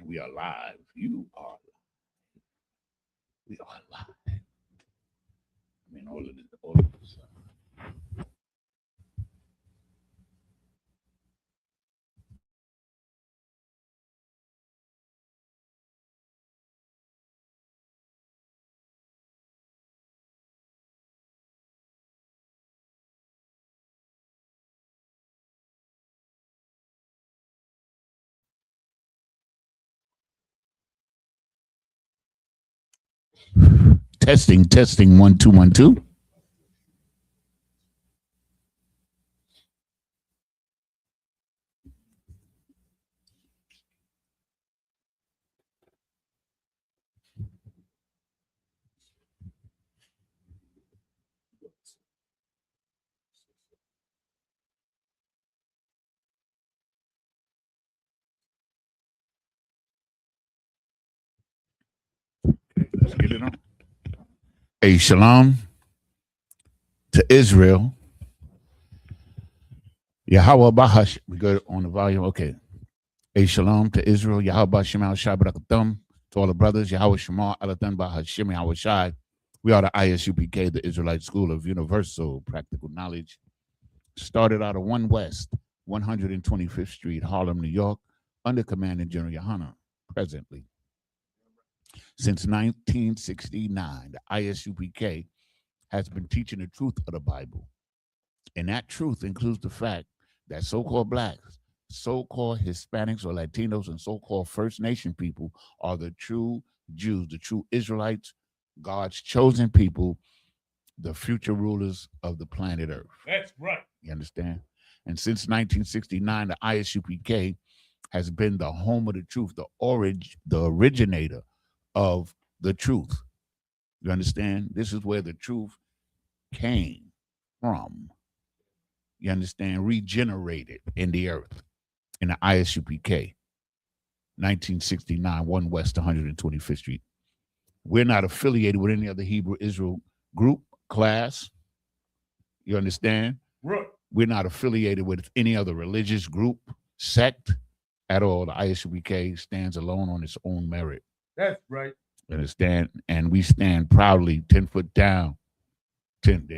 We are live. You are. We are live. I mean, all of this. Testing, testing, 1 2 1 2. Let's get it on. A shalom to Israel. Yahweh Bahash. We go on the volume. Okay. A shalom to Israel. Yahweh Shemal Shabbat to all the brothers. Yahweh Shema Alathan Bahashim Yahweh Shai. We are the ISUPK, the Israelite School of Universal Practical Knowledge. Started out of 1 West, 125th Street, Harlem, New York, under Commanding General Yohana, presently. Since 1969, the ISUPK has been teaching the truth of the Bible. And that truth includes the fact that so-called blacks, so-called Hispanics or Latinos, and so-called First Nation people are the true Jews, the true Israelites, God's chosen people, the future rulers of the planet Earth. That's right. You understand? And since 1969, the ISUPK has been the home of the truth, the originator of the truth. You understand? This is where the truth came from. You understand? Regenerated in the earth in the ISUPK, 1969, 1 West, 125th Street. We're not affiliated with any other Hebrew Israel group, class. You understand? Right. We're not affiliated with any other religious group, sect at all. The ISUPK stands alone on its own merit. That's right. You understand? And we stand proudly 10 foot down. 10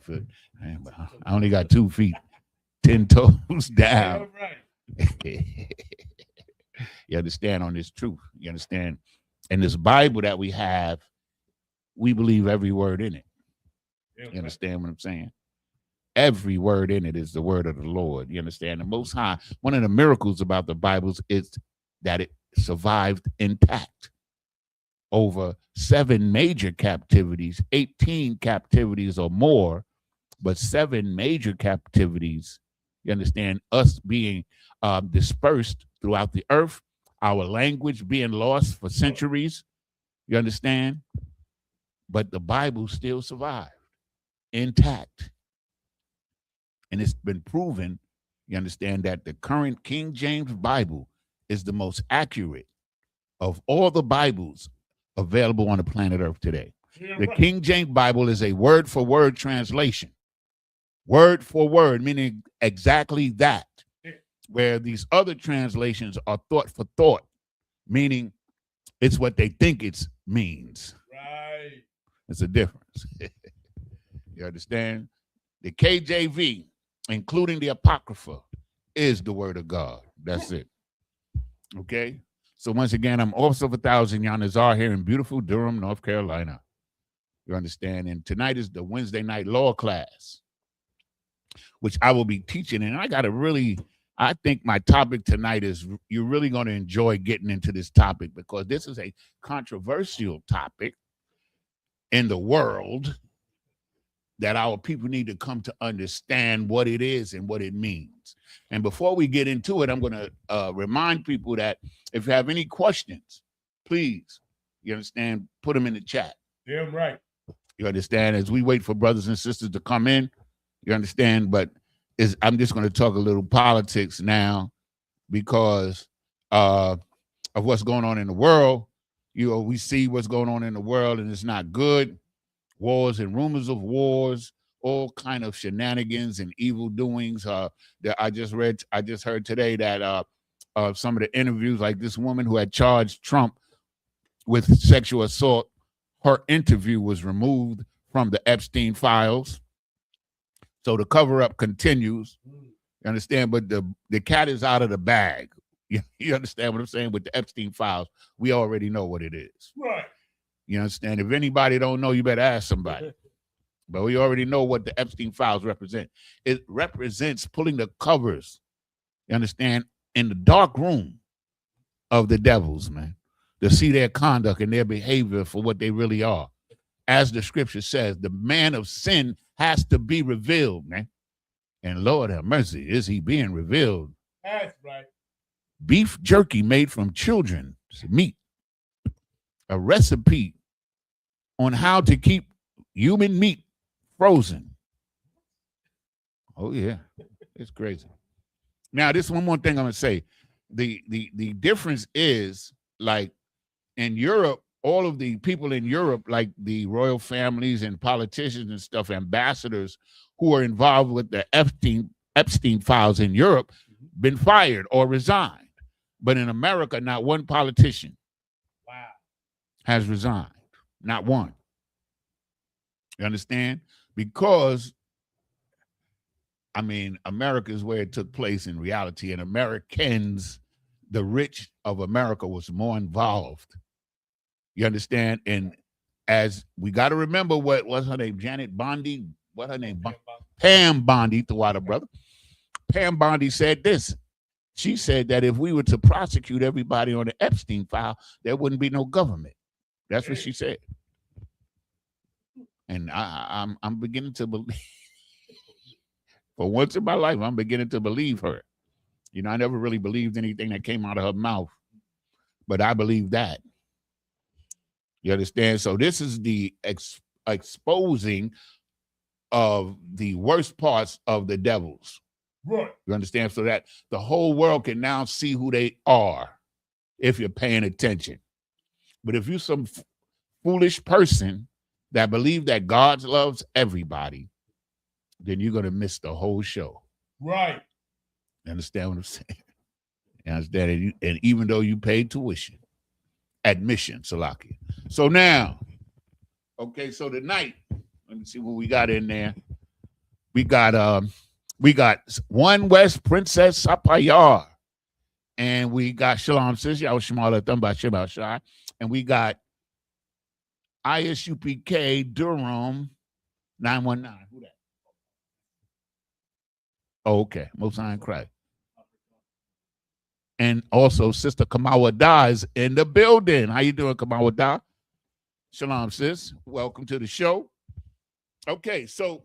foot. I only got 2 feet, 10 toes down. All right. You understand on this truth. You understand? And this Bible that we have, we believe every word in it. You understand what I'm saying? Every word in it is the word of the Lord. You understand? The Most High, one of the miracles about the Bibles is that it survived intact over 7 major captivities, 18 captivities or more, but 7 major captivities. You understand? Us being dispersed throughout the earth, our language being lost for centuries. You understand? But the Bible still survived intact. And it's been proven, you understand, that the current King James Bible is the most accurate of all the Bibles available on the planet Earth today. The King James Bible is a word-for-word translation. Word for word, meaning exactly that. Where these other translations are thought for thought, meaning it's what they think it means. Right. It's a difference. You understand? The KJV, including the Apocrypha, is the word of God. That's it. Okay? So once again, I'm Officer of 1,000 Yanazar here in beautiful Durham, North Carolina. You understand? And tonight is the Wednesday night law class, which I will be teaching. And I think my topic tonight is, you're really going to enjoy getting into this topic, because this is a controversial topic in the world that our people need to come to understand what it is and what it means. And before we get into it, I'm going to remind people that if you have any questions, please, you understand, put them in the chat. Damn right. You understand? As we wait for brothers and sisters to come in, you understand? But I'm just going to talk a little politics now, because of what's going on in the world. You know, we see what's going on in the world, and it's not good. Wars and rumors of wars, all kind of shenanigans and evil doings. That I just heard today that some of the interviews, like this woman who had charged Trump with sexual assault, her interview was removed from the Epstein files. So the cover-up continues. You understand? But the cat is out of the bag. You understand what I'm saying? With the Epstein files, we already know what it is. Right. You understand? If anybody don't know, you better ask somebody. But we already know what the Epstein files represent. It represents pulling the covers, you understand, in the dark room of the devils, man, to see their conduct and their behavior for what they really are. As the scripture says, the man of sin has to be revealed, man. And Lord have mercy, is he being revealed? That's right. Beef jerky made from children's meat. A recipe on how to keep human meat frozen. Oh, yeah. It's crazy. Now, this one more thing I'm going to say. The difference is, like, in Europe, all of the people in Europe, like the royal families and politicians and stuff, ambassadors who are involved with the Epstein files in Europe, been fired or resigned. But in America, not one politician has resigned. Not one. You understand? Because, I mean, America is where it took place in reality, and Americans, the rich of America, was more involved. You understand? And as we got to remember, what was her name? Janet Bondi? What her name? Pam Bondi, the water brother. Pam Bondi said this. She said that if we were to prosecute everybody on the Epstein file, there wouldn't be no government. That's what she said. And I'm beginning to believe. For once in my life, I'm beginning to believe her. You know, I never really believed anything that came out of her mouth, but I believe that. You understand? So this is the exposing of the worst parts of the devils. Right. You understand? So that the whole world can now see who they are if you're paying attention. But if you're some foolish person that believe that God loves everybody, then you're going to miss the whole show. Right. You understand what I'm saying? You understand? And even though you paid tuition, admission, Salaki. So now, okay, so tonight, let me see what we got in there. We got One West Princess Sapayar. And we got Shalom Sis, Yahweh Thumba Shema Shai. And we got Isupk Durham 919. Who that? Oh, okay. Most High in Christ. And also Sister Kamawa Da is in the building. How you doing, Kamawa Da? Shalom, sis. Welcome to the show. Okay, so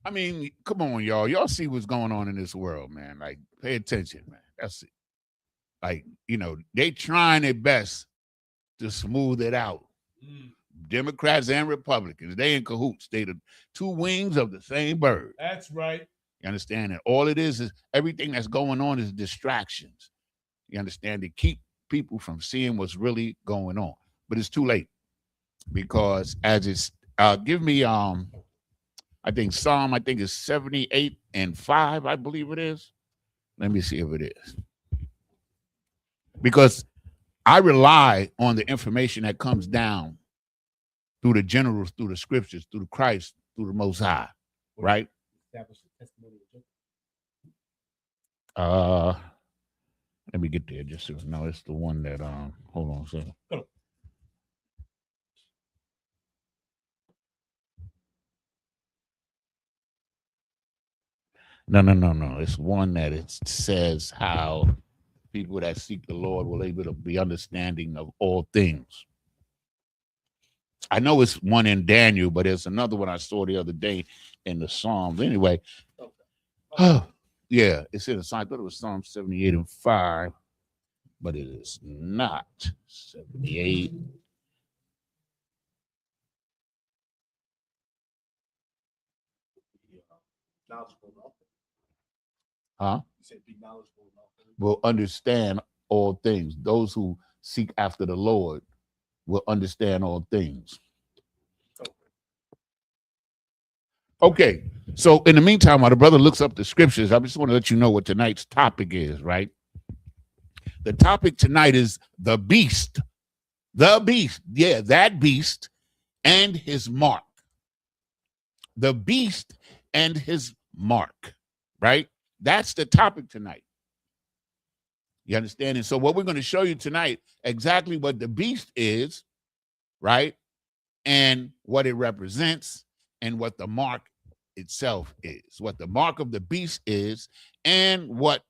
I mean, come on, y'all. Y'all see what's going on in this world, man. Like, pay attention, man. That's it. Like, you know, they trying their best to smooth it out. Democrats and Republicans, they in cahoots. They the two wings of the same bird. That's right. You understand? And all it is everything that's going on is distractions. You understand? To keep people from seeing what's really going on. But it's too late. Because as it's give me I think Psalm, I think it's 78 and 5, I believe it is. Let me see if it is. Because I rely on the information that comes down through the generals, through the scriptures, through the Christ, through the Most High, right? Let me get there just so no, it's the one that hold on a second. No. It's one that it says how people that seek the Lord will able to be understanding of all things. I know it's one in Daniel, but there's another one I saw the other day in the Psalms. Anyway, yeah, it's in the Psalm. I thought it was Psalm 78 and 5, but it is not 78. Huh? Will understand all things. Those who seek after the Lord will understand all things. Okay, so in the meantime, while the brother looks up the scriptures, I just want to let you know what tonight's topic is, right? The topic tonight is the beast. The beast. Yeah, that beast and his mark. The beast and his mark, right? That's the topic tonight. You understand? And so what we're going to show you tonight, exactly what the beast is, right? And what it represents and what the mark itself is. What the mark of the beast is and what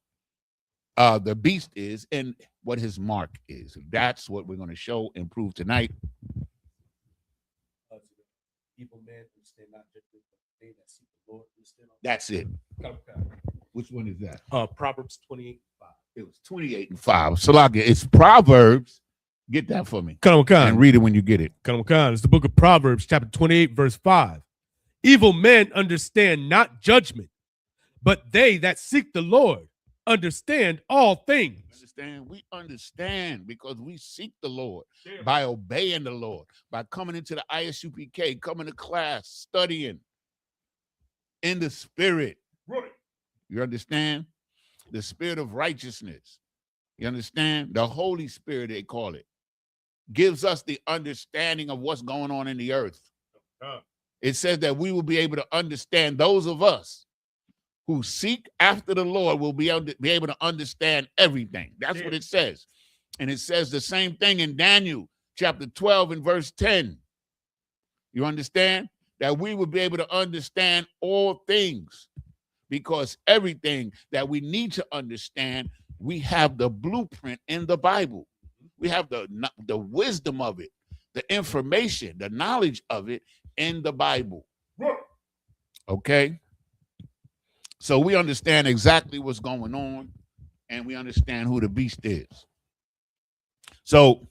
the beast is and what his mark is. That's what we're going to show and prove tonight. Evil men understand not just they that seek the Lord. That's it. Which one is that? Proverbs 28:5. It was 28:5. Salaka, it's Proverbs. Get that for me. And read it when you get it. It's the book of Proverbs, chapter 28, verse 5. Evil men understand not judgment, but they that seek the Lord understand all things. We understand because we seek the Lord by obeying the Lord, by coming into the Isupk, coming to class, studying in the spirit. Right. You understand? The spirit of righteousness. You understand? The Holy Spirit, they call it, gives us the understanding of what's going on in the earth. It says that we will be able to understand. Those of us who seek after the Lord will be able to understand everything. That's what it says. And it says the same thing in Daniel chapter 12 and verse 10. You understand? That we will be able to understand all things, because everything that we need to understand, we have the blueprint in the Bible. We have the wisdom of it, the information, the knowledge of it in the Bible. Okay? So we understand exactly what's going on, and we understand who the beast is. So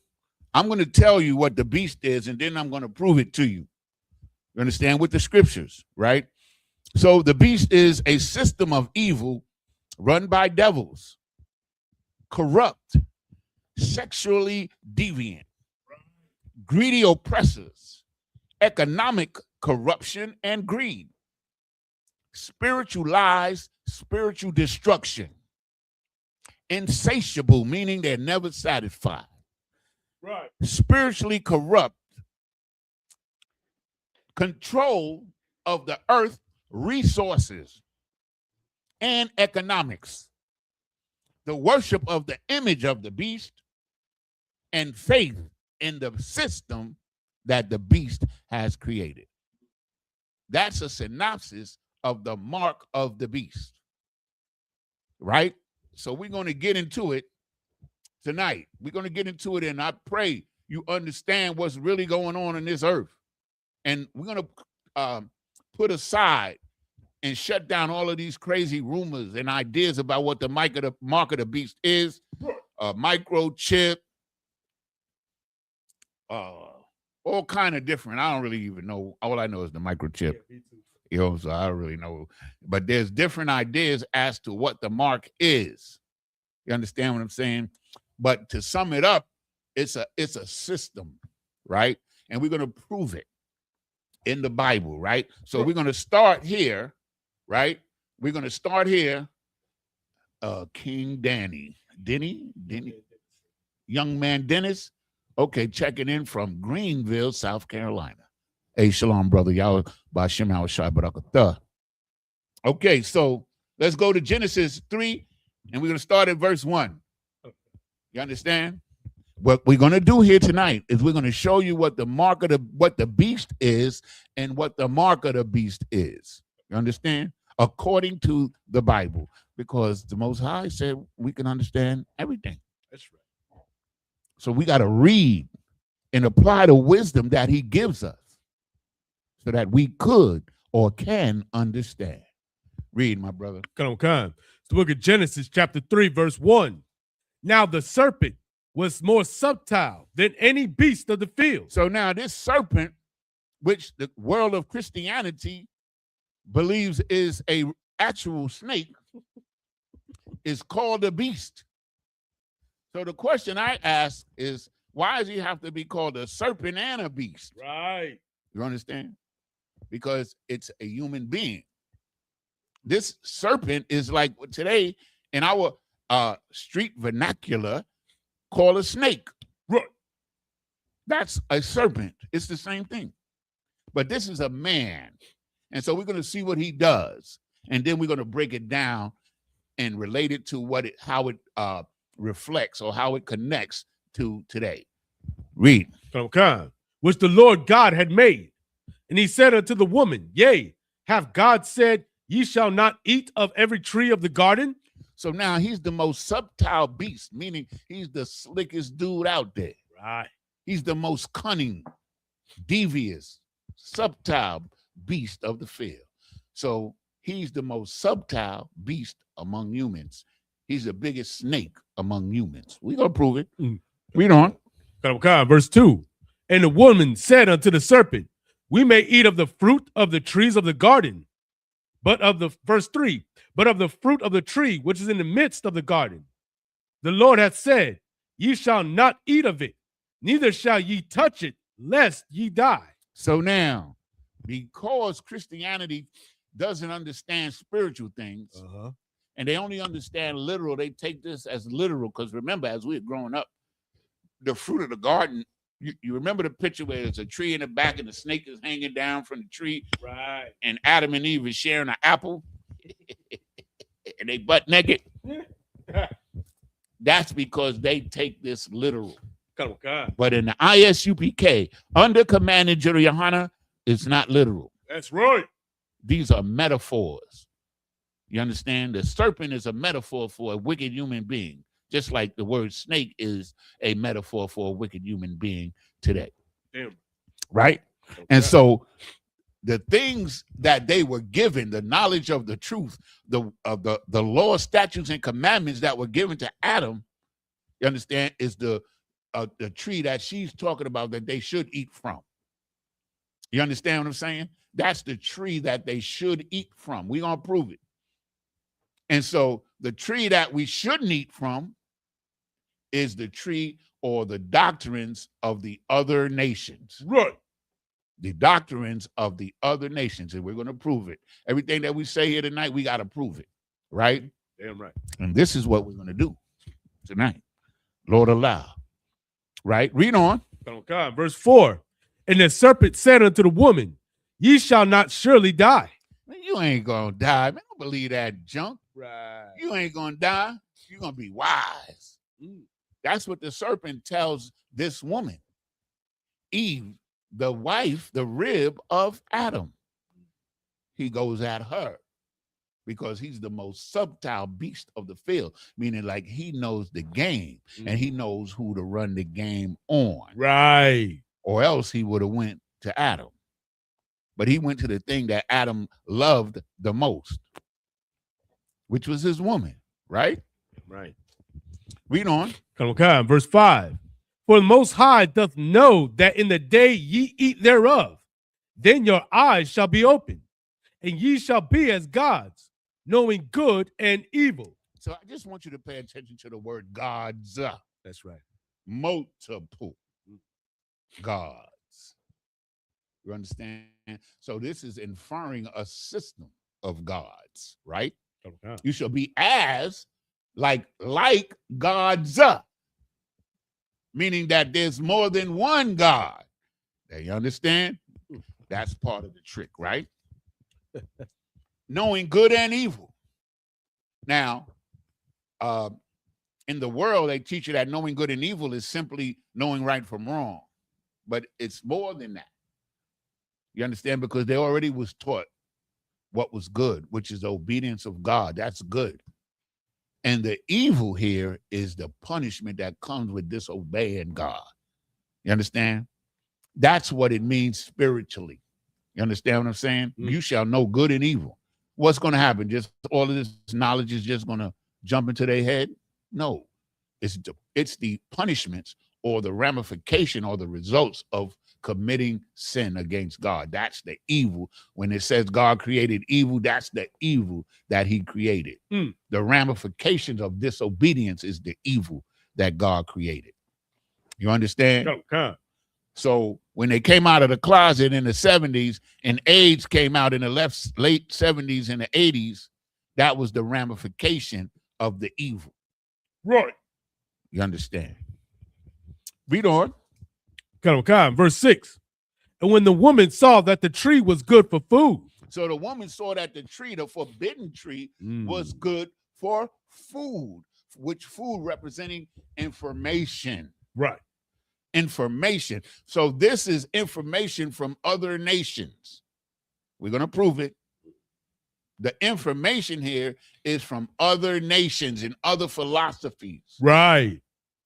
I'm going to tell you what the beast is, and then I'm going to prove it to you. You understand? With the scriptures, right? So the beast is a system of evil run by devils, corrupt, sexually deviant, greedy oppressors, economic corruption and greed, spiritual lies, spiritual destruction, insatiable, meaning they're never satisfied, right? Spiritually corrupt, control of the earth, resources, and economics, the worship of the image of the beast, and faith in the system that the beast has created. That's a synopsis of the mark of the beast, right? So we're going to get into it tonight. We're going to get into it, and I pray you understand what's really going on in this earth. And we're going to put aside and shut down all of these crazy rumors and ideas about what the mark of the beast is, microchip, all kind of different. I don't really even know. All I know is the microchip. You know, so I don't really know. But there's different ideas as to what the mark is. You understand what I'm saying? But to sum it up, it's a system, right? And we're going to prove it in the Bible, right? So we're going to start here, right? We're going to start here. King Denny, young man Dennis. Okay, checking in from Greenville, South Carolina. Hey, shalom, brother. Y'all by Shem Hawashai Barakatah. Okay, so let's go to Genesis 3, and we're going to start at verse 1. You understand? What we're going to do here tonight is we're going to show you what the mark of what the beast is and what the mark of the beast is. You understand? According to the Bible, because the Most High said we can understand everything. That's right. So we got to read and apply the wisdom that he gives us so that we could or can understand. Read, my brother. Come on. It's the book of Genesis, chapter 3, verse 1. Now the serpent was more subtle than any beast of the field. So now this serpent, which the world of Christianity believes is a actual snake, is called a beast. So the question I ask is, why does he have to be called a serpent and a beast? Right. You understand? Because it's a human being. This serpent is like today in our street vernacular, call a snake. Right. That's a serpent. It's the same thing. But this is a man. And so we're going to see what he does. And then we're going to break it down and relate it to how it reflects or how it connects to today. Read. Okay. Which the Lord God had made. And he said unto the woman, Yea, hath God said, Ye shall not eat of every tree of the garden? So now he's the most subtle beast, meaning he's the slickest dude out there. Right. He's the most cunning, devious, subtle beast of the field. So he's the most subtle beast among humans. He's the biggest snake among humans. We're going to prove it. Read on. Okay. Verse 2. And the woman said unto the serpent, We may eat of the fruit of the trees of the garden, but of the, verse 3, but of the fruit of the tree which is in the midst of the garden, the Lord hath said, Ye shall not eat of it, neither shall ye touch it, lest ye die. So now, because Christianity doesn't understand spiritual things, and they only understand literal, they take this as literal. Because remember, as we were growing up, the fruit of the garden, you remember the picture where there's a tree in the back and the snake is hanging down from the tree, right? And Adam and Eve is sharing an apple, and they butt naked. That's because they take this literal. But in the ISUPK, under Commander General Yohana, it's not literal. That's right. These are metaphors. You understand? The serpent is a metaphor for a wicked human being, just like the word snake is a metaphor for a wicked human being today. Damn. Right? Okay. And so the things that they were given, the knowledge of the truth, the law, statutes, and commandments that were given to Adam, you understand, is the tree that she's talking about that they should eat from. You understand what I'm saying? That's the tree that they should eat from. We're going to prove it. And so the tree that we shouldn't eat from is the tree or the doctrines of the other nations. Right. The doctrines of the other nations. And we're going to prove it. Everything that we say here tonight, we got to prove it. Right? Damn right. And this is what we're going to do tonight. Lord allow. Right? Read on. Okay. Verse 4. And the serpent said unto the woman, Ye shall not surely die. Man, you ain't going to die. Man, don't believe that junk. Right. You ain't going to die. You're going to be wise. That's what the serpent tells this woman. Eve, the wife, the rib of Adam. He goes at her because he's the most subtle beast of the field, meaning like he knows the game and he knows who to run the game on. Right. Or else he would have went to Adam. But he went to the thing that Adam loved the most, which was his woman, right? Right. Read on. Okay, verse 5. For the Most High doth know that in the day ye eat thereof, then your eyes shall be opened, and ye shall be as gods, knowing good and evil. So I just want you to pay attention to the word gods. That's right. Multiple gods. You understand? So this is inferring a system of gods, right? Okay. You shall be as like gods, meaning that there's more than one God. Now, you understand? That's part of the trick, right? Knowing good and evil. Now, in the world, they teach you that knowing good and evil is simply knowing right from wrong. But it's more than that. You understand? Because they already was taught what was good, which is the obedience of God. That's good. And the evil here is the punishment that comes with disobeying God. You understand? That's what it means spiritually. You understand what I'm saying? You shall know good and evil. What's going to happen? Just all of this knowledge is just going to jump into their head? No. It's the punishments or the ramification or the results of committing sin against God. That's the evil. When it says God created evil, that's the evil that he created. The ramifications of disobedience is the evil that God created. You understand? Okay. So when they came out of the closet in the 70s and AIDS came out in the late 70s and the 80s, that was the ramification of the evil. Right. You understand? Read on. Verse 6. And when the woman saw that the tree was good for food. So the woman saw that the tree, the forbidden tree, was good for food, which food representing information. Right. Information. So this is information from other nations. We're going to prove it. The information here is from other nations and other philosophies. Right.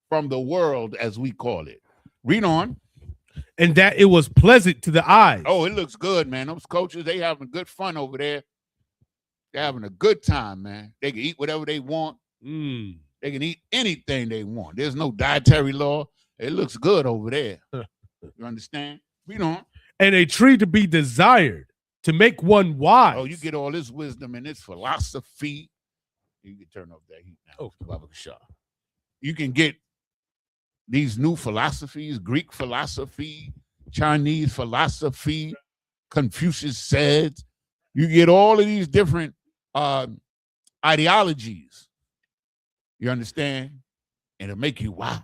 From the world, as we call it. Read on. And that it was pleasant to the eyes. Oh, it looks good, man. Those coaches, they having good fun over there. They're having a good time, man. They can eat whatever they want. They can eat anything they want. There's no dietary law. It looks good over there. You understand? Read on. And a tree to be desired, to make one wise. Oh, you get all this wisdom and this philosophy. You can turn off that heat now. Oh, Baba Shah. You can get these new philosophies, Greek philosophy, Chinese philosophy, Confucius said. You get all of these different ideologies. You understand? And it'll make you wise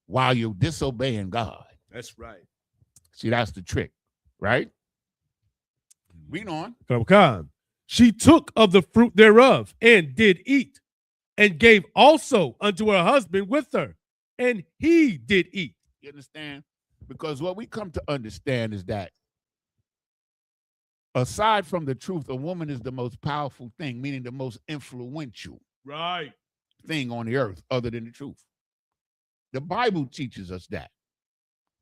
while you're disobeying God. That's right. See, that's the trick, right? Read on. She took of the fruit thereof and did eat, and gave also unto her husband with her, and he did eat. You understand? Because what we come to understand is that aside from the truth, a woman is the most powerful thing, meaning the most influential thing on the earth other than the truth. The Bible teaches us that.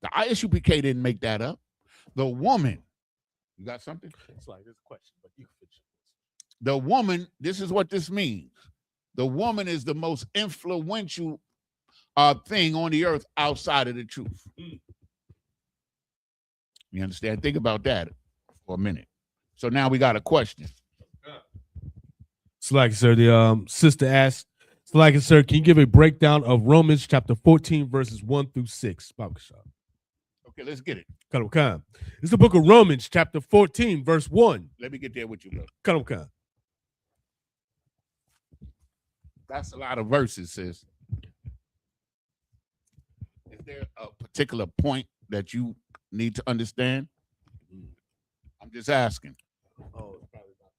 The Isupk didn't make that up. The woman, you got something? It's like this question, but you finish. The woman, this is what this means. The woman is the most influential thing on the earth outside of the truth. You understand? Think about that for a minute. So now we got a question. Slack, sir, the sister asked, Slack, sir, can you give a breakdown of Romans chapter 14, verses 1 through 6? Okay, let's get it. It's the book of Romans chapter 14, verse 1. Let me get there with you, bro. That's a lot of verses, sis. Is there a particular point that you need to understand? I'm just asking. Oh, it's probably not.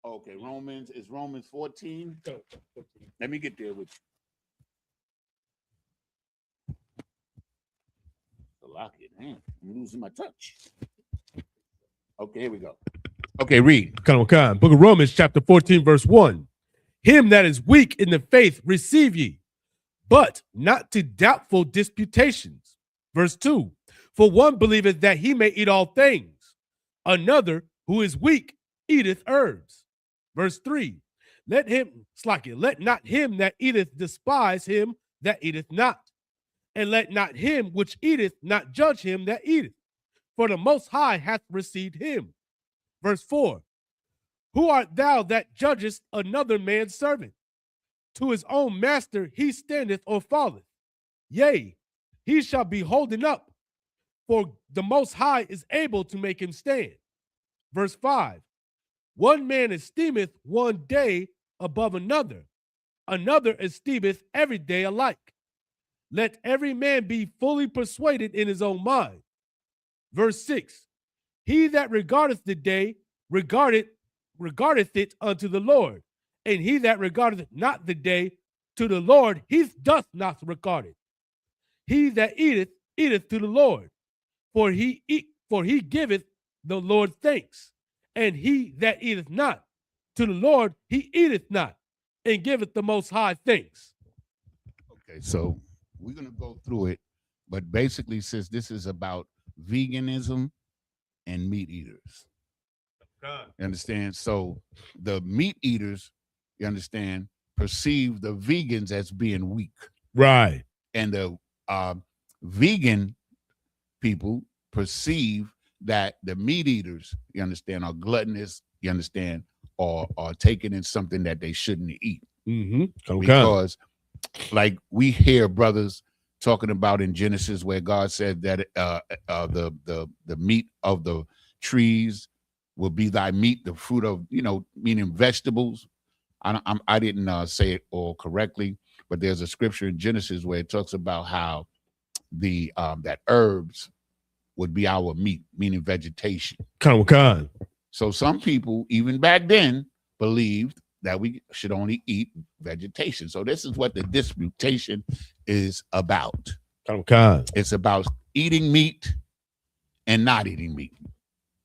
Okay, is Romans 14? Let me get there with you. Lock it, man. I'm losing my touch. Okay, here we go. Okay, read. Book of Romans chapter 14, verse 1. Him that is weak in the faith receive ye, but not to doubtful disputations. Verse 2. For one believeth that he may eat all things, another who is weak eateth herbs. Verse 3. Let not him that eateth despise him that eateth not, and let not him which eateth not judge him that eateth, for the Most High hath received him. Verse 4. Who art thou that judgest another man's servant? To his own master he standeth or falleth. Yea, he shall be holden up, for the Most High is able to make him stand. Verse 5. One man esteemeth one day above another, another esteemeth every day alike. Let every man be fully persuaded in his own mind. Verse 6. He that regardeth the day regardeth it unto the Lord, and he that regardeth not the day to the Lord, he doth not regard it. He that eateth to the Lord, for he giveth the Lord thanks. And he that eateth not to the Lord, he eateth not, and giveth the Most High thanks. Okay, so we're going to go through it, but basically, since this is about veganism and meat eaters. You understand? So the meat eaters, you understand, perceive the vegans as being weak. Right. And the vegan people perceive that the meat eaters, you understand, are gluttonous, you understand, or are taking in something that they shouldn't eat. Okay. Because like we hear brothers talking about in Genesis where God said that the meat of the trees will be thy meat, the fruit of, meaning vegetables. I didn't say it all correctly, But there's a scripture in Genesis where it talks about how the that herbs would be our meat, meaning vegetation. Con. So some people, even back then, believed that we should only eat vegetation. So this is what the disputation is about. Con. It's about eating meat and not eating meat.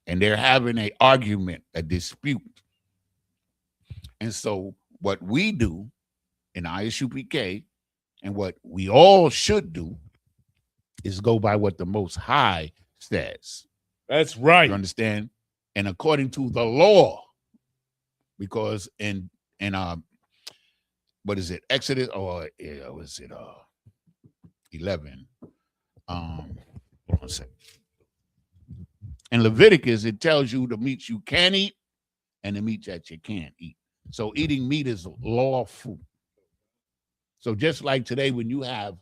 And they're having an argument, a dispute. And so what we do in Isupk and what we all should do is go by what the Most High says. That's right. You understand? And according to the law, because in what is it, Exodus, or was it 11? Hold on a second. In Leviticus, it tells you the meats you can eat and the meats that you can't eat. So eating meat is lawful. So just like today, when you have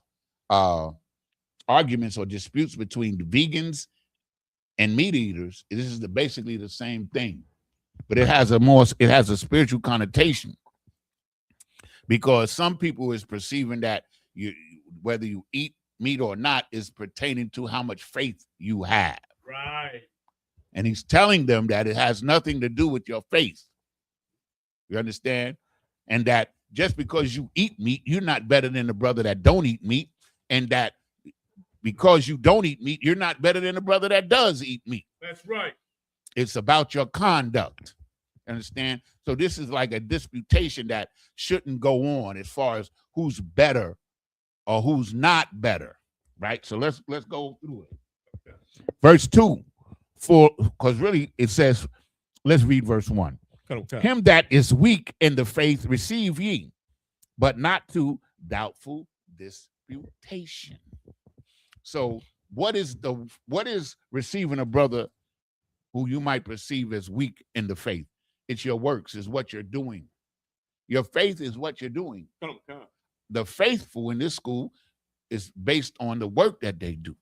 arguments or disputes between the vegans and meat eaters, this is basically the same thing, but it has a spiritual connotation, because some people is perceiving that whether you eat meat or not is pertaining to how much faith you have. Right. And he's telling them that it has nothing to do with your faith. You understand? And that just because you eat meat, you're not better than the brother that don't eat meat, and that because you don't eat meat, you're not better than the brother that does eat meat. That's right. It's about your conduct. Understand? So this is like a disputation that shouldn't go on as far as who's better or who's not better, right? So let's go through it. Verse 2, because really it says, let's read verse 1. Him that is weak in the faith receive ye, but not to doubtful disputation. So what is receiving a brother who you might perceive as weak in the faith? It's your works, is what you're doing. Your faith is what you're doing. The faithful in this school is based on the work that they do.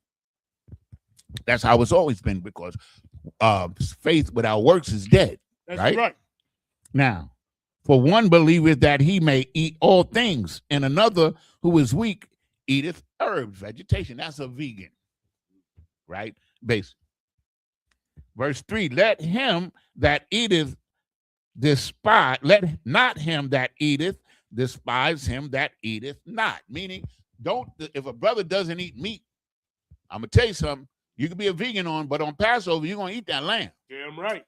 That's how it's always been, because faith without works is dead. That's right. Now, for one believeth that he may eat all things, and another who is weak eateth herbs, vegetation. That's a vegan, right? Base. Verse 3, let him that eateth despise, let not him that eateth despise him that eateth not. Meaning, if a brother doesn't eat meat, I'm going to tell you something, you can be a vegan but on Passover, you're going to eat that lamb. Damn right.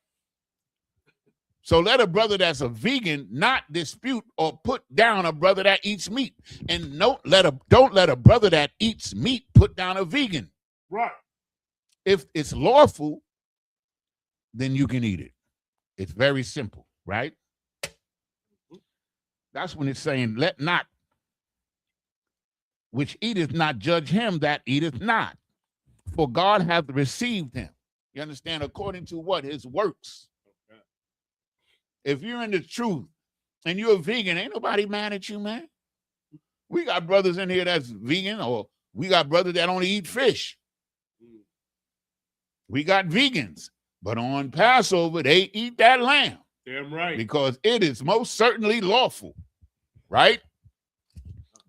So let a brother that's a vegan not dispute or put down a brother that eats meat. And don't let a brother that eats meat put down a vegan. Right. If it's lawful, then you can eat it. It's very simple, right? That's when it's saying, let not, which eateth not, judge him that eateth not. For God hath received him. You understand? According to what? His works. If you're in the truth and you're a vegan, ain't nobody mad at you, man. We got brothers in here that's vegan, or we got brothers that only eat fish. We got vegans, but on Passover, they eat that lamb. Damn right. Because it is most certainly lawful, right?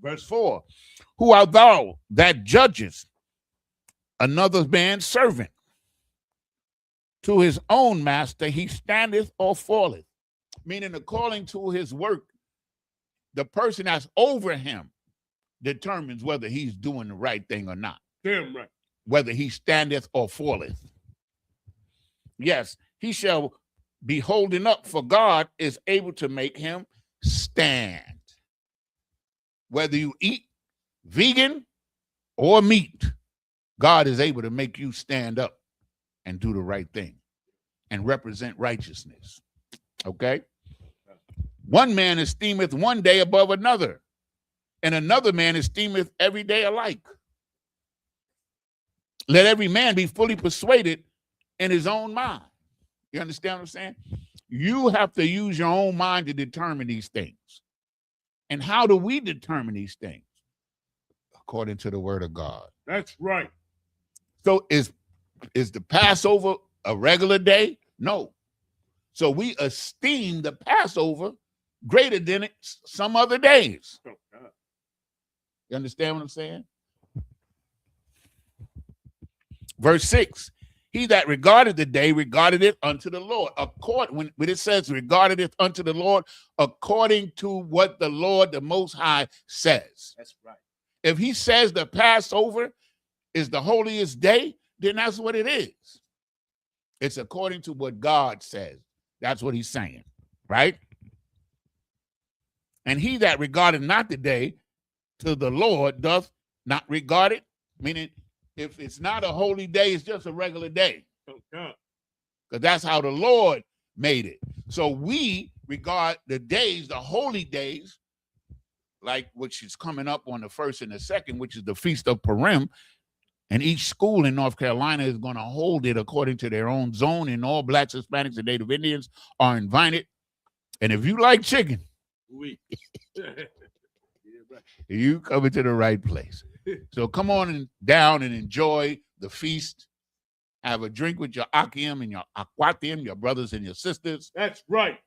Verse 4, who art thou that judgest another man's servant? To his own master he standeth or falleth. Meaning, according to his work, the person that's over him determines whether he's doing the right thing or not. Damn right. Whether he standeth or falleth. Yes, he shall be holding up, for God is able to make him stand. Whether you eat vegan or meat, God is able to make you stand up and do the right thing and represent righteousness. Okay? One man esteemeth one day above another, and another man esteemeth every day alike. Let every man be fully persuaded in his own mind. You understand what I'm saying? You have to use your own mind to determine these things. And how do we determine these things? According to the word of God. That's right. So is the Passover a regular day? No. So we esteem the Passover greater than some other days. You understand what I'm saying? Verse 6. He that regarded the day regarded it unto the Lord. When it says regarded it unto the Lord, according to what the Lord, the Most High, says. That's right. If he says the Passover is the holiest day, then that's what it is. It's according to what God says. That's what he's saying, right? And he that regarded not the day to the Lord doth not regard it, meaning if it's not a holy day, it's just a regular day. Because that's how the Lord made it. So we regard the days, the holy days, like which is coming up on the 1st and the 2nd, which is the Feast of Purim. And each school in North Carolina is going to hold it according to their own zone. And all Blacks, Hispanics, and Native Indians are invited. And if you like chicken, you come into the right place. So come on down and enjoy the feast. Have a drink with your Akim and your Akwatim, your brothers and your sisters. That's right.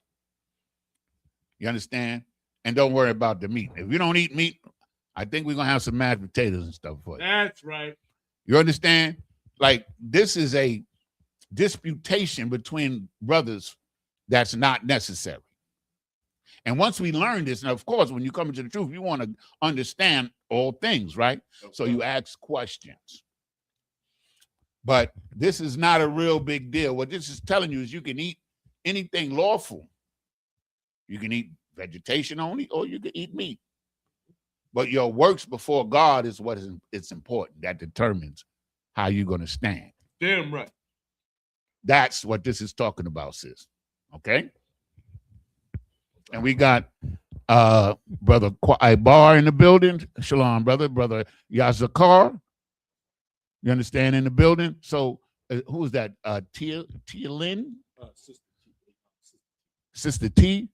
You understand? And don't worry about the meat. If you don't eat meat, I think we're going to have some mashed potatoes and stuff for you. That's right. You understand? Like, this is a disputation between brothers that's not necessary. And once we learn this, and of course, when you come into the truth, you want to understand all things, right? Okay. So you ask questions. But this is not a real big deal. What this is telling you is you can eat anything lawful. You can eat vegetation only, or you can eat meat. But your works before God is what it's important. That determines how you're going to stand. Damn right. That's what this is talking about, sis. Okay? And we got Brother Bar in the building. Shalom, brother. Brother Yazakar. You understand, in the building? So who is that? Tia Lynn? Sister T.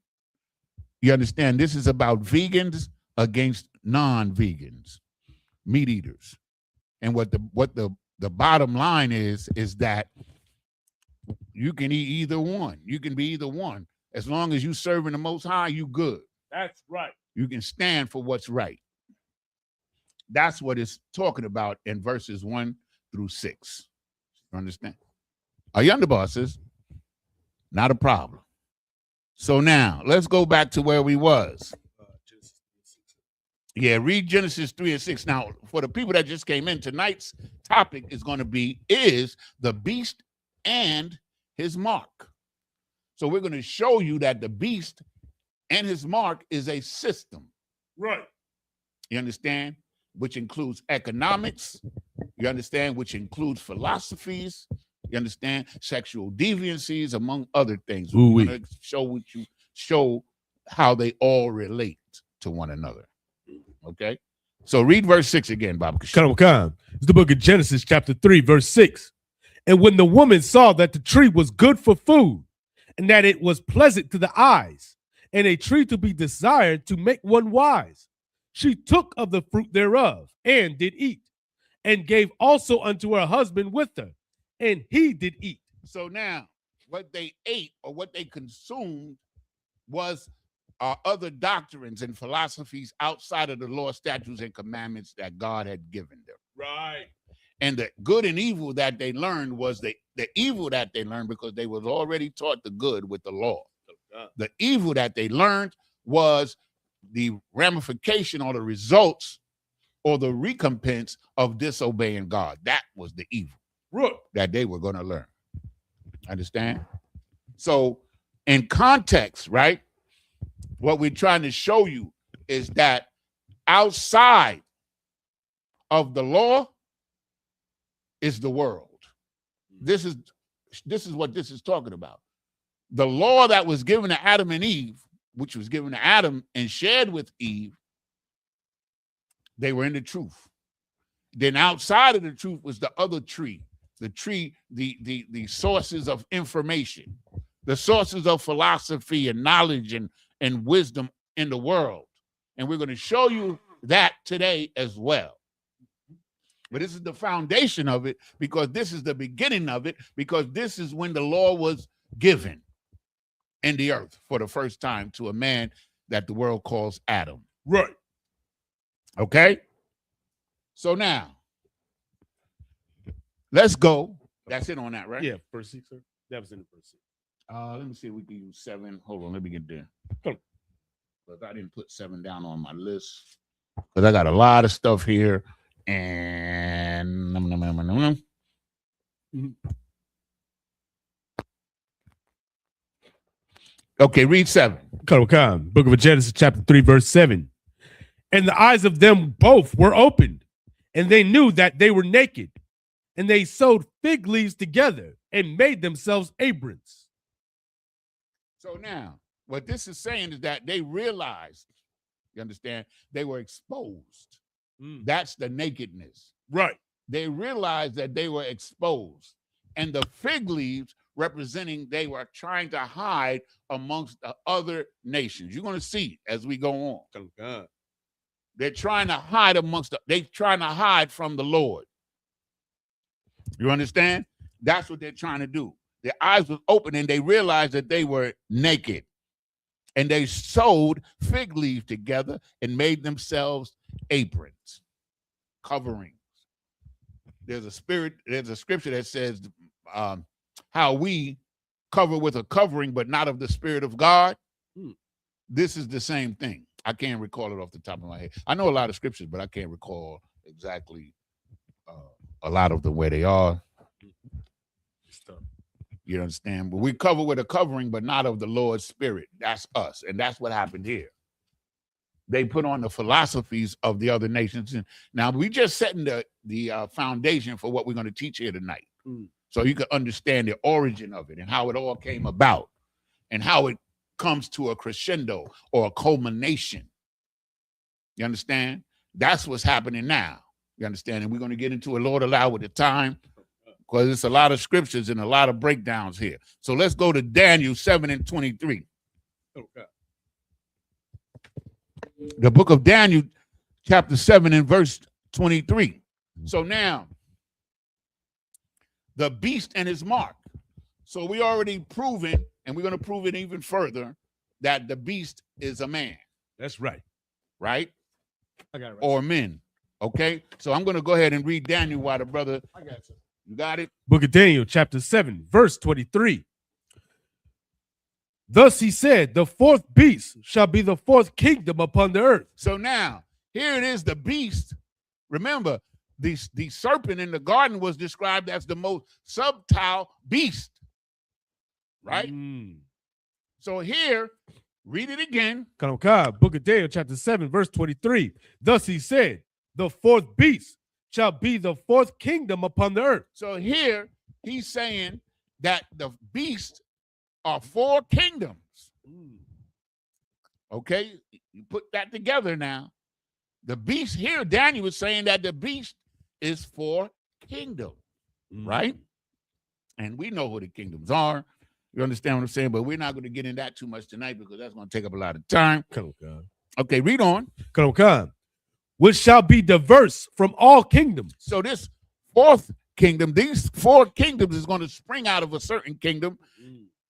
You understand? This is about vegans against non-vegans, meat eaters. And what the bottom line is that you can eat either one. You can be either one. As long as you serving the Most High, you good. That's right. You can stand for what's right. That's what it's talking about in verses 1 through 6. You understand? Are you under bosses? Not a problem. So now let's go back to where we was. Yeah, read Genesis 3 and 6. Now, for the people that just came in, tonight's topic is going to be, is the beast and his mark. So we're going to show you that the beast and his mark is a system. Right. You understand? Which includes economics. You understand? Which includes philosophies. You understand? Sexual deviancies, among other things. We're going to show how they all relate to one another. Okay? So read verse 6 again, Bob. Come. It's the book of Genesis, chapter 3, verse 6. And when the woman saw that the tree was good for food, and that it was pleasant to the eyes, and a tree to be desired to make one wise, she took of the fruit thereof, and did eat, and gave also unto her husband with her, and he did eat. So now, what they ate or what they consumed was other doctrines and philosophies outside of the law, statutes, and commandments that God had given them. Right. And the good and evil that they learned was the evil that they learned because they was already taught the good with the law. The evil that they learned was the ramification or the results or the recompense of disobeying God. That was the evil that they were going to learn. Understand? So in context, right, what we're trying to show you is that outside of the law is the world. This is what this is talking about. The law that was given to Adam and Eve, which was given to Adam and shared with Eve, they were in the truth. Then outside of the truth was the other tree, the sources of information, the sources of philosophy and knowledge and wisdom in the world. And we're going to show you that today as well. But this is the foundation of it, because this is the beginning of it, because this is when the law was given in the earth for the first time to a man that the world calls Adam. Right. Okay? So now, let's go. That's it on that, right? Yeah, verse 6, sir. That was in the verse 6. Let me see if we can use 7. Hold on, let me get there. Come on. Because I didn't put 7 down on my list. Because I got a lot of stuff here. And okay, read 7. Book of Genesis, chapter 3, verse 7. And the eyes of them both were opened, and they knew that they were naked, and they sewed fig leaves together and made themselves aprons. So now, what this is saying is that they realized, you understand, they were exposed. That's the nakedness. Right. They realized that they were exposed. And the fig leaves representing they were trying to hide amongst the other nations. You're going to see as we go on. Oh, God. They're trying to hide they're trying to hide from the Lord. You understand? That's what they're trying to do. Their eyes were open and they realized that they were naked. And they sewed fig leaves together and made themselves aprons, coverings. There's a scripture that says how we cover with a covering, but not of the Spirit of God. This is the same thing. I can't recall it off the top of my head. I know a lot of scriptures, but I can't recall exactly a lot of them where they are. You understand? But we cover with a covering, but not of the Lord's Spirit. That's us. And that's what happened here. They put on the philosophies of the other nations. And now we just setting the foundation for what we're going to teach here tonight. So you can understand the origin of it and how it all came about and how it comes to a crescendo or a culmination. You understand? That's what's happening now. You understand? And we're going to get into it, Lord allow, with the time, because it's a lot of scriptures and a lot of breakdowns here. So let's go to Daniel 7:23. Okay. The book of Daniel, chapter 7 and verse 23. So now, the beast and his mark. So we already proven, and we're going to prove it even further, that the beast is a man. That's right. Right? I got it right. Or men. Okay? So I'm going to go ahead and read Daniel while the brother. I got you. You got it? Book of Daniel, chapter 7, verse 23. Thus he said, the fourth beast shall be the fourth kingdom upon the earth. So now, here it is, the beast. Remember, the serpent in the garden was described as the most subtle beast. Right? So here, read it again. Book of Daniel, chapter 7, verse 23. Thus he said, the fourth beast shall be the fourth kingdom upon the earth. So here, he's saying that the beast are 4 kingdoms. Okay? You put that together now. The beast here, Daniel was saying that the beast is 4 kingdoms. Right? And we know who the kingdoms are. You understand what I'm saying? But we're not going to get in that too much tonight because that's going to take up a lot of time. Okay, read on. Which shall be diverse from all kingdoms. So this 4th kingdom, these 4 kingdoms is going to spring out of a certain kingdom.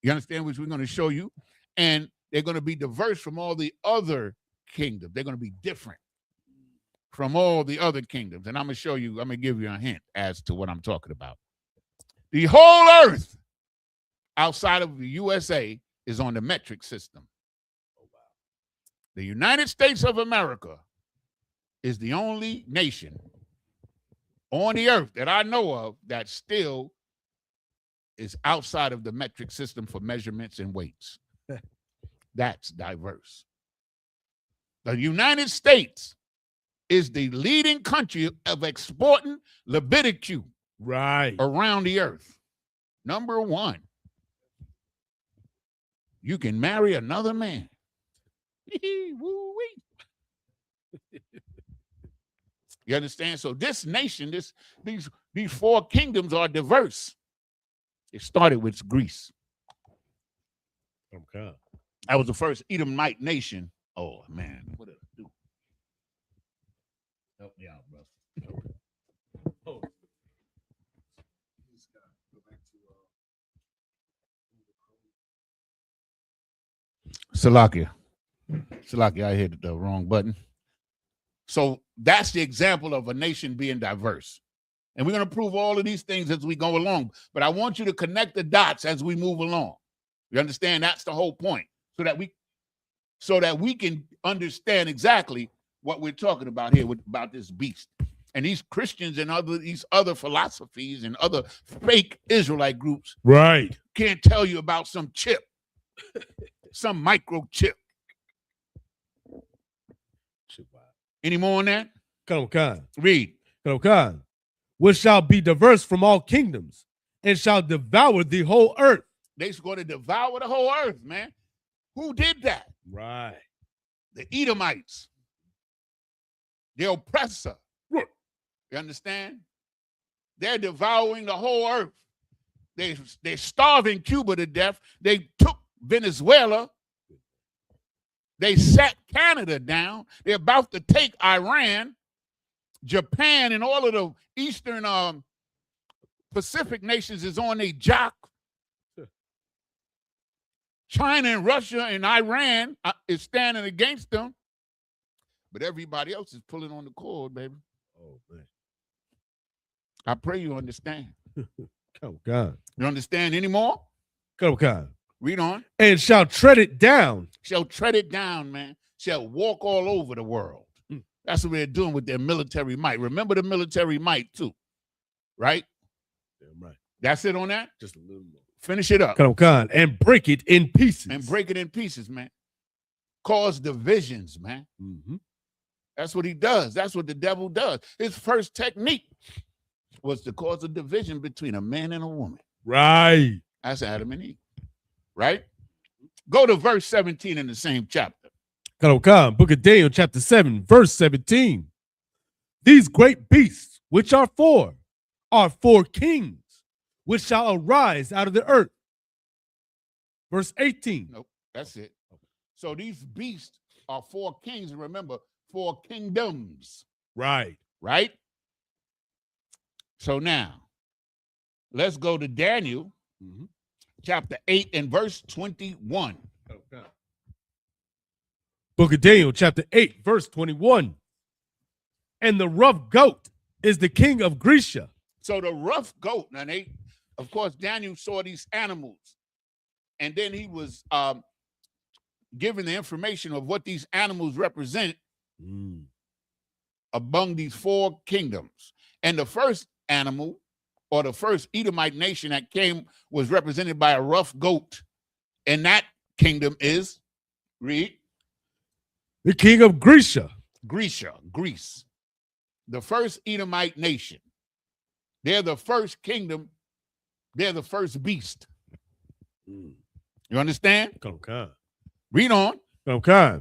You understand, which we're going to show you. And they're going to be diverse from all the other kingdoms. They're going to be different from all the other kingdoms. And I'm going to show you, I'm going to give you a hint as to what I'm talking about. The whole earth outside of the USA is on the metric system. The United States of America is the only nation on the earth that I know of that still is outside of the metric system for measurements and weights. That's diverse. The United States is the leading country of exporting Leviticus around the earth. Number 1. You can marry another man. You understand? So this nation, these 4 kingdoms are diverse. It started with Greece. Okay. That was the first Edomite nation. Oh, man. What did I do? Help me out, brother. Oh. Salakia, I hit the wrong button. So That's the example of a nation being diverse. And we're going to prove all of these things as we go along. But I want you to connect the dots as we move along. You understand? That's the whole point. So that we can understand exactly what we're talking about here about this beast. And these Christians and these other philosophies and other fake Israelite groups right can't tell you about some chip, some microchip. Any more on that? Read. Which shall be diverse from all kingdoms and shall devour the whole earth. They're going to devour the whole earth, man. Who did that? Right. The Edomites. The oppressor. Right. You understand? They're devouring the whole earth. They're starving Cuba to death. They took Venezuela. They sat Canada down. They're about to take Iran, Japan, and all of the Eastern Pacific nations is on their jock. China and Russia and Iran is standing against them. But everybody else is pulling on the cord, baby. Oh, man. I pray you understand. Oh, God. You understand anymore? Oh, God. Read on. And shall tread it down. Shall tread it down, man. Shall walk all over the world. That's what they're doing with their military might. Remember the military might, too. Right? Damn right. That's it on that? Just a little more. Finish it up. Come on. And break it in pieces. And break it in pieces, man. Cause divisions, man. Mm-hmm. That's what he does. That's what the devil does. His first technique was to cause a division between a man and a woman. Right. That's Adam and Eve. Right? Go to verse 17 in the same chapter. Come. Book of Daniel, chapter 7, verse 17. These great beasts, which are four kings, which shall arise out of the earth. Verse 18. Nope, that's it. So these beasts are four kings. And remember, 4 kingdoms. Right. Right? So now, let's go to Daniel, chapter 8 and verse 21. Okay. Book of Daniel, chapter 8, verse 21. And the rough goat is the king of Grecia. So the rough goat, now of course, Daniel saw these animals, and then he was given the information of what these animals represent among these 4 kingdoms. And the first animal, or the first Edomite nation that came, was represented by a rough goat. And that kingdom is, read. The king of Grecia. Greece. The first Edomite nation. They're the first kingdom. They're the first beast. You understand? Okay. Read on. Okay.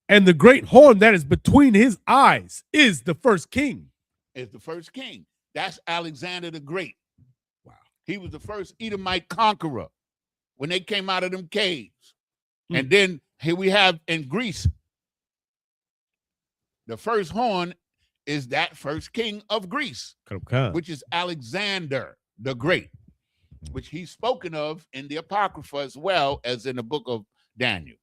And the great horn that is between his eyes is the first king. Is the first king. That's Alexander the Great. Wow. He was the first Edomite conqueror when they came out of them caves. And then here we have in Greece, the first horn is that first king of Greece, which is Alexander the Great, which he's spoken of in the Apocrypha as well as in the book of Daniel.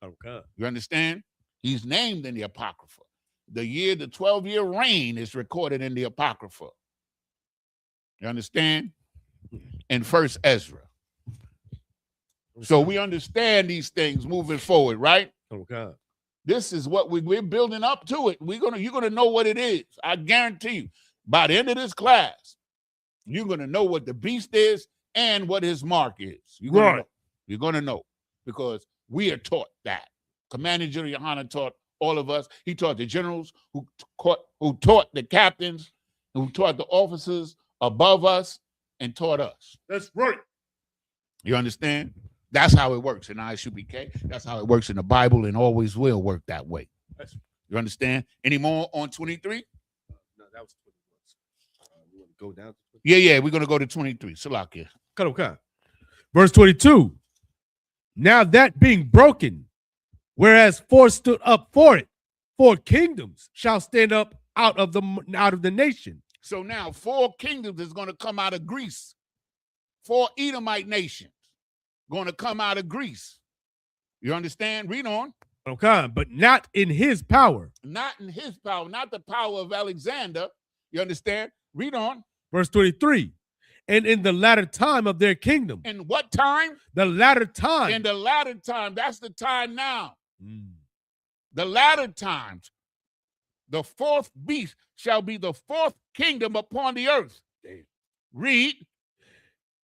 Okay. You understand? He's named in the Apocrypha. The 12-year reign is recorded in the Apocrypha. You understand? In First Ezra. So we understand these things moving forward, right? Okay. This is what we're building up to it. You're gonna know what it is. I guarantee you. By the end of this class, you're gonna know what the beast is and what his mark is. You're gonna know because we are taught that. Commander General Yohana taught all of us. He taught the generals who taught the captains, who taught the officers above us, and taught us. That's right. You understand? That's how it works in Isupk. That's how it works in the Bible and always will work that way. You understand? Any more on 23? No, that was 21. We want to go down to 23? Yeah, we're going to go to 23. Salakia. Okay. Verse 22. Now that being broken, whereas 4 stood up for it, 4 kingdoms shall stand up out of the nation. So now 4 kingdoms is going to come out of Greece. 4 Edomite nations going to come out of Greece. You understand? Read on. Okay, but not in his power. Not in his power, not the power of Alexander. You understand? Read on. Verse 23. And in the latter time of their kingdom. In what time? The latter time. In the latter time. That's the time now. The latter times. The fourth beast shall be the fourth kingdom upon the earth. Damn. Read.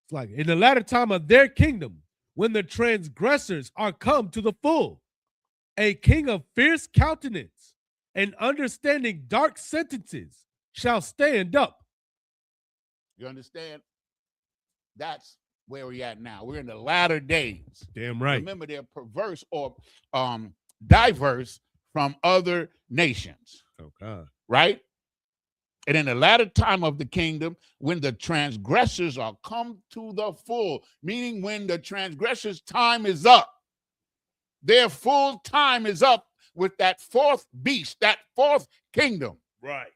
It's like in the latter time of their kingdom, when the transgressors are come to the full, a king of fierce countenance and understanding dark sentences shall stand up. You understand? That's where we're at now. We're in the latter days. Damn right. Remember, they're perverse or diverse from other nations. Okay. Right? And in the latter time of the kingdom, when the transgressors are come to the full, meaning when the transgressors' time is up, their full time is up with that fourth beast, that fourth kingdom. Right.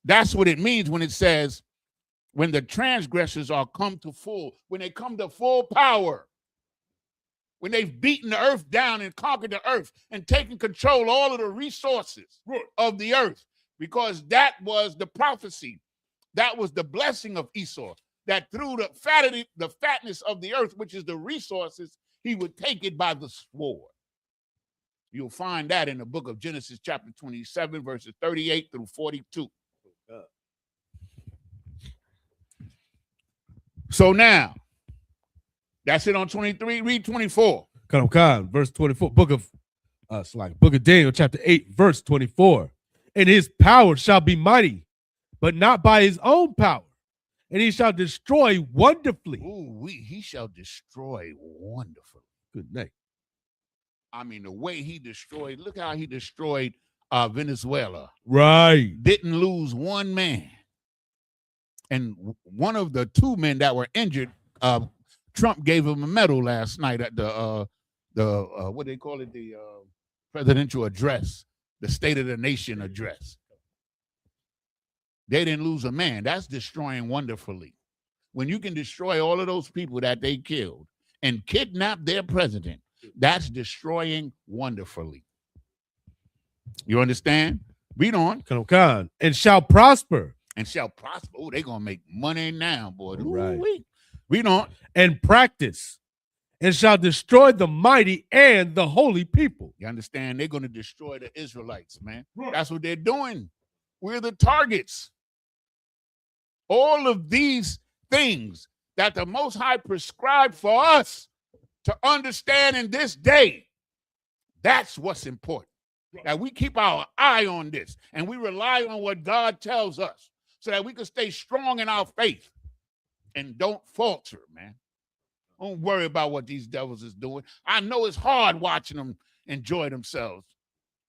That's what it means when it says, when the transgressors are come to full, when they come to full power, when they've beaten the earth down and conquered the earth and taken control of all of the resources of the earth, because that was the prophecy. That was the blessing of Esau, that through the fatness of the earth, which is the resources, he would take it by the sword. You'll find that in the book of Genesis, chapter 27, verses 38 through 42. So now, that's it on 23. Read 24. Verse 24. Book of Daniel, chapter 8, verse 24. And his power shall be mighty, but not by his own power. And he shall destroy wonderfully. He shall destroy wonderfully. Good night. I mean, the way he destroyed, look how he destroyed Venezuela. Right. Didn't lose one man. And one of the two men that were injured, Trump gave him a medal last night at the what they call it, the presidential address, the State of the Nation address. They didn't lose a man. That's destroying wonderfully. When you can destroy all of those people that they killed and kidnap their president, that's destroying wonderfully. You understand? Read on. And shall prosper. And shall prosper. Oh, they're going to make money now, boy. Right. Read on. And practice. And shall destroy the mighty and the holy people. You understand? They're going to destroy the Israelites, man. That's what they're doing. We're the targets. All of these things that the Most High prescribed for us to understand in this day, that's what's important. That we keep our eye on this and we rely on what God tells us so that we can stay strong in our faith and don't falter, man. Don't worry about what these devils is doing. I know it's hard watching them enjoy themselves.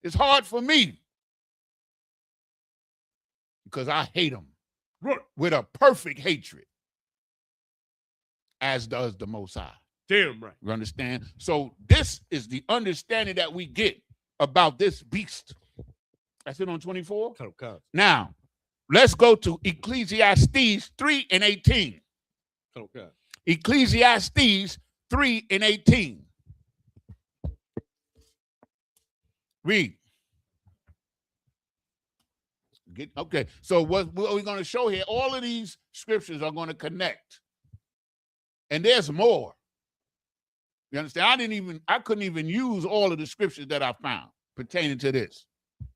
It's hard for me because I hate them with a perfect hatred, as does the Most High. Damn right. You understand? So this is the understanding that we get about this beast. That's it on 24. Now, let's go to Ecclesiastes 3 and 18. Ecclesiastes 3 and 18. Read. Okay, so what we're going to show here, all of these scriptures are going to connect. And there's more. You understand? I couldn't even use all of the scriptures that I found pertaining to this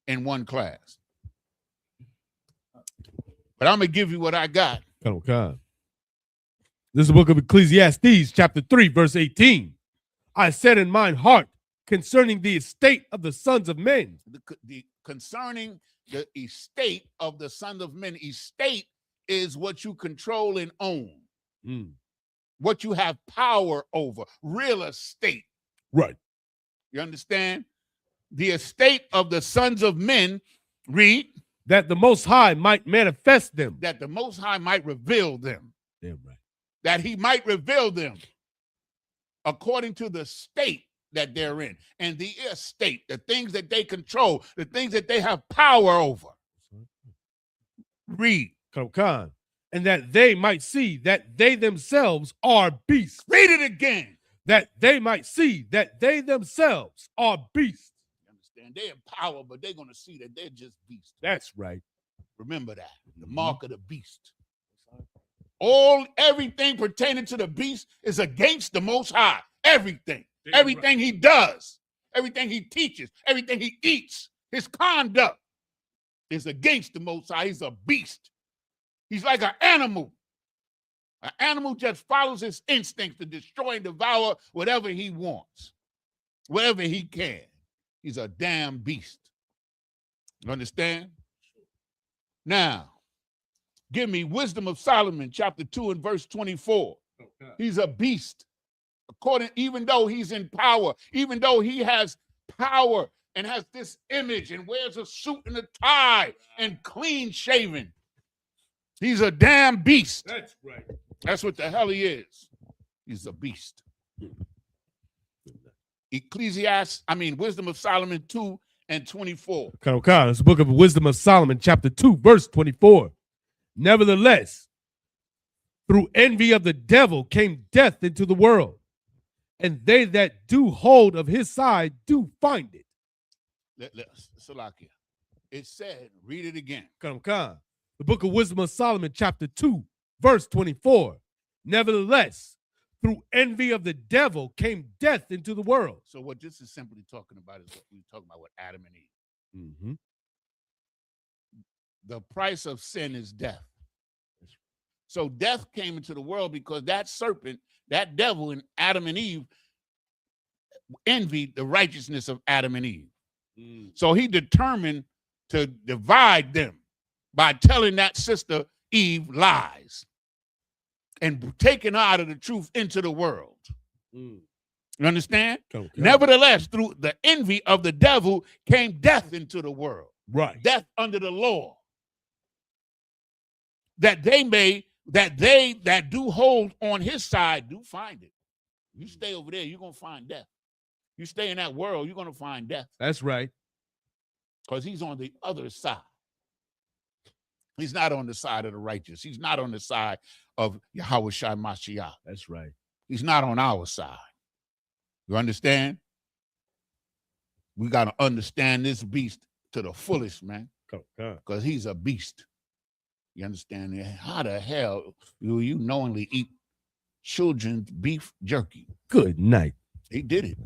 in one class. But I'm going to give you what I got. This is the book of Ecclesiastes, chapter 3, verse 18. I said in mine heart concerning the estate of the sons of men. Concerning the estate of the sons of men. Estate is what you control and own. What you have power over. Real estate. Right. You understand? The estate of the sons of men, read. That the Most High might manifest them. That the Most High might reveal them. Damn right. That he might reveal them according to the state that they're in and the estate, the things that they control, the things that they have power over. Read. And that they might see that they themselves are beasts. Read it again. that they might see that they themselves are beasts. You understand? They're in power, but they're going to see that they're just beasts. That's right. Remember that. The Mhm. mark of the beast. Everything pertaining to the beast is against the Most High. Everything. Everything he does, everything he teaches, everything he eats, his conduct is against the Most High. He's a beast. He's like an animal. An animal just follows his instincts to destroy and devour whatever he wants, whatever he can. He's a damn beast. You understand? Now, give me Wisdom of Solomon, chapter 2 and verse 24. Okay. He's a beast. Even though he's in power, even though he has power and has this image and wears a suit and a tie and clean shaven, he's a damn beast. That's right. That's what the hell he is. He's a beast. Wisdom of Solomon 2 and 24. Okay, it's the book of Wisdom of Solomon, chapter 2, verse 24. Nevertheless, through envy of the devil came death into the world, and they that do hold of his side do find it. Salakia. It said, read it again. The book of Wisdom of Solomon, chapter 2, verse 24. Nevertheless, through envy of the devil came death into the world. So what this is simply talking about is what we were talking about with Adam and Eve. Mm-hmm. The price of sin is death. So death came into the world because that serpent, that devil in Adam and Eve envied the righteousness of Adam and Eve. So he determined to divide them by telling that sister Eve lies and taking her out of the truth into the world. You understand? Okay. Nevertheless, through the envy of the devil came death into the world. Right. Death under the law. That they that do hold on his side do find it. You stay over there, you're going to find death. You stay in that world, you're going to find death. That's right. Because he's on the other side. He's not on the side of the righteous. He's not on the side of Yahweh Shai Mashiach. That's right. He's not on our side. You understand? We got to understand this beast to the fullest, man. Because he's a beast. You understand? How the hell do you knowingly eat children's beef jerky? Good night. He did it.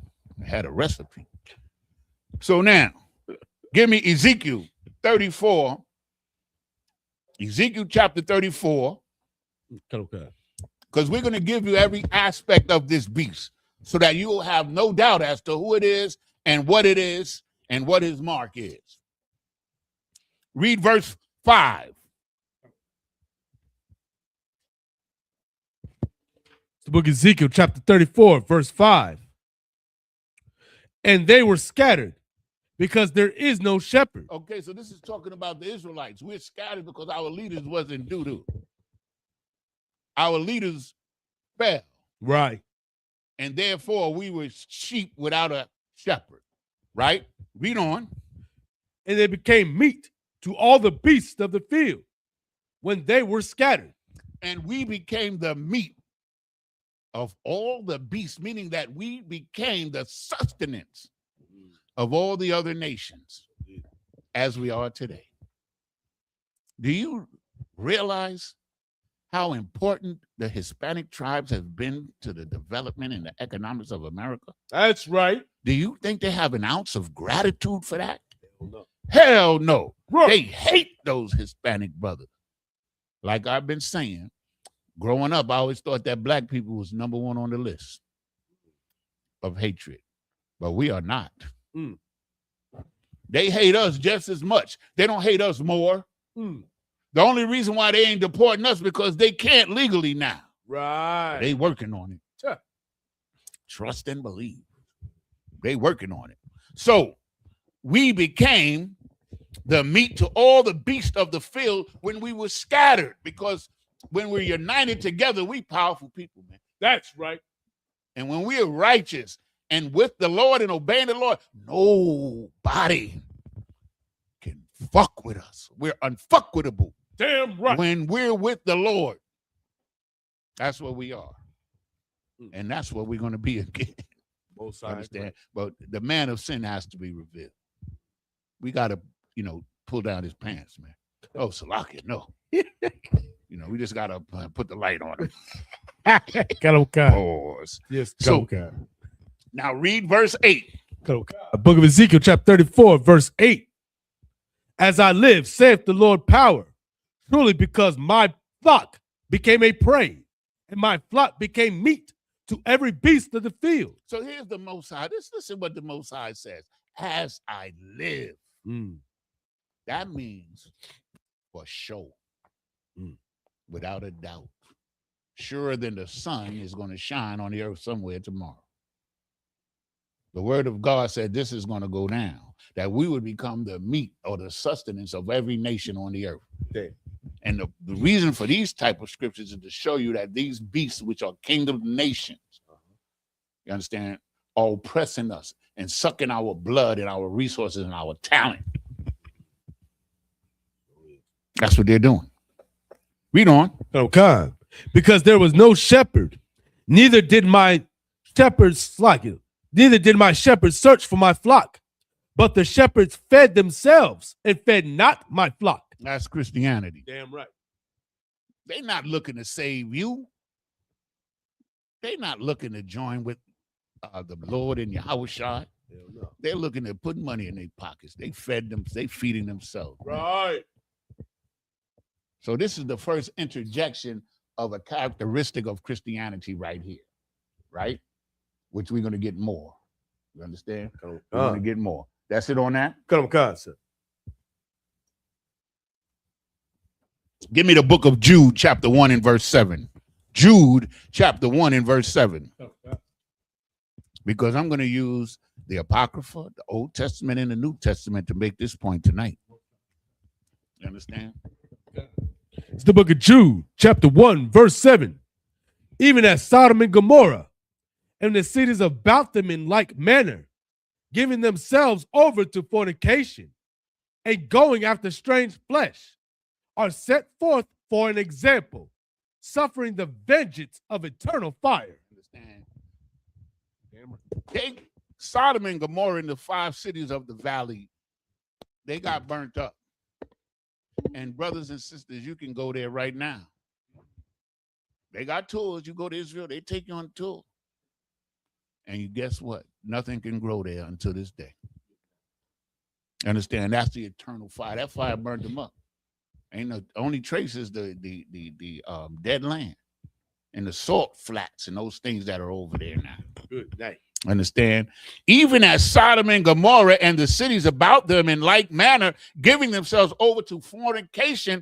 Had a recipe. So now, give me Ezekiel 34. Ezekiel chapter 34. Okay. Because we're going to give you every aspect of this beast so that you will have no doubt as to who it is and what his mark is. Read verse 5. The book of Ezekiel, chapter 34, verse 5. And they were scattered because there is no shepherd. Okay, so this is talking about the Israelites. We're scattered because our leaders wasn't doo-doo. Our leaders fell. Right. And therefore we were sheep without a shepherd. Right? Read on. And they became meat to all the beasts of the field when they were scattered. And we became the meat of all the beasts, meaning that we became the sustenance of all the other nations as we are today. Do you realize how important the Hispanic tribes have been to the development and the economics of America? That's right. Do you think they have an ounce of gratitude for that? Hell no. Hell no. Right. They hate those Hispanic brothers. Like I've been saying, growing up, I always thought that black people was number one on the list of hatred, but we are not. They hate us just as much. They don't hate us more. The only reason why they ain't deporting us because they can't legally now. Right. They working on it. Sure. Trust and believe. They working on it. So we became the meat to all the beasts of the field when we were scattered, because when we're united together, we powerful people, man. That's right. And when we are righteous and with the Lord and obeying the Lord, nobody can fuck with us. We're unfuckwittable. Damn right. When we're with the Lord, that's what we are. And that's what we're going to be again. Both sides. Understand? Right. But the man of sin has to be revealed. We got to, pull down his pants, man. Oh, Salakia, no. We just got to put the light on him. Pause. Yes. So now read verse 8. The book of Ezekiel, chapter 34, verse 8. As I live, saith the Lord power, truly because my flock became a prey, and my flock became meat to every beast of the field. So here's the Most High. Listen what the Most High says. As I live. That means for sure. Without a doubt. Surer than the sun is going to shine on the earth somewhere tomorrow. The word of God said this is going to go down, that we would become the meat or the sustenance of every nation on the earth. Okay. And the reason for these type of scriptures is to show you that these beasts, which are kingdom nations, you understand, are oppressing us and sucking our blood and our resources and our talent. That's what they're doing. Read on. Okay. Because there was no shepherd, neither did my shepherds search for my flock, but the shepherds fed themselves and fed not my flock. That's Christianity. Damn right. They're not looking to save you. They're not looking to join with the Lord and Yahushua. No. They're looking to put money in their pockets. They feeding themselves. Right. So this is the first interjection of a characteristic of Christianity right here, right? Which we're going to get more. You understand? We're going to get more. That's it on that? Come on, sir. Give me the book of Jude, chapter 1 and verse 7. Jude, chapter 1 and verse 7. Because I'm going to use the Apocrypha, the Old Testament, and the New Testament to make this point tonight. You understand? It's the book of Jude, chapter 1, verse 7. Even as Sodom and Gomorrah and the cities about them in like manner, giving themselves over to fornication and going after strange flesh, are set forth for an example, suffering the vengeance of eternal fire. Understand? Sodom and Gomorrah and the 5 cities of the valley, they got burnt up. And brothers and sisters, you can go there right now. They got tours. You go to Israel, they take you on a tour. And you guess what? Nothing can grow there until this day. Understand? That's the eternal fire. That fire burned them up. Ain't no only trace is the dead land and the salt flats and those things that are over there now. Good night. Understand? Even as Sodom and Gomorrah and the cities about them in like manner, giving themselves over to fornication,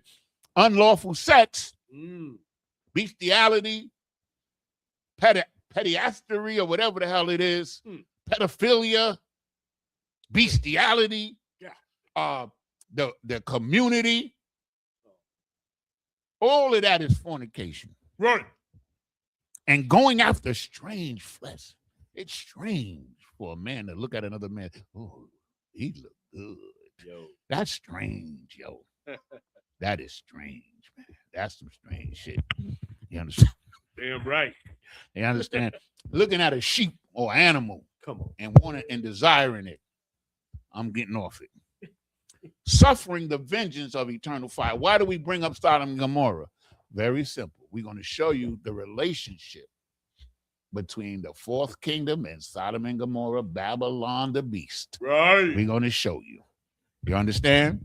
unlawful sex, bestiality, pederasty, or whatever the hell it is, pedophilia, bestiality, the community, all of that is fornication. Right. And going after strange flesh. It's strange for a man to look at another man. Oh, he look good. Yo. That's strange, yo. That is strange, man. That's some strange shit. You understand? Damn right. You understand? Looking at a sheep or animal, come on, and wanting and desiring it. I'm getting off it. Suffering the vengeance of eternal fire. Why do we bring up Sodom and Gomorrah? Very simple. We're going to show you the relationship between the 4th kingdom and Sodom and Gomorrah, Babylon the beast. Right. We're going to show you. You understand?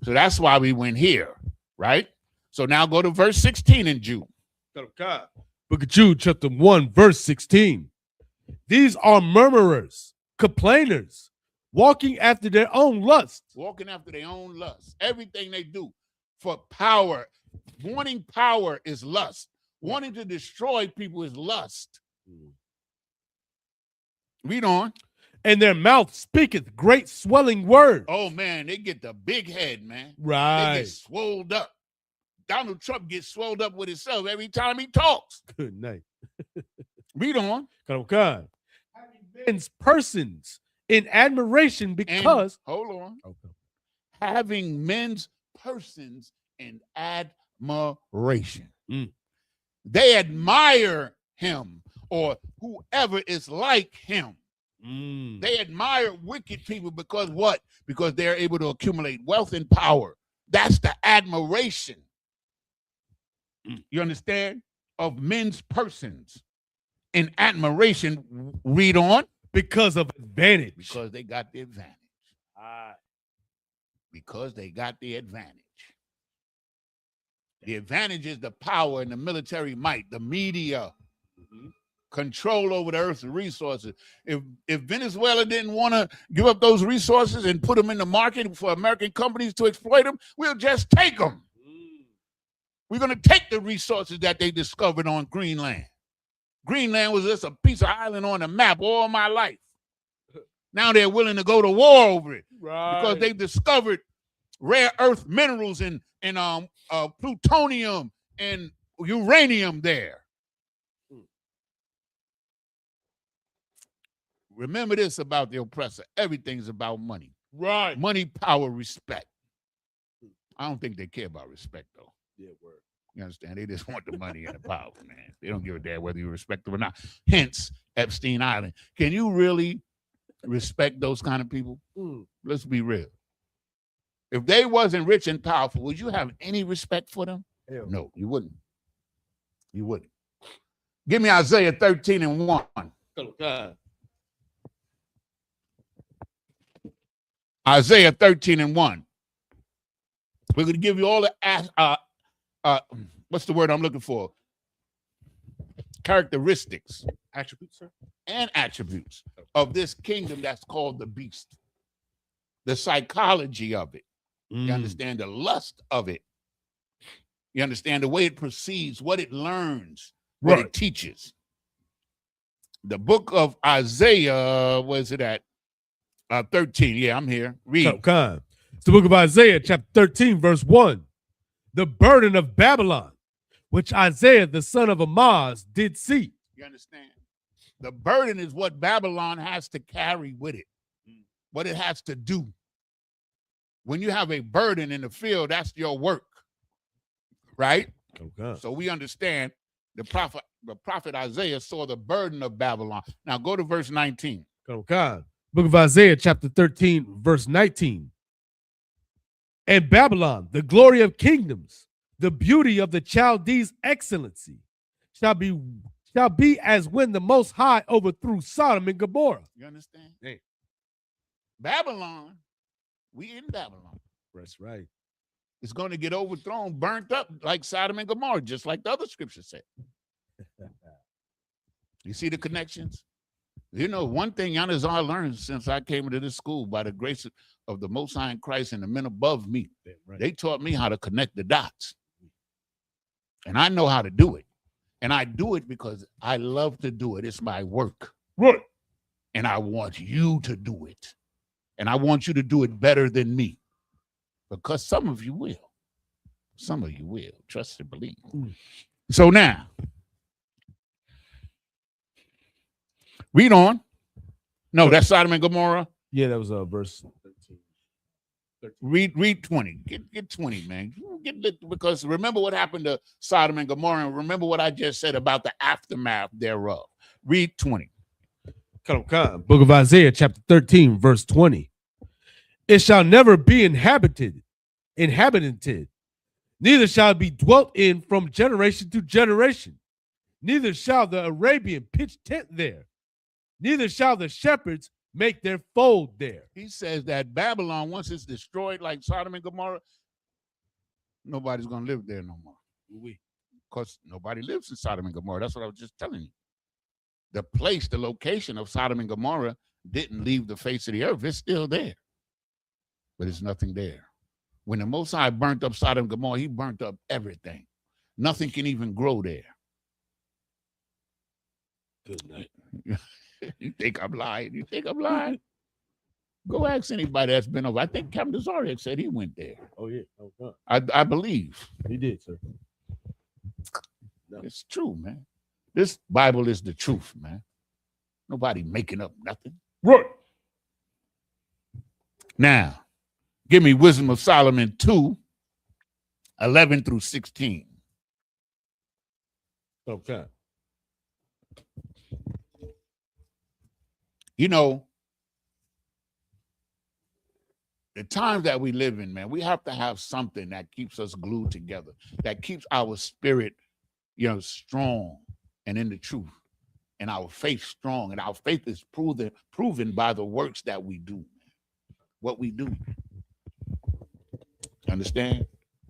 So that's why we went here, right? So now go to verse 16 in Jude. Book of Jude, chapter 1, verse 16. These are murmurers, complainers, walking after their own lust. Walking after their own lust. Everything they do for power. Wanting power is lust. Wanting to destroy people is lust. Read on. And their mouth speaketh great swelling words. Oh, man, they get the big head, man. Right. They get swolled up. Donald Trump gets swelled up with himself every time he talks. Good night. Read on. Having men's persons in admiration because... Hold on. Okay. Having men's persons in admiration. They admire him or whoever is like him. Mm. They admire wicked people because what? Because they're able to accumulate wealth and power. That's the admiration. You understand? Of men's persons. In admiration, read on. Because of advantage. Because they got the advantage. Because they got the advantage. The advantage is the power and the military might, the media, control over the earth's resources. If Venezuela didn't want to give up those resources and put them in the market for American companies to exploit them, we'll just take them. We're going to take the resources that they discovered on Greenland. Greenland was just a piece of island on the map all my life. Now they're willing to go to war over it because they discovered rare earth minerals and plutonium and uranium there. Remember this about the oppressor. Everything's about money. Right. Money, power, respect. I don't think they care about respect, though. Yeah, word. You understand? They just want the money and the power, man. They don't give a damn whether you respect them or not. Hence, Epstein Island. Can you really respect those kind of people? Let's be real. If they wasn't rich and powerful, would you have any respect for them? Hell. No, you wouldn't. You wouldn't. Give me Isaiah 13:1. Isaiah 13:1. We're going to give you all the what's the word I'm looking for? Characteristics. Attributes, sir? And attributes of this kingdom that's called the beast. The psychology of it. You understand the lust of it. You understand the way it proceeds, what it learns, what it teaches. The book of Isaiah, where's it at? 13. Yeah, I'm here. Read. It's the book of Isaiah, chapter 13, verse 1. The burden of Babylon, which Isaiah, the son of Amoz, did see. You understand? The burden is what Babylon has to carry with it, what it has to do. When you have a burden in the field, that's your work, right? So we understand the prophet Isaiah saw the burden of Babylon. Now go to verse 19. Book of Isaiah, chapter 13, verse 19. And Babylon, the glory of kingdoms, the beauty of the Chaldees' excellency, shall be as when the Most High overthrew Sodom and Gomorrah. You understand? Hey. Babylon, we in Babylon. That's right. It's going to get overthrown, burnt up like Sodom and Gomorrah, just like the other scripture said. You see the connections? You know, one thing Yanazar learned since I came into this school, by the grace of the Most High in Christ and the men above me, they taught me how to connect the dots. And I know how to do it. And I do it because I love to do it. It's my work. Right. And I want you to do it. And I want you to do it better than me. Because some of you will. Some of you will. Trust and believe. So now, read on. No, that's Sodom and Gomorrah. Yeah, that was verse 13. Read 20. Get 20, man. Because remember what happened to Sodom and Gomorrah, and remember what I just said about the aftermath thereof. Read 20. Book of Isaiah, chapter 13, verse 20. It shall never be inhabited, neither shall it be dwelt in from generation to generation. Neither shall the Arabian pitch tent there, neither shall the shepherds make their fold there. He says that Babylon, once it's destroyed like Sodom and Gomorrah, nobody's going to live there no more. Because nobody lives in Sodom and Gomorrah. That's what I was just telling you. The place, the location of Sodom and Gomorrah didn't leave the face of the earth. It's still there. But there's nothing there. When the Most High burnt up Sodom and Gomorrah, he burnt up everything. Nothing can even grow there. Good night. You think I'm lying? You think I'm lying? Go ask anybody that's been over. I think Captain Zariak said he went there. Oh, yeah. Oh, God. I believe. He did, sir. No. It's true, man. This Bible is the truth, man. Nobody making up nothing. Right. Now, give me Wisdom of Solomon 2:11 through 16. Okay. You know, the times that we live in, man, we have to have something that keeps us glued together, that keeps our spirit, strong and in the truth, and our faith strong. And our faith is proven by the works that we do, what we do. Understand?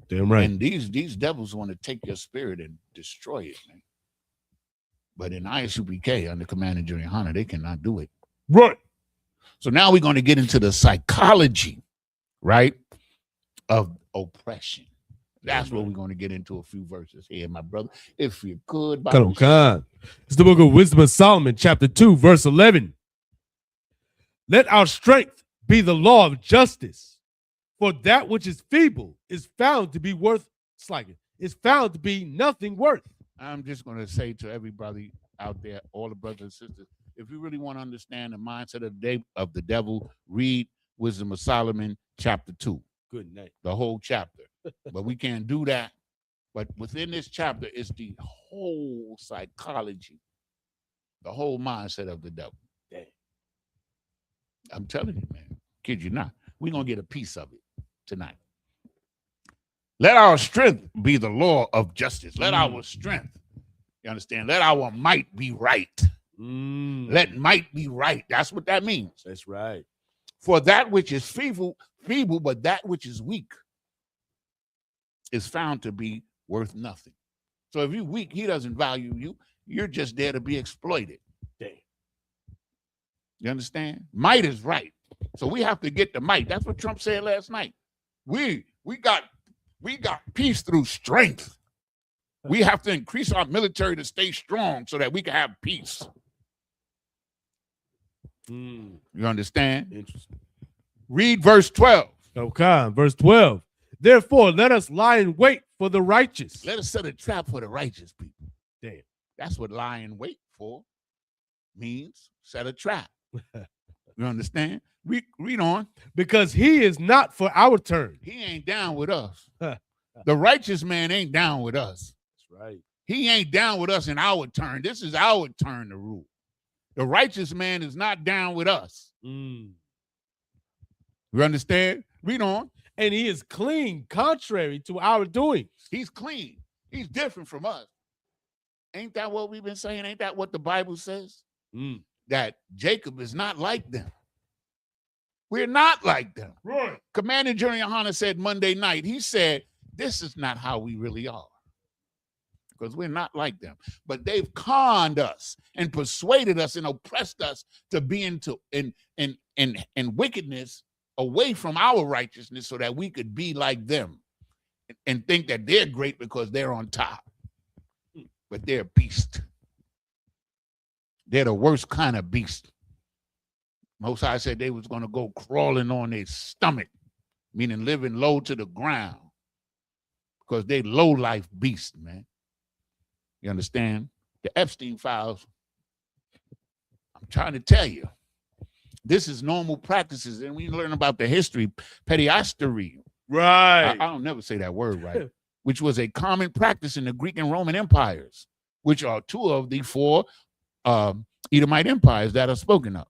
Damn right. And these devils want to take your spirit and destroy it, man. But in Isupk, under Commander Junior Hunter, they cannot do it. Right. So now we're going to get into the psychology, right, of oppression. That's what we're going to get into a few verses here, my brother. If you could. It's the book of Wisdom of Solomon, chapter 2, verse 11. Let our strength be the law of justice, for that which is feeble is found to be is found to be nothing worth. I'm just going to say to everybody out there, all the brothers and sisters, if you really want to understand the mindset of the devil, read Wisdom of Solomon, chapter 2. Good night. The whole chapter. But we can't do that. But within this chapter is the whole psychology, the whole mindset of the devil. Damn. I'm telling you, man. Kid you not. We're going to get a piece of it tonight. Let our strength be the law of justice. Let our strength, you understand? Let our might be right. Let might be right. That's what that means. That's right. For that which is feeble, but that which is weak is found to be worth nothing. So if you're weak, he doesn't value you. You're just there to be exploited. Damn. You understand? Might is right. So we have to get the might. That's what Trump said last night. We got peace through strength. We have to increase our military to stay strong so that we can have peace. You understand? Interesting. Read verse 12. Okay, verse 12. Therefore, let us lie in wait for the righteous. Let us set a trap for the righteous people. Damn. That's what lie in wait for means. Set a trap. You understand? Read on. Because he is not for our turn. He ain't down with us. The righteous man ain't down with us. That's right. He ain't down with us in our turn. This is our turn to rule. The righteous man is not down with us. You understand? Read on. And he is clean, contrary to our doings. He's clean. He's different from us. Ain't that what we've been saying? Ain't that what the Bible says? That Jacob is not like them. We're not like them. Right. Commander Junior Hunter said Monday night, he said, this is not how we really are. Because we're not like them. But they've conned us and persuaded us and oppressed us to be in wickedness away from our righteousness so that we could be like them and think that they're great because they're on top. But they're a beast. They're the worst kind of beast. Most High said they was going to go crawling on their stomach, meaning living low to the ground, because they low-life beasts, man. You understand? The Epstein files, I'm trying to tell you, this is normal practices. And we learn about the history, pediostery. Right. I don't never say that word right, which was a common practice in the Greek and Roman empires, which are two of the four Edomite empires that are spoken of.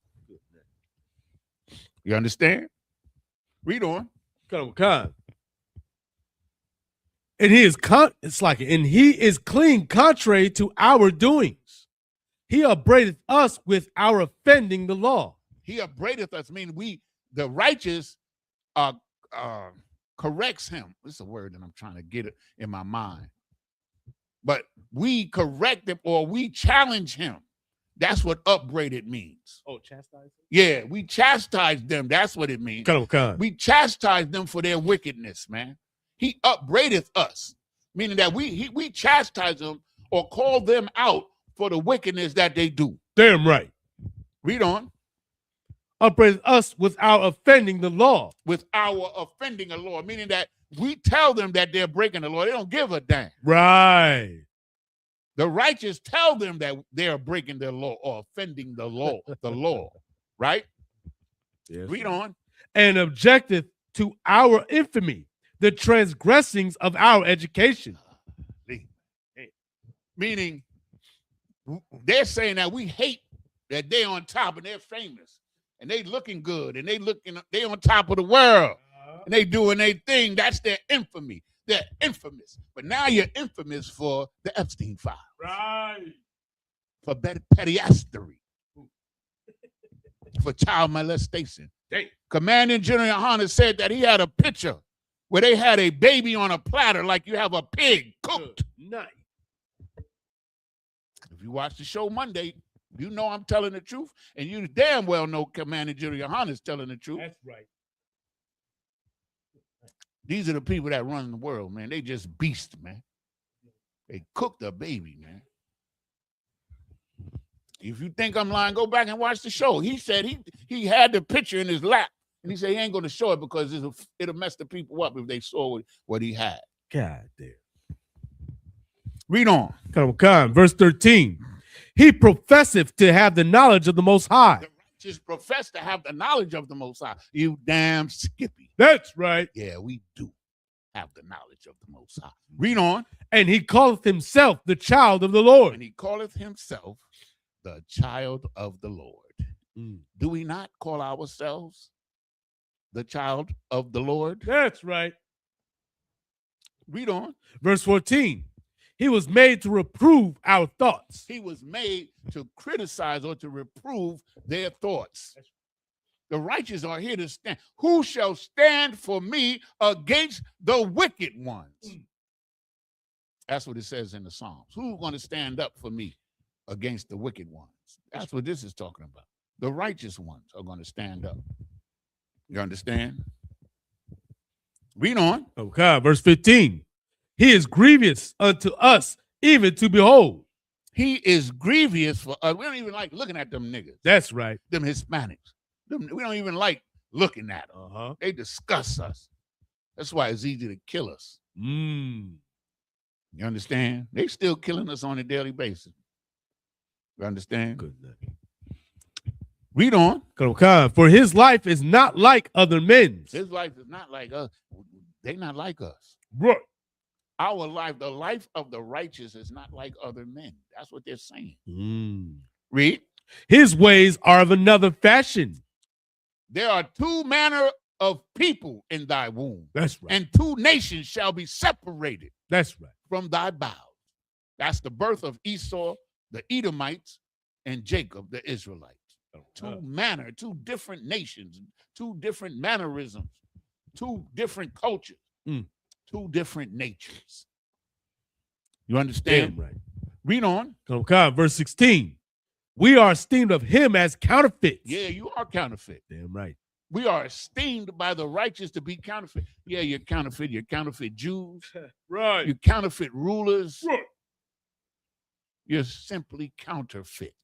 You understand? Read on. Come. And he is and he is clean, contrary to our doings. He upbraideth us with our offending the law. He upbraideth us, meaning the righteous corrects him. This is a word that I'm trying to get it in my mind. But we correct him or we challenge him. That's what upbraided means. Oh, chastise? Yeah, we chastise them. That's what it means. Come. We chastise them for their wickedness, man. He upbraideth us, meaning that we chastise them or call them out for the wickedness that they do. Damn right. Read on. Upbraideth us with our offending the law. With our offending the law, meaning that we tell them that they're breaking the law. They don't give a damn. Right. The righteous tell them that they're breaking the law or offending the law, right? Yes. Read on. And objecteth to our infamy, the transgressings of our education. Meaning, they're saying that we hate that they on top and they're famous and they looking good and they on top of the world and they doing their thing. That's their infamy. They're infamous. But now you're infamous for the Epstein file. Right. For pederasty. For child molestation. Commanding General Yohannes said that he had a picture where they had a baby on a platter like you have a pig cooked. Nice. If you watch the show Monday, you know I'm telling the truth, and you damn well know Commander General Yohannes telling the truth. That's right. These are the people that run the world, man. They just beasts, man. They cooked a baby, man. If you think I'm lying, go back and watch the show. He said he had the picture in his lap, and he said he ain't going to show it because it'll mess the people up if they saw what he had. God damn. Read on. Come, verse 13. He professeth to have the knowledge of the Most High. The righteous profess to have the knowledge of the Most High. You damn Skippy. That's right. Yeah, we do have the knowledge of the Most High. Read on. And he calleth himself the child of the Lord. And he calleth himself the child of the Lord. Do we not call ourselves the child of the Lord? That's right. Read on. Verse 14. He was made to reprove our thoughts. He was made to criticize or to reprove their thoughts. The righteous are here to stand. Who shall stand for me against the wicked ones? That's what it says in the Psalms. Who's going to stand up for me against the wicked ones? That's what this is talking about. The righteous ones are going to stand up. You understand? Read on. Okay, verse 15. He is grievous unto us, even to behold. He is grievous for us. We don't even like looking at them niggas. That's right. Them Hispanics. We don't even like looking at them. They disgust us. That's why it's easy to kill us. You understand? They still killing us on a daily basis. You understand? Good. Read on. For his life is not like other men's. His life is not like us. They not like us. Right. Our life, the life of the righteous is not like other men. That's what they're saying. Read. His ways are of another fashion. There are two manner of people in thy womb. That's right. And two nations shall be separated. That's right. From thy bowels. That's the birth of Esau, the Edomites, and Jacob, the Israelites. Two different nations, two different mannerisms, two different cultures, two different natures. You understand? Damn right. Read on. Verse 16. We are esteemed of him as counterfeits. Yeah, you are counterfeit. Damn right. We are esteemed by the righteous to be counterfeit. Yeah, you're counterfeit. You're counterfeit Jews. Right. You counterfeit rulers. Right. You're simply counterfeit.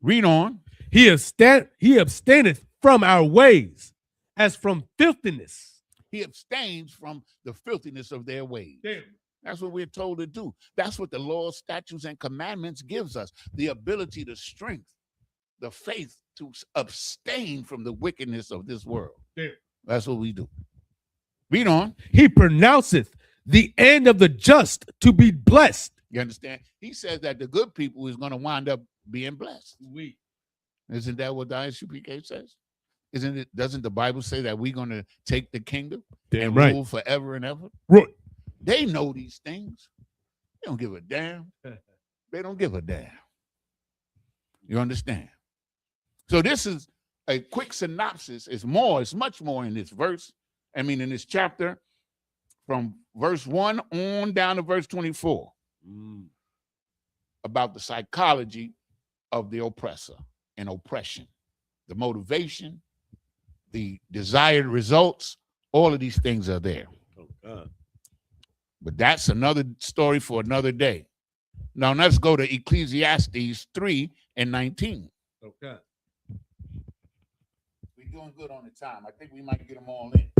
Read on. He abstaineth from our ways as from filthiness. He abstains from the filthiness of their ways. Damn. That's what we're told to do. That's what the law, statutes, and commandments gives us. The ability, the strength, the faith to abstain from the wickedness of this world. Damn. That's what we do. Read on. He pronounceth the end of the just to be blessed. You understand? He says that the good people is going to wind up being blessed. Isn't that what the Isupk says? Doesn't the Bible say that we're going to take the kingdom and rule forever and ever? Right. They know these things. They don't give a damn. They don't give a damn. You understand? So this is a quick synopsis. It's much more in this verse. In this chapter, from verse 1 on down to verse 24, about the psychology of the oppressor and oppression, the motivation, the desired results. All of these things are there. But that's another story for another day. Now let's go to Ecclesiastes 3:19. Okay. We're doing good on the time. I think we might get them all in.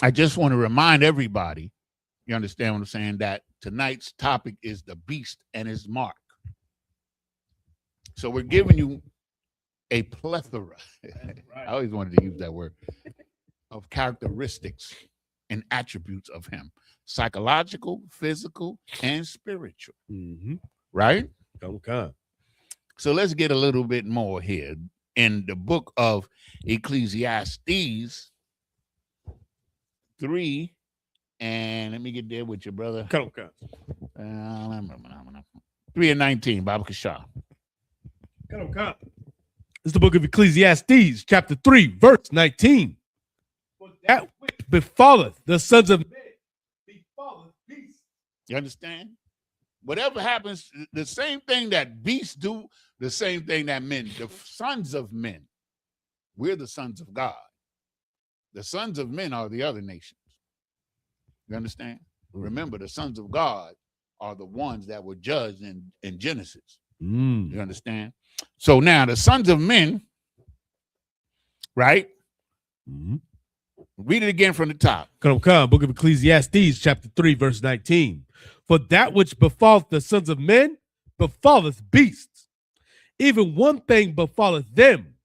I just want to remind everybody, you understand what I'm saying, that tonight's topic is the beast and his mark. So we're giving you a plethora, I always wanted to use that word, of characteristics and attributes of him: psychological, physical, and spiritual. Right? Okay. So let's get a little bit more here. In the book of Ecclesiastes 3, and let me get there with you, brother. 3:19, Baba Kashah. It's the book of Ecclesiastes, chapter 3, verse 19. For that which befalleth the sons of men befalleth beasts. You understand? Whatever happens, the same thing that beasts do, the same thing that men, the sons of men. We're the sons of God. The sons of men are the other nations. You understand? Remember, the sons of God are the ones that were judged in Genesis. You understand? So now the sons of men, right? Read it again from the top. Come. Book of Ecclesiastes, chapter 3, verse 19. For that which befalleth the sons of men befalleth beasts. Even one thing befalleth them.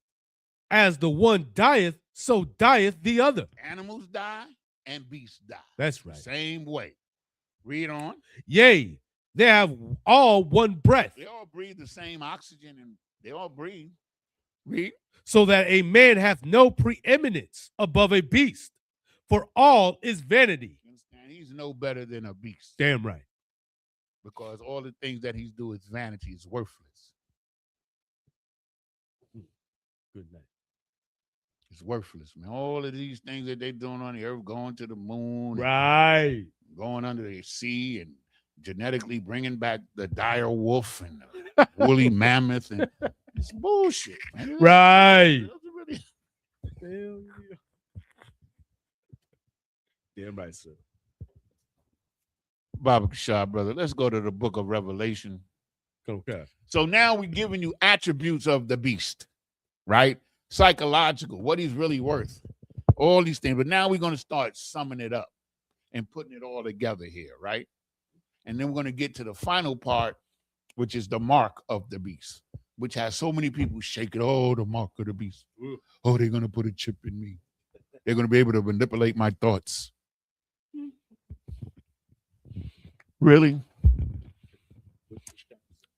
As the one dieth, so dieth the other. Animals die and beasts die. That's right. Same way. Read on. Yea, they have all one breath. They all breathe the same oxygen and they all breathe. Read. So that a man hath no preeminence above a beast, for all is vanity. You understand? He's no better than a beast. Damn right. Because all the things that he's doing is vanity, is worthless. Good night. It's worthless, man. All of these things that they're doing on the earth, going to the moon, right, going under the sea, and genetically bringing back the dire wolf and the woolly mammoth, and it's bullshit, man. Right. Damn right, sir. Baba Shah, brother. Let's go to the book of Revelation. Okay. So now we're giving you attributes of the beast, right? Psychological, what he's really worth, all these things. But now we're going to start summing it up and putting it all together here, right? And then we're going to get to the final part, which is the mark of the beast, which has so many people shaking. Oh, the mark of the beast. Oh, they're going to put a chip in me. They're going to be able to manipulate my thoughts. Really?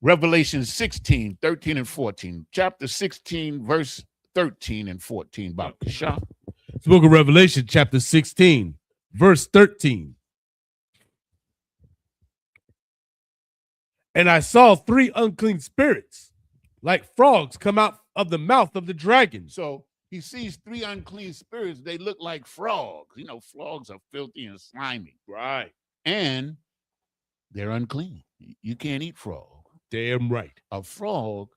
Revelation 16, 13, and 14. Chapter 16, verse 13 and 14. Baba Shah. It's the book of Revelation, chapter 16, verse 13. And I saw 3 unclean spirits, like frogs, come out of the mouth of the dragon. So he sees 3 unclean spirits. They look like frogs. You know, frogs are filthy and slimy. Right. And they're unclean. You can't eat frog. Damn right. A frog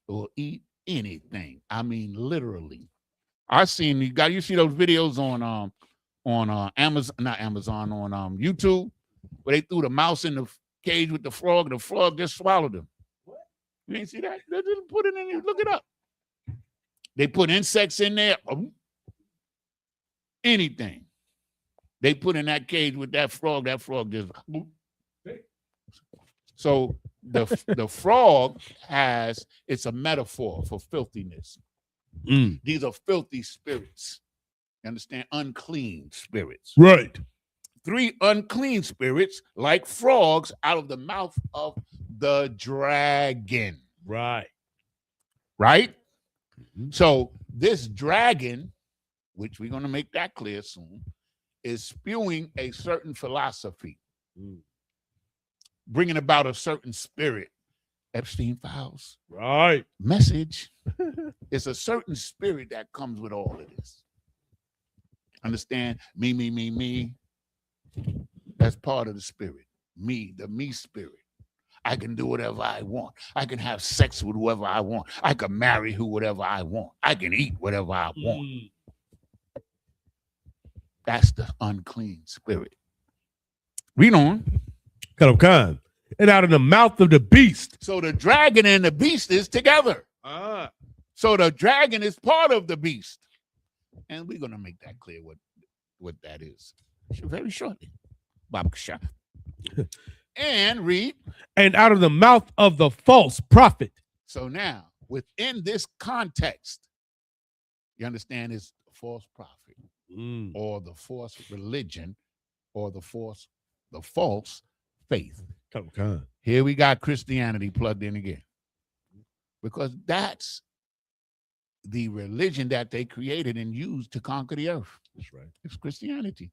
will eat anything. I mean, literally. I seen you see those videos on Amazon, not Amazon, on YouTube, where they threw the mouse in the cage with the frog, and the frog just swallowed him. What? You ain't see that? They just put it in there. Look it up. They put insects in there. Anything. They put in that cage with that frog just. So the frog it's a metaphor for filthiness. These are filthy spirits. You understand? Unclean spirits. Right. 3 unclean spirits like frogs out of the mouth of the dragon. Right. Right? So this dragon, which we're going to make that clear soon, is spewing a certain philosophy, bringing about a certain spirit. Epstein Files. Right. Message. It's a certain spirit that comes with all of this. Understand? Me. That's part of the spirit. Me, the me spirit. I can do whatever I want. I can have sex with whoever I want. I can marry whoever I want. I can eat whatever I want. That's the unclean spirit. Read on. Khan. And out of the mouth of the beast. So the dragon and the beast is together. So the dragon is part of the beast. And we're going to make that clear what that is very shortly. Baba Shah. And read. And out of the mouth of the false prophet. So now, within this context, you understand, it's a false prophet or the false religion or the false faith. Come on. Here we got Christianity plugged in again. Because that's the religion that they created and used to conquer the earth. That's right. It's Christianity.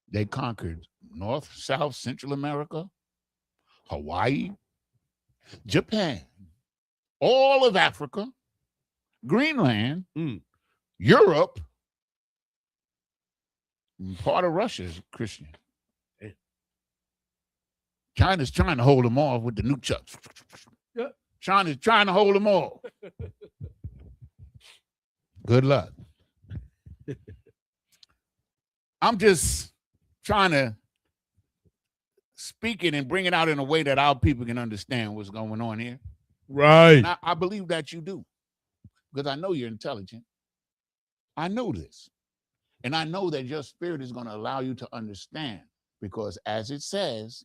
They conquered North, South, Central America, Hawaii, Japan, all of Africa, Greenland, Europe, and part of Russia is Christian. China's trying to hold them off with the nunchucks. Yeah. China's trying to hold them off. Good luck. I'm just trying to speak it and bring it out in a way that our people can understand what's going on here. Right. And I believe that you do, because I know you're intelligent. I know this. And I know that your spirit is going to allow you to understand, because as it says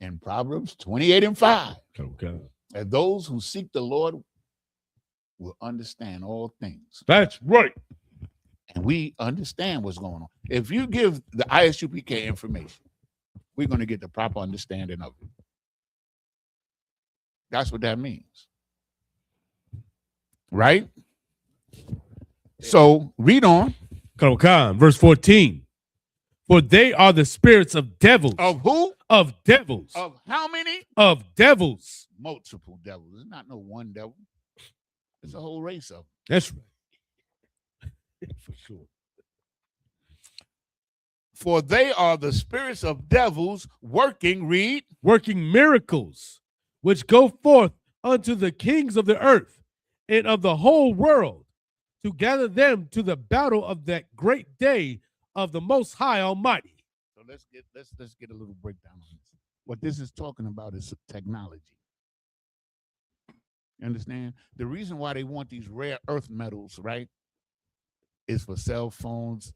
in Proverbs 28:5, Okay. that those who seek the Lord will understand all things. That's right. And we understand what's going on. If you give the ISUPK information, we're going to get the proper understanding of it. That's what that means. Right? So read on. Come, verse 14. For they are the spirits of devils. Of who? Of devils. Of how many? Of devils. Multiple devils. It's not no one devil. It's a whole race of them. That's right. For sure. For they are the spirits of devils working, read. Working miracles, which go forth unto the kings of the earth and of the whole world, to gather them to the battle of that great day of the Most High Almighty. So let's get a little breakdown on this. What this is talking about is technology. You understand? The reason why they want these rare earth metals, right, is for cell phones,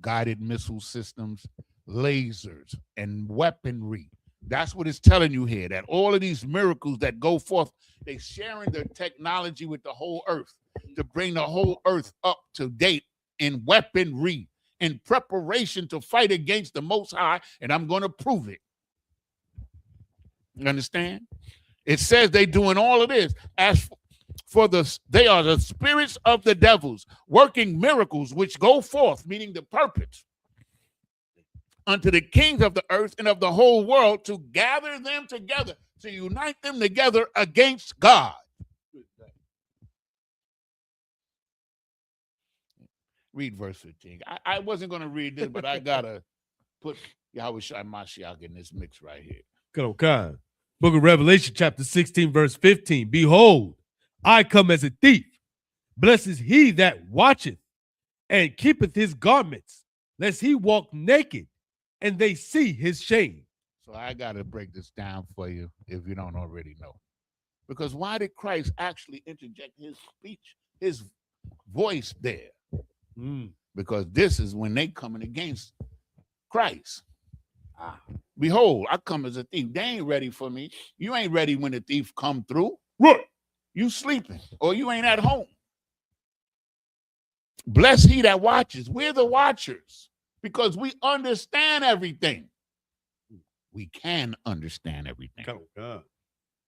guided missile systems, lasers, and weaponry. That's what it's telling you here, that all of these miracles that go forth, they're sharing their technology with the whole earth to bring the whole earth up to date in weaponry, in preparation to fight against the Most High, and I'm going to prove it. You understand? It says they're doing all of this. As for they are the spirits of the devils, working miracles which go forth, meaning the purpose, unto the kings of the earth and of the whole world, to gather them together, to unite them together against God. Read verse 15. I wasn't going to read this, but I got to put Yahweh Shai Mashiach in this mix right here. Come. Book of Revelation, chapter 16, verse 15. Behold, I come as a thief. Blessed is he that watcheth and keepeth his garments, lest he walk naked and they see his shame. So I got to break this down for you if you don't already know. Because why did Christ actually interject his speech, his voice there? Because this is when they coming against Christ. Behold, I come as a thief. They ain't ready for me. You ain't ready when the thief come through. Right. You sleeping or you ain't at home. Bless he that watches. We're the watchers because we understand everything. We can understand everything.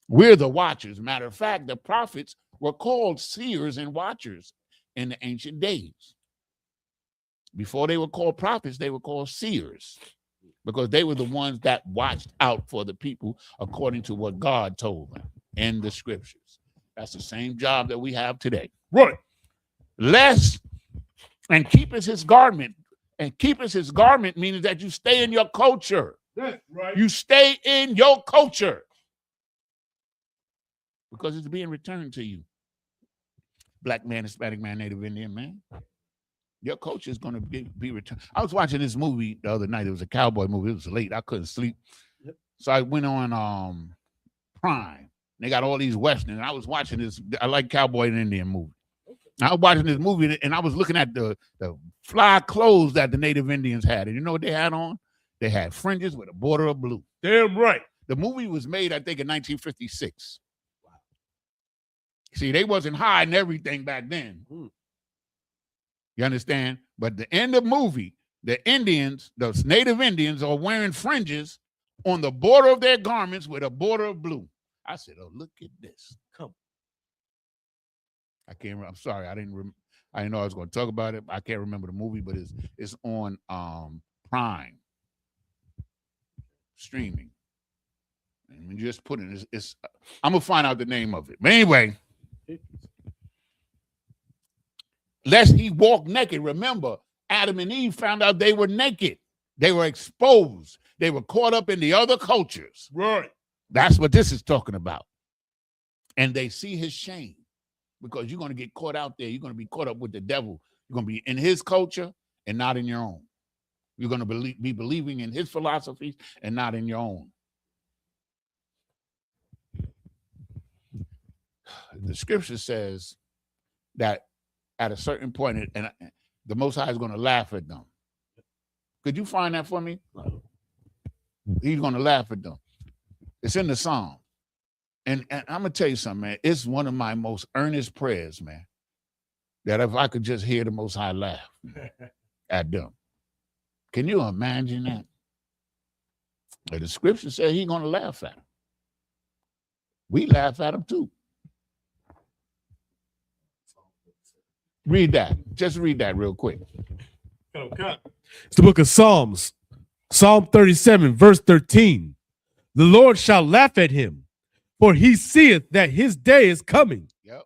We're the watchers. Matter of fact, the prophets were called seers and watchers in the ancient days. Before they were called prophets, they were called seers, because they were the ones that watched out for the people according to what God told them in the scriptures. That's the same job that we have today. Right. Lest and keepeth his garment. And keepeth his garment means that you stay in your culture. That's right. You stay in your culture, because it's being returned to you. Black man, Hispanic man, Native Indian man. Your culture is going to be returned. I was watching this movie the other night. It was a cowboy movie. It was late. I couldn't sleep. Yep. So I went on Prime. They got all these Westerns. And I was watching this. I like cowboy and Indian movie. Okay. I was watching this movie, and I was looking at the fly clothes that the Native Indians had. And you know what they had on? They had fringes with a border of blue. Damn right. The movie was made, I think, in 1956. Wow. See, they wasn't hiding everything back then. You understand? But the end of the movie, the Indians, those native Indians, are wearing fringes on the border of their garments with a border of blue. I said, oh, look at this. Come. I can't remember. I'm sorry. I didn't know I was going to talk about it. I can't remember the movie, but it's on Prime streaming. And when you just put it, it's I'm going to find out the name of it. But anyway, lest he walk naked. Remember, Adam and Eve found out they were naked. They were exposed. They were caught up in the other cultures. Right. That's what this is talking about. And they see his shame because you're going to get caught out there. You're going to be caught up with the devil. You're going to be in his culture and not in your own. You're going to be believing in his philosophies and not in your own. The scripture says that at a certain point, and the Most High is going to laugh at them. Could you find that for me? He's going to laugh at them. It's in the Psalm. And I'm going to tell you something, man. It's one of my most earnest prayers, man, that if I could just hear the Most High laugh at them. Can you imagine that? But the scripture says he's going to laugh at them. We laugh at him too. Read that. Just read that real quick. Okay. It's the book of Psalms. Psalm 37, verse 13. The Lord shall laugh at him, for he seeth that his day is coming. Yep.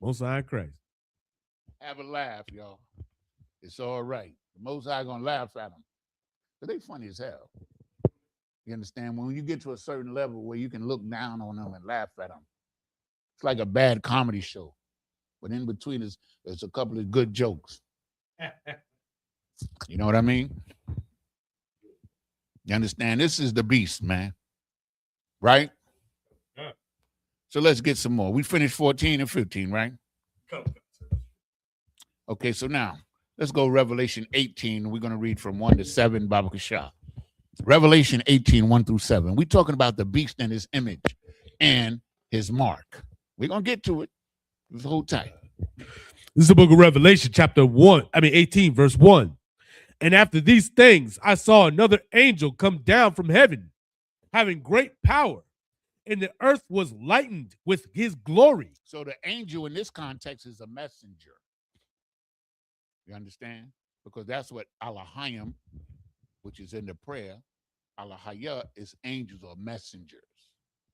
Most High Christ. Have a laugh, y'all. It's all right. The Most High gonna laugh at them. But they funny as hell. You understand? When you get to a certain level where you can look down on them and laugh at them, it's like a bad comedy show. But in between there's a couple of good jokes. You know what I mean? You understand? This is the beast, man. Right? Yeah. So let's get some more. We finished 14 and 15, right? Okay, so now let's go Revelation 18. We're going to read from 1 to 7, Baba Kashah. Revelation 18, 1 through 7. We're talking about the beast and his image and his mark. We're going to get to it. Just hold tight. This is the book of Revelation, chapter 18, verse 1. And after these things, I saw another angel come down from heaven, having great power, and the earth was lightened with his glory. So the angel in this context is a messenger. You understand? Because that's what Elohim, which is in the prayer, Elohaya is angels or messengers.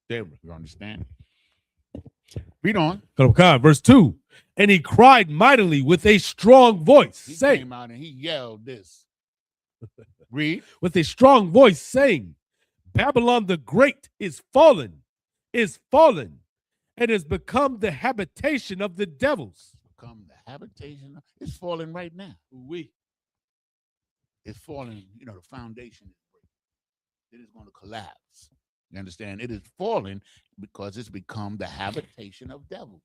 Damn. You understand? Read on. Verse 2. And he cried mightily with a strong voice, saying, came out and he yelled this. Read. With a strong voice, saying, Babylon the Great is fallen, and has become the habitation of the devils. Become the habitation. It's falling right now. It's falling. You know, the foundation is breaking. It is going to collapse. You understand? It is falling because it's become the habitation of devils.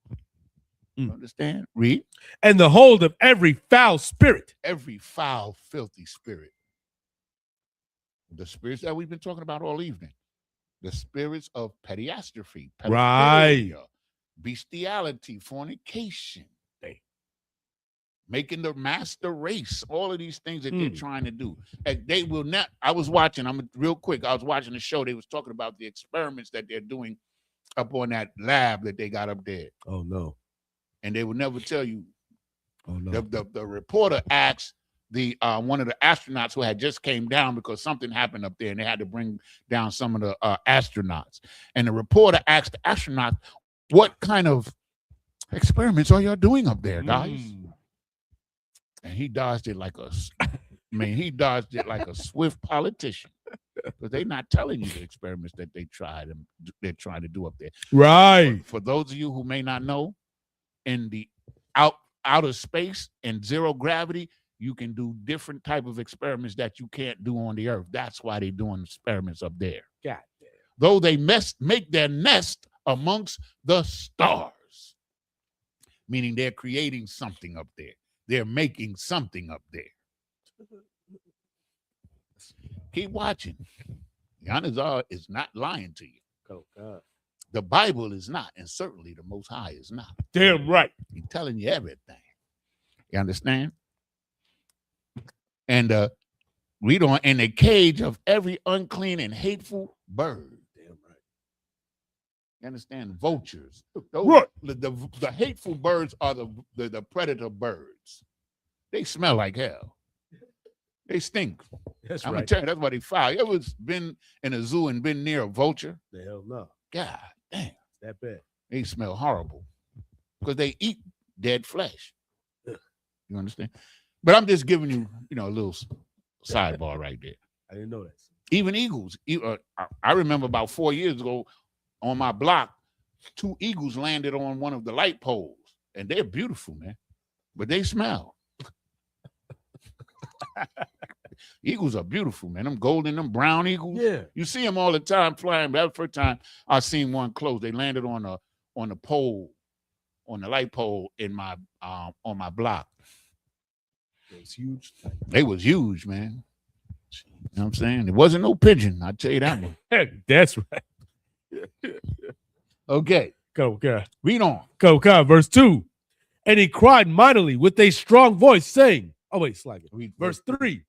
You understand? Read. And the hold of every foul spirit. Every foul, filthy spirit. The spirits that we've been talking about all evening. The spirits of pediastrophe, right, bestiality, fornication, making the master race, all of these things that they're trying to do. And they will not, I was watching the show, they was talking about the experiments that they're doing up on that lab that they got up there. Oh, no. And they would never tell you. Oh, no. The reporter asked the one of the astronauts who had just came down because something happened up there and they had to bring down some of the astronauts. And the reporter asked the astronaut, what kind of experiments are y'all doing up there, guys? And he dodged it like a swift politician. But they're not telling you the experiments that they're trying to do up there. Right. For those of you who may not know, in the outer space and zero gravity, you can do different type of experiments that you can't do on the earth. That's why they're doing experiments up there. God damn. Though they make their nest amongst the stars, meaning they're creating something up there. They're making something up there. Keep watching. Yanazar is not lying to you. Oh, God. The Bible is not, and certainly the Most High is not. Damn right. He's telling you everything. You understand? And read on, in the cage of every unclean and hateful bird. Damn right. You understand? Vultures. Those, Right. the hateful birds are the predator birds. They smell like hell. They stink. That's I'm right. gonna tell you, that's why they foul. You ever been in a zoo and been near a vulture? The hell no. God damn. That bad. They smell horrible. Because they eat dead flesh. Ugh. You understand? But I'm just giving you, a little sidebar right there. I didn't know that. Even eagles. I remember about 4 years ago on my block, 2 eagles landed on one of the light poles. And they're beautiful, man. But they smell. Eagles are beautiful, man. Them golden, them brown eagles. Yeah. You see them all the time flying. That was the first time I seen one close. They landed on the pole, on the light pole in my on my block. It was huge. They was huge, man. You know what I'm saying? It wasn't no pigeon. I tell you that one. That's right. Okay. Go, God. Read on. Go, God. Verse 2. And he cried mightily with a strong voice, saying, oh, wait, slide it. Read Verse 3.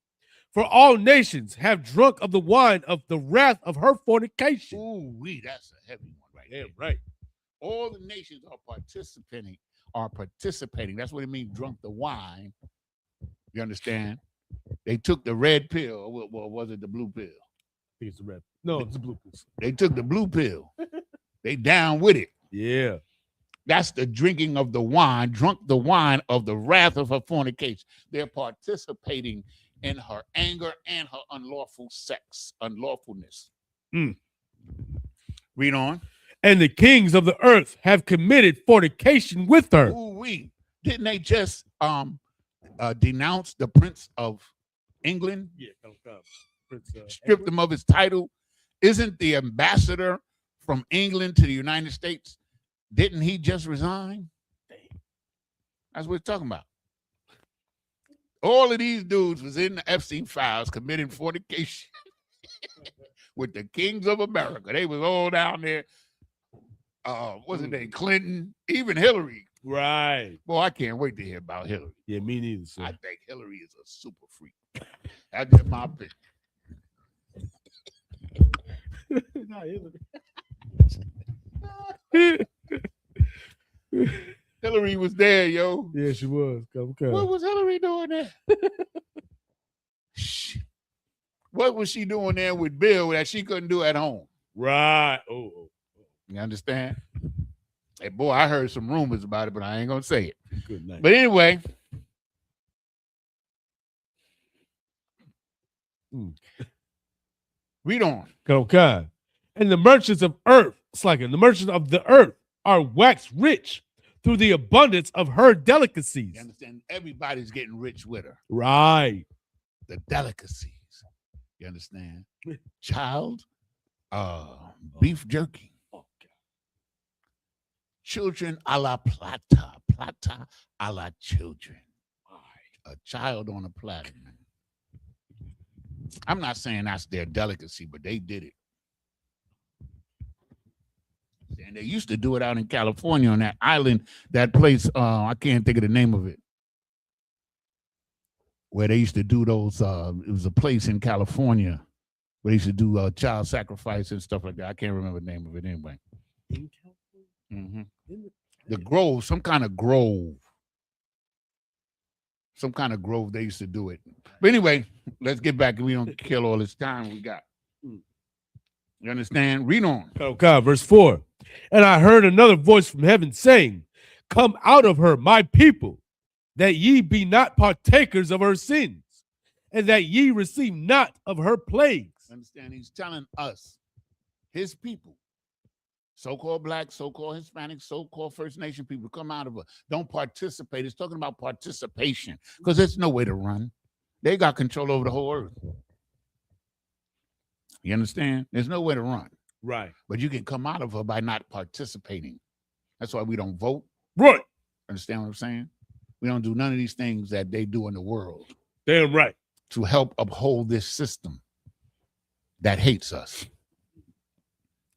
For all nations have drunk of the wine of the wrath of her fornication. Ooh, that's a heavy one right there. Right. All the nations are participating. That's what it means, drunk the wine. You understand? They took the red pill. Or was it the blue pill? I think it's the red. No, it's the blue pill. They took the blue pill. They down with it. Yeah. That's the drinking of the wine, drunk the wine of the wrath of her fornication. They're participating in her anger and her unlawfulness. Read on. And the kings of the earth have committed fornication with her. Ooh-wee. Didn't they just denounce the Prince of England? Yeah, Stripped him of his title. Isn't the ambassador from England to the United States, didn't he just resign? That's what we're talking about. All of these dudes was in the Epstein files committing fornication with the kings of America. They was all down there. What's his name? Clinton, even Hillary. Right. Boy, I can't wait to hear about Hillary. Yeah, me neither, sir. I think Hillary is a super freak. That's just my opinion. Not Hillary. Hillary was there, yo. Yeah, she was. What was Hillary doing there? What was she doing there with Bill that she couldn't do at home? Right. Oh. You understand? Hey, boy, I heard some rumors about it, but I ain't gonna say it. Good night. But anyway, read on. Go, God. And the merchants of earth, it's like the merchants of the earth are waxed rich through the abundance of her delicacies. You understand? Everybody's getting rich with her. Right. The delicacies. You understand? Child, beef jerky. Oh, God. Children a la plata. Plata a la children. A child on a platter. I'm not saying that's their delicacy, but they did it. And they used to do it out in California on that island, that place. I can't think of the name of it. Where they used to do those. It was a place in California where they used to do child sacrifice and stuff like that. I can't remember the name of it anyway. In California? Mm-hmm. The grove, some kind of grove. Some kind of grove they used to do it. But anyway, let's get back and we don't kill all this time we got. You understand? Read on. Oh, God. Verse 4. And I heard another voice from heaven saying, come out of her, my people, that ye be not partakers of her sins, and that ye receive not of her plagues. Understand? He's telling us, his people, so-called black, so-called Hispanic, so-called First Nation people, come out of her. Don't participate. It's talking about participation because there's no way to run. They got control over the whole earth. You understand? There's no way to run. Right. But you can come out of her by not participating. That's why we don't vote. Right. Understand what I'm saying? We don't do none of these things that they do in the world Damn right. to help uphold this system that hates us.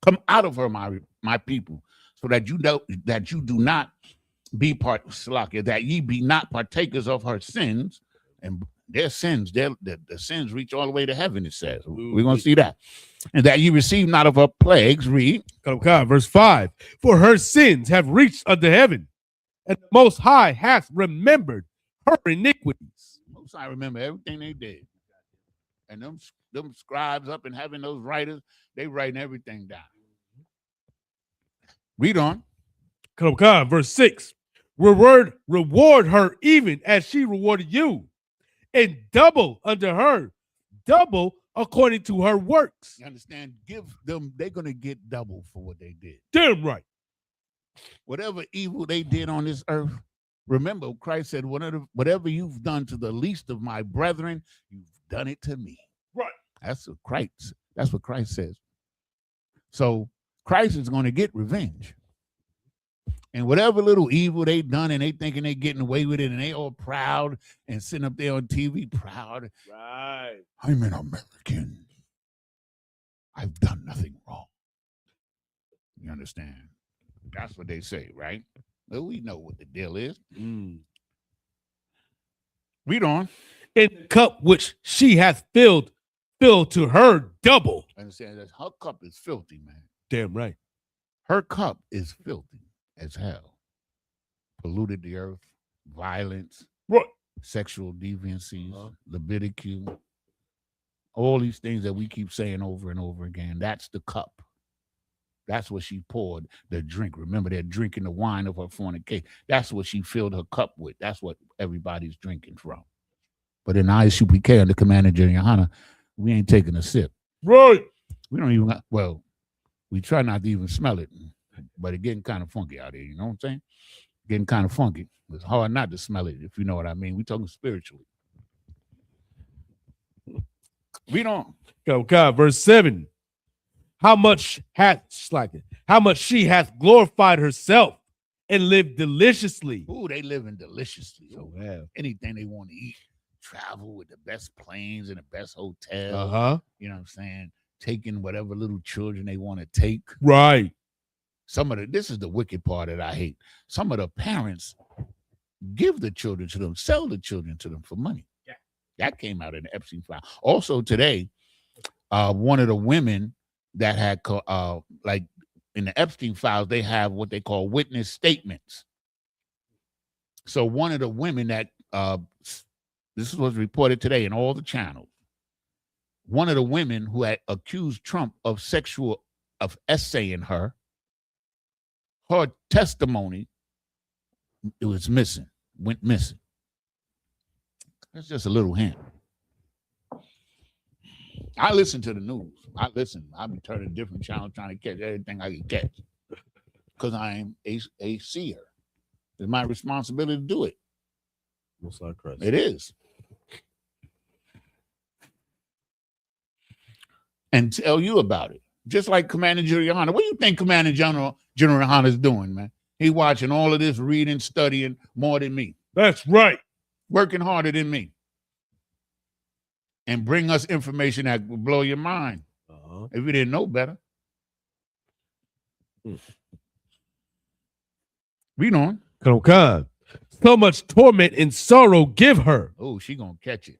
Come out of her, my people, so that you know that you do not be that ye be not partakers of her sins, and their sins, the sins reach all the way to heaven, it says. We're going to see that. And that you receive not of her plagues, read. Verse 5. For her sins have reached unto heaven, and the Most High hath remembered her iniquities. Most High remember everything they did. And them scribes up in heaven, those writers, they writing everything down. Read on. Verse 6. Reward her even as she rewarded you, and double unto her, double according to her works. You understand? Give them, they're going to get double for what they did. Damn right. Whatever evil they did on this earth, remember, Christ said, whatever you've done to the least of my brethren, you've done it to me. Right. That's what Christ says. So Christ is going to get revenge. And whatever little evil they done and they thinking they getting away with it and they all proud and sitting up there on TV proud. Right. I'm an American. I've done nothing wrong. You understand? That's what they say, right? Well, we know what the deal is. Read on. In the cup which she hath filled to her double. Understand that her cup is filthy, man. Damn right. Her cup is filthy as hell. Polluted the earth, violence, right, sexual deviancies, Leviticus, all these things that we keep saying over and over again. That's the cup. That's what she poured the drink. Remember, they're drinking the wine of her fornication. That's what she filled her cup with. That's what everybody's drinking from. But in Isupk under Commander Johanna, we ain't taking a sip. Right. We don't even, well, we try not to even smell it, but it's getting kind of funky out here. You know what I'm saying? Getting kind of funky. It's hard not to smell it, if you know what I mean. We're talking spiritually. Read on. Verse 7. How much she hath glorified herself and lived deliciously. Ooh, they living deliciously. Oh, yeah. Anything they want to eat. Travel with the best planes and the best hotel. You know what I'm saying? Taking whatever little children they want to take. Right. This is the wicked part that I hate. Some of the parents give the children to them, sell the children to them for money. Yeah. That came out in the Epstein file. Also today, one of the women that had, like in the Epstein files, they have what they call witness statements. So one of the women that, this was reported today in all the channels, one of the women who had accused Trump of essaying her testimony, it was missing, went missing. That's just a little hint. I listen to the news. I be turning different channels trying to catch everything I can catch because I am a seer. It's my responsibility to do it. Most like Christ. It is. And tell you about it. Just like Commander Juliana. What do you think Commander General Hanna is doing, man? He watching all of this, reading, studying more than me. That's right. Working harder than me. And bring us information that will blow your mind. If you didn't know better. Read on. Come. So much torment and sorrow give her. Oh, she gonna catch it.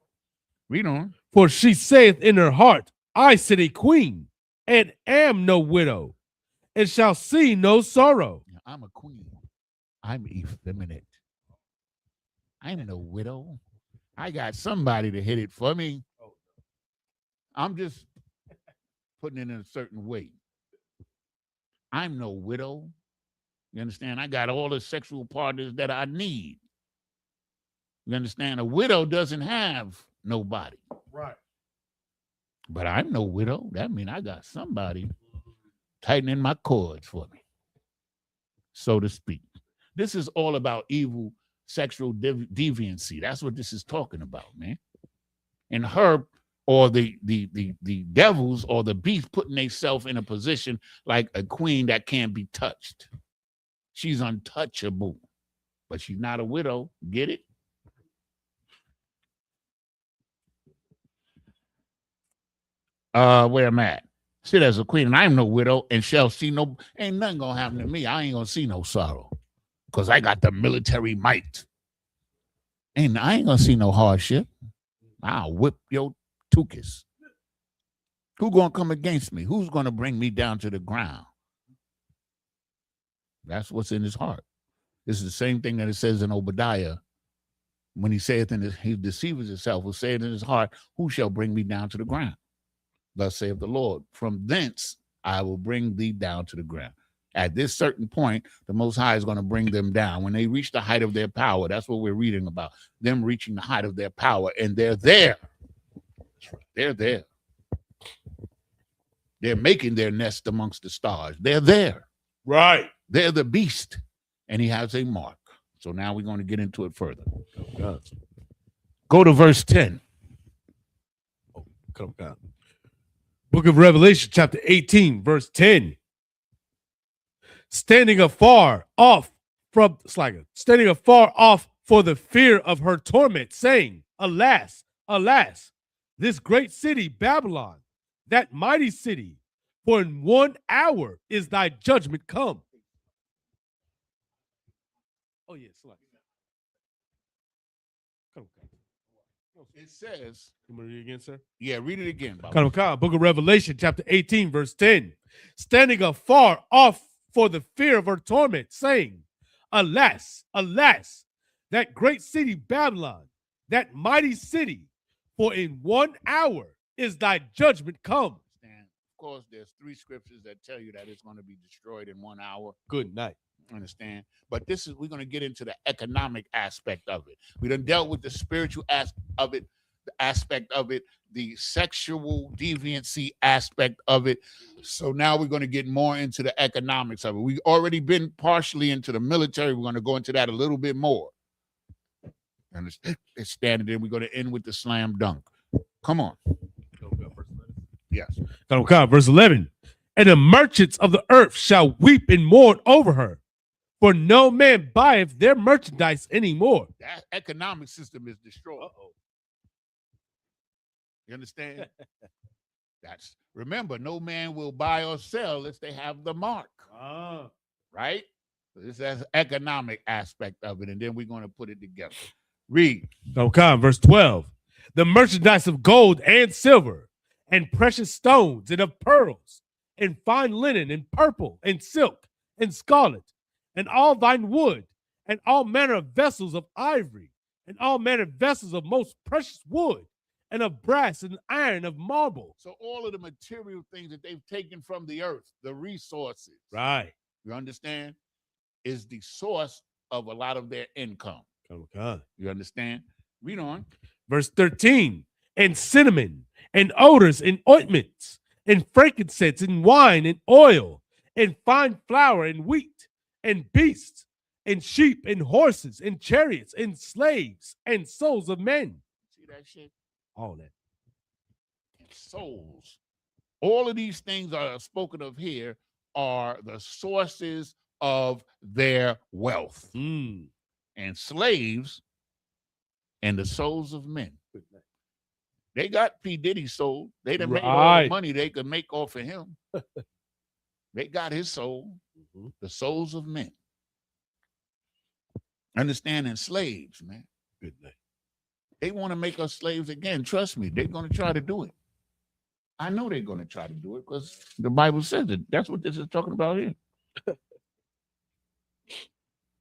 Read on. For she saith in her heart, I sit a queen, and am no widow, and shall see no sorrow. I'm a queen. I'm effeminate. I'm no widow. I got somebody to hit it for me. I'm just putting it in a certain way. I'm no widow. You understand? I got all the sexual partners that I need. You understand? A widow doesn't have nobody. Right. But I'm no widow. That means I got somebody tightening my cords for me, so to speak. This is all about evil sexual deviancy. That's what this is talking about, man. And her or the devils or the beast putting themselves in a position like a queen that can't be touched. She's untouchable, but she's not a widow. Get it? Where I'm at. Sit as a queen, and I'm no widow, and shall see no, ain't nothing gonna happen to me. I ain't gonna see no sorrow. Because I got the military might. And I ain't gonna see no hardship. I'll whip your tukis. Who's going to come against me? Who's going to bring me down to the ground? That's what's in his heart. This is the same thing that it says in Obadiah. When he saith he deceives himself, will say it in his heart, who shall bring me down to the ground? Thus saith the Lord, from thence I will bring thee down to the ground. At this certain point, the Most High is going to bring them down. When they reach the height of their power, that's what we're reading about, them reaching the height of their power, and they're there. They're there. They're making their nest amongst the stars. They're there. Right. They're the beast, and he has a mark. So now we're going to get into it further. Oh, go to verse 10. Oh, come on. Book of Revelation, chapter 18, verse 10. Standing afar off for the fear of her torment, saying, Alas, alas, this great city, Babylon, that mighty city, for in 1 hour is thy judgment come. Oh, yes. It says, can we read it again, sir? Yeah, read it again. Book of Revelation, chapter 18, verse 10. Standing afar off for the fear of her torment, saying, Alas, alas, that great city, Babylon, that mighty city, for in 1 hour is thy judgment come. Of course, there's 3 scriptures that tell you that it's going to be destroyed in 1 hour. Good night. Understand? But we're going to get into the economic aspect of it. We done dealt with the spiritual aspect of it, the sexual deviancy aspect of it. So now we're going to get more into the economics of it. We've already been partially into the military. We're going to go into that a little bit more. Understand? Then we're going to end with the slam dunk. Come on. Yes. Verse 11. And the merchants of the earth shall weep and mourn over her, for no man buyeth their merchandise anymore. That economic system is destroyed. Uh-oh. You understand? Remember, no man will buy or sell unless they have the mark. Right? So this is the economic aspect of it, and then we're going to put it together. Read. Verse 12. The merchandise of gold and silver, and precious stones, and of pearls, and fine linen, and purple, and silk, and scarlet, and all thine wood, and all manner of vessels of ivory, and all manner of vessels of most precious wood, and of brass and iron, of marble. So all of the material things that they've taken from the earth, the resources, right? You understand, is the source of a lot of their income. You understand? Read on. Verse 13. And cinnamon, and odors, and ointments, and frankincense, and wine, and oil, and fine flour, and wheat, and beasts, and sheep, and horses, and chariots, and slaves, and souls of men. See that shit? All that. And souls. All of these things are spoken of here are the sources of their wealth. And slaves and the souls of men. They got P. Diddy sold. They done made all the money they could make off of him. They got his soul, the souls of men. Understanding slaves, man. Good night. They want to make us slaves again. Trust me, they're going to try to do it. I know they're going to try to do it because the Bible says it. That's what this is talking about here.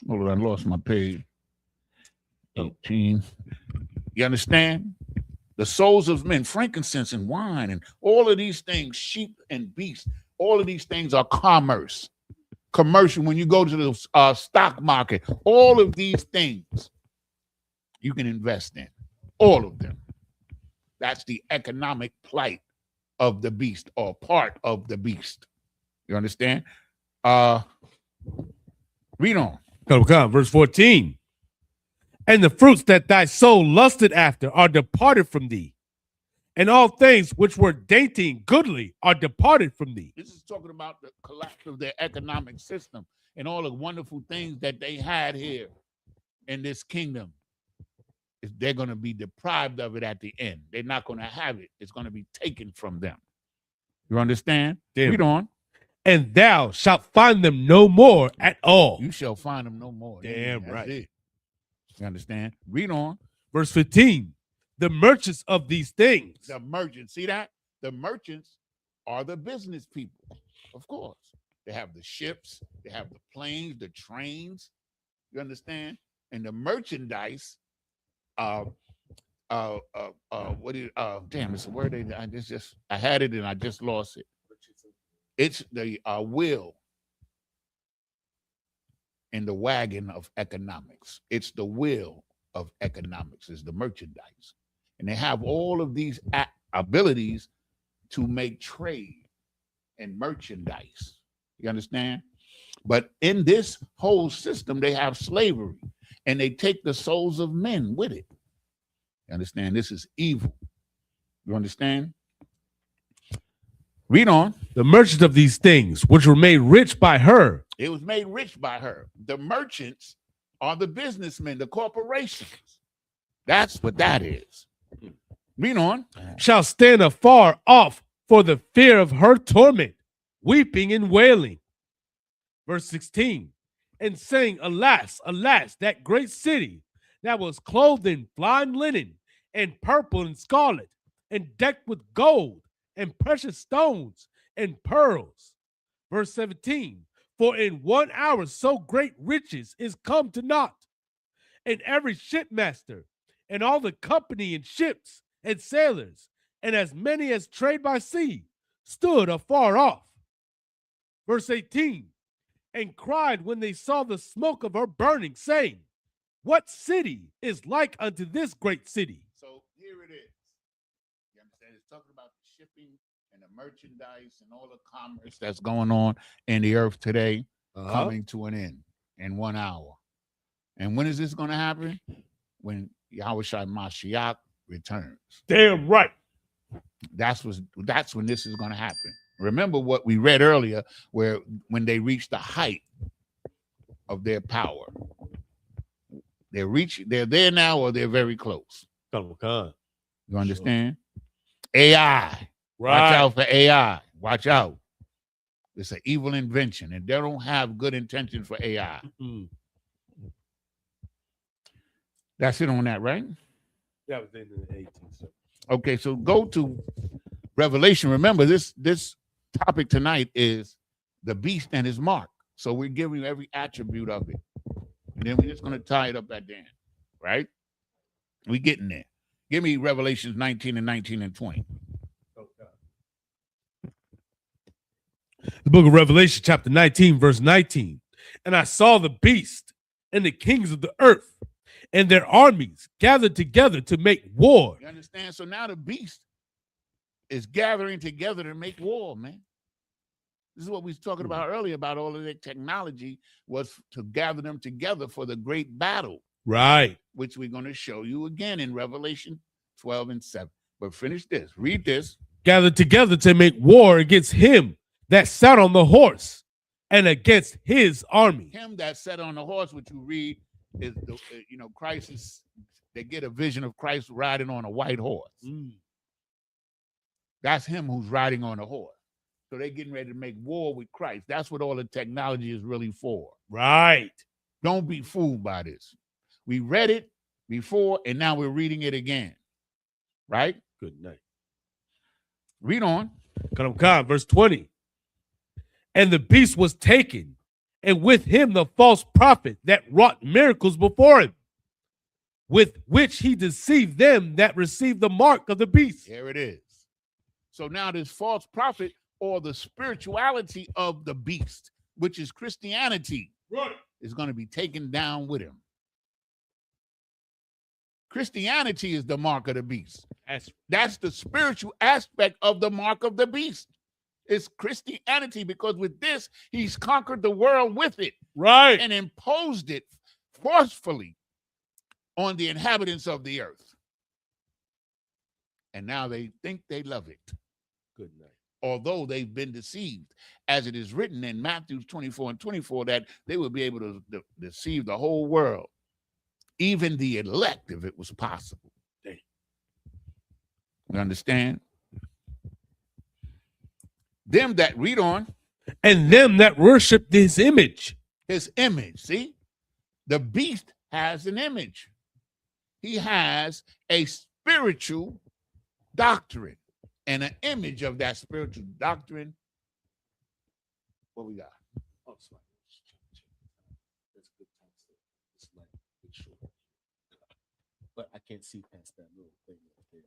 Hold on, I lost my page. 18. You understand? The souls of men, frankincense and wine, and all of these things, sheep and beasts, all of these things are commerce. Commercial, when you go to the stock market, all of these things you can invest in. All of them. That's the economic plight of the beast, or part of the beast. You understand? Read on. Verse 14. And the fruits that thy soul lusted after are departed from thee, and all things which were dainty and goodly are departed from thee. This is talking about the collapse of their economic system and all the wonderful things that they had here in this kingdom. They're going to be deprived of it at the end. They're not going to have it. It's going to be taken from them. You understand? Read on. And thou shalt find them no more at all. You shall find them no more. Damn right. It. You understand? Read on. Verse 15. the merchants of these things. The merchants, see that? The merchants are the business people, of course. They have the ships, they have the planes, the trains. You understand? And the merchandise, what is damn, it's a word I had it and I just lost it. It's the wheel in the wagon of economics. It's the wheel of economics, is the merchandise. And they have all of these abilities to make trade and merchandise. You understand? But in this whole system, they have slavery and they take the souls of men with it. You understand? This is evil. You understand? Read on. The merchants of these things, which were made rich by her. It was made rich by her. The merchants are the businessmen, the corporations. That's what that is. Read on. Shall stand afar off for the fear of her torment, weeping and wailing. Verse 16. And saying, alas, alas, that great city that was clothed in fine linen and purple and scarlet and decked with gold and precious stones and pearls. Verse 17. For in 1 hour so great riches is come to naught, and every shipmaster and all the company and ships and sailors and as many as trade by sea stood afar off. Verse 18. And cried when they saw the smoke of her burning, saying, what city is like unto this great city? So here it is. You understand? It's talking about the shipping and the merchandise and all the commerce that's going on in the earth today, coming to an end in 1 hour. And when is this going to happen? When Yahushua Mashiach returns. Damn right. That's when this is going to happen. Remember what we read earlier, where when they reach the height of their power, they're there now, or they're very close. You understand? Sure. AI. Right. Watch out for AI. Watch out. It's an evil invention, and they don't have good intentions for AI. Mm-hmm. That's it on that, right? That was in the 18th. Okay, so go to Revelation. Remember, this topic tonight is the beast and his mark. So we're giving you every attribute of it. And then we're just going to tie it up at the end, right? We're getting there. Give me Revelations 19 and 19 and 20. The book of Revelation, chapter 19, verse 19. And I saw the beast and the kings of the earth and their armies gathered together to make war. You understand? So now the beast is gathering together to make war, man. This is what we was talking about earlier, about all of their technology was to gather them together for the great battle. Right. Which we're going to show you again in Revelation 12 and 7. But finish this. Read this. Gathered together to make war against him that sat on the horse and against his army. Him that sat on the horse, which you read, is Christ is, they get a vision of Christ riding on a white horse. That's him who's riding on a horse. So they're getting ready to make war with Christ. That's what all the technology is really for. Right. Don't be fooled by this. We read it before, and now we're reading it again. Right? Good night. Read on. Verse 20. And the beast was taken, and with him the false prophet that wrought miracles before him, with which he deceived them that received the mark of the beast. Here it is. So now this false prophet, or the spirituality of the beast, which is Christianity, right, is going to be taken down with him. Christianity is the mark of the beast. That's the spiritual aspect of the mark of the beast. It's Christianity, because with this, he's conquered the world with it. Right. And imposed it forcefully on the inhabitants of the earth. And now they think they love it. Good night. Although they've been deceived, as it is written in Matthew 24 and 24, that they would be able to deceive the whole world, even the elect, if it was possible. You understand? Them that, read on. And them that worship his image. His image, see? The beast has an image. He has a spiritual doctrine and an image of that spiritual doctrine. What we got? Oh, sorry. That's a good time to just like make sure. But I can't see past that little thing right there.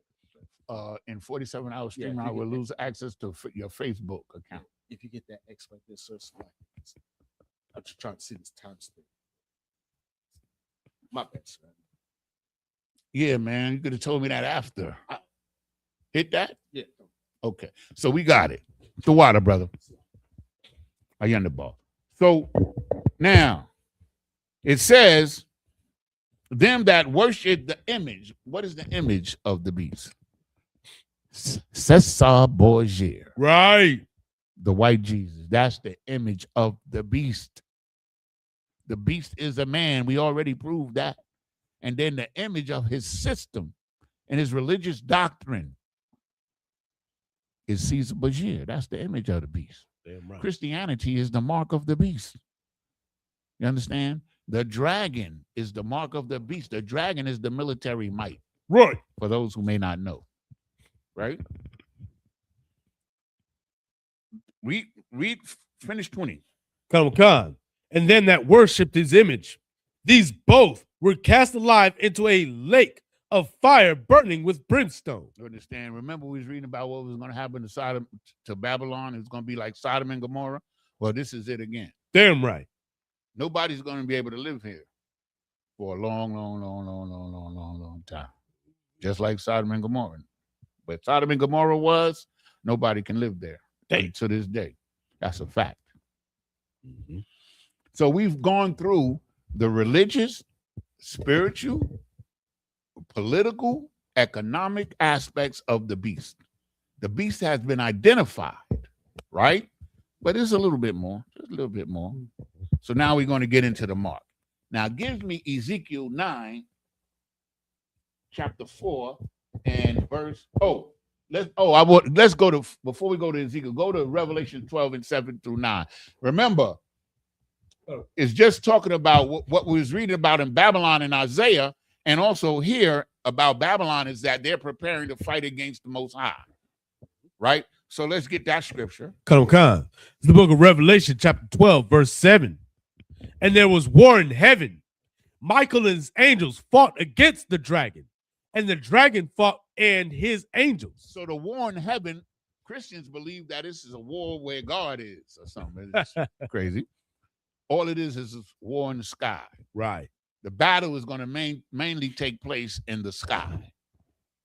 In 47 hours Yeah, streaming, if I you will get lose access to your Facebook account. If you get that X right there, sir, so I'm just trying to see this time stamp. My bad, sir. Yeah, man, you could have told me that after. Hit that? Yeah. Okay, so we got it. The water, brother. I the ball. So now it says, them that worship the image. What is the image of the beast? Cesar Borgia, Right. the white Jesus. That's the image of the beast. The beast is a man. We already proved that. And then the image of his system and his religious doctrine is Caesar Borgia. That's the image of the beast. Damn right. Christianity is the mark of the beast. You understand? The dragon is the mark of the beast. The dragon is the military might. Right. For those who may not know. Right? Read finish 20. Come. And then that worshipped his image. These both were cast alive into a lake of fire burning with brimstone. You understand? Remember, we was reading about what was going to happen to Babylon. It's going to be like Sodom and Gomorrah. Well, this is it again. Damn right. Nobody's going to be able to live here for a long time. Just like Sodom and Gomorrah. But Sodom and Gomorrah was, nobody can live there to this day. That's a fact. Mm-hmm. So we've gone through the religious, spiritual, political, economic aspects of the beast. The beast has been identified, right? But it's a little bit more, just a little bit more. So now we're going to get into the mark. Now give me Ezekiel 9, chapter 4, and verse. Let's go to, before we go to Ezekiel, go to Revelation 12 and 7 through 9. Remember, it's just talking about what we was reading about in Babylon and Isaiah, and also here about Babylon is that they're preparing to fight against the Most High, right? So let's get that scripture. Come. It's the book of Revelation, chapter 12, verse 7. And there was war in heaven. Michael and his angels fought against the dragon, and the dragon fought and his angels. So the war in heaven, Christians believe that this is a war where God is or something. It's crazy. All it is a war in the sky. Right. The battle is going to mainly take place in the sky.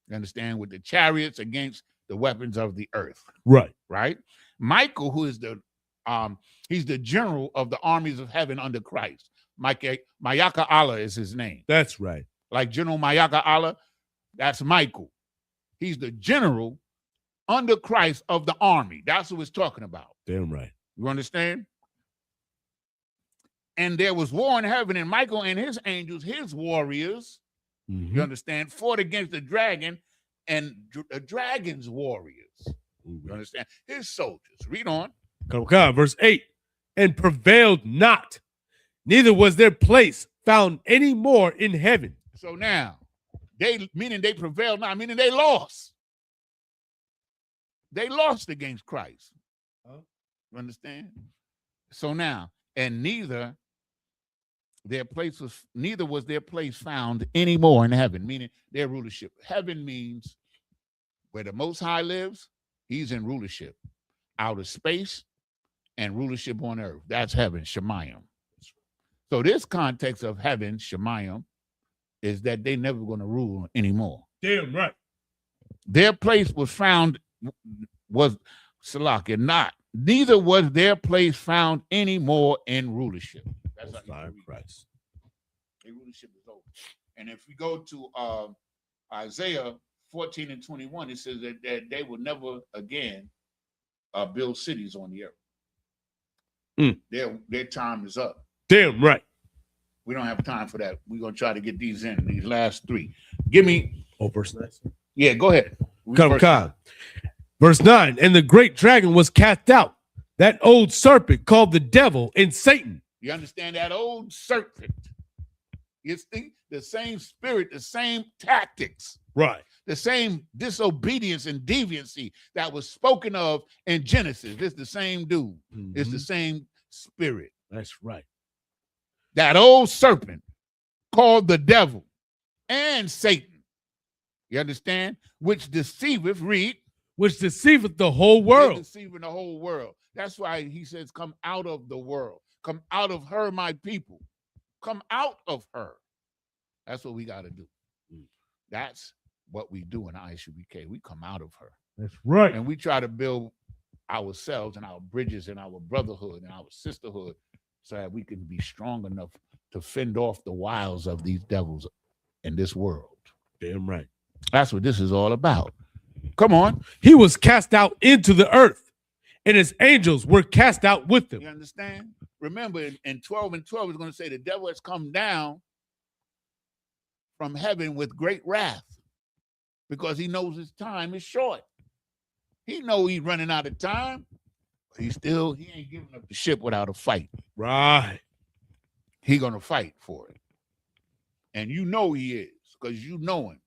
You understand? With the chariots against the weapons of the earth. Right. Right? Michael, who is he's the general of the armies of heaven under Christ. Mayaka Allah is his name. That's right. Like General Mayaka Allah, that's Michael. He's the general under Christ of the army. That's what it's talking about. Damn right. You understand? And there was war in heaven, and Michael and his angels, his warriors, you understand, fought against the dragon and the dragon's warriors. You understand? His soldiers. Read on. Come. Verse 8. And prevailed not, neither was their place found any more in heaven. So now, meaning they prevailed not, meaning they lost. They lost against Christ. You understand? So now, and neither was their place found anymore in heaven, meaning their rulership. Heaven means where the Most High lives, he's in rulership. Outer space and rulership on earth. That's heaven, Shemayim. So this context of heaven, Shemayim, is that they never going to rule anymore. Damn right. Their place was found, was Salakia, not. Neither was their place found anymore in rulership. That's Christ. Their rulership is over. And if we go to Isaiah 14 and 21, it says that they will never again build cities on the earth. Their time is up. Damn right. We don't have time for that. We're going to try to get these last three. Give me. Verse 9. Yeah, go ahead. Come. Verse 9. And the great dragon was cast out, that old serpent called the devil and Satan. You understand that old serpent? It's the same spirit, the same tactics. Right. The same disobedience and deviancy that was spoken of in Genesis. It's the same dude. It's the same spirit. That's right. That old serpent called the devil and Satan. You understand? Which deceiveth, read. Which deceiveth the whole world. Deceiving the whole world. That's why he says, come out of the world. Come out of her, my people. Come out of her. That's what we got to do. That's what we do in ISUBK. We come out of her. That's right. And we try to build ourselves and our bridges and our brotherhood and our sisterhood so that we can be strong enough to fend off the wiles of these devils in this world. Damn right. That's what this is all about. Come on. He was cast out into the earth, and his angels were cast out with him. You understand? Remember, in 12 and 12, it's going to say the devil has come down from heaven with great wrath because he knows his time is short. He know he's running out of time. But he ain't giving up the ship without a fight. Right. He going to fight for it. And you know he is because you know him.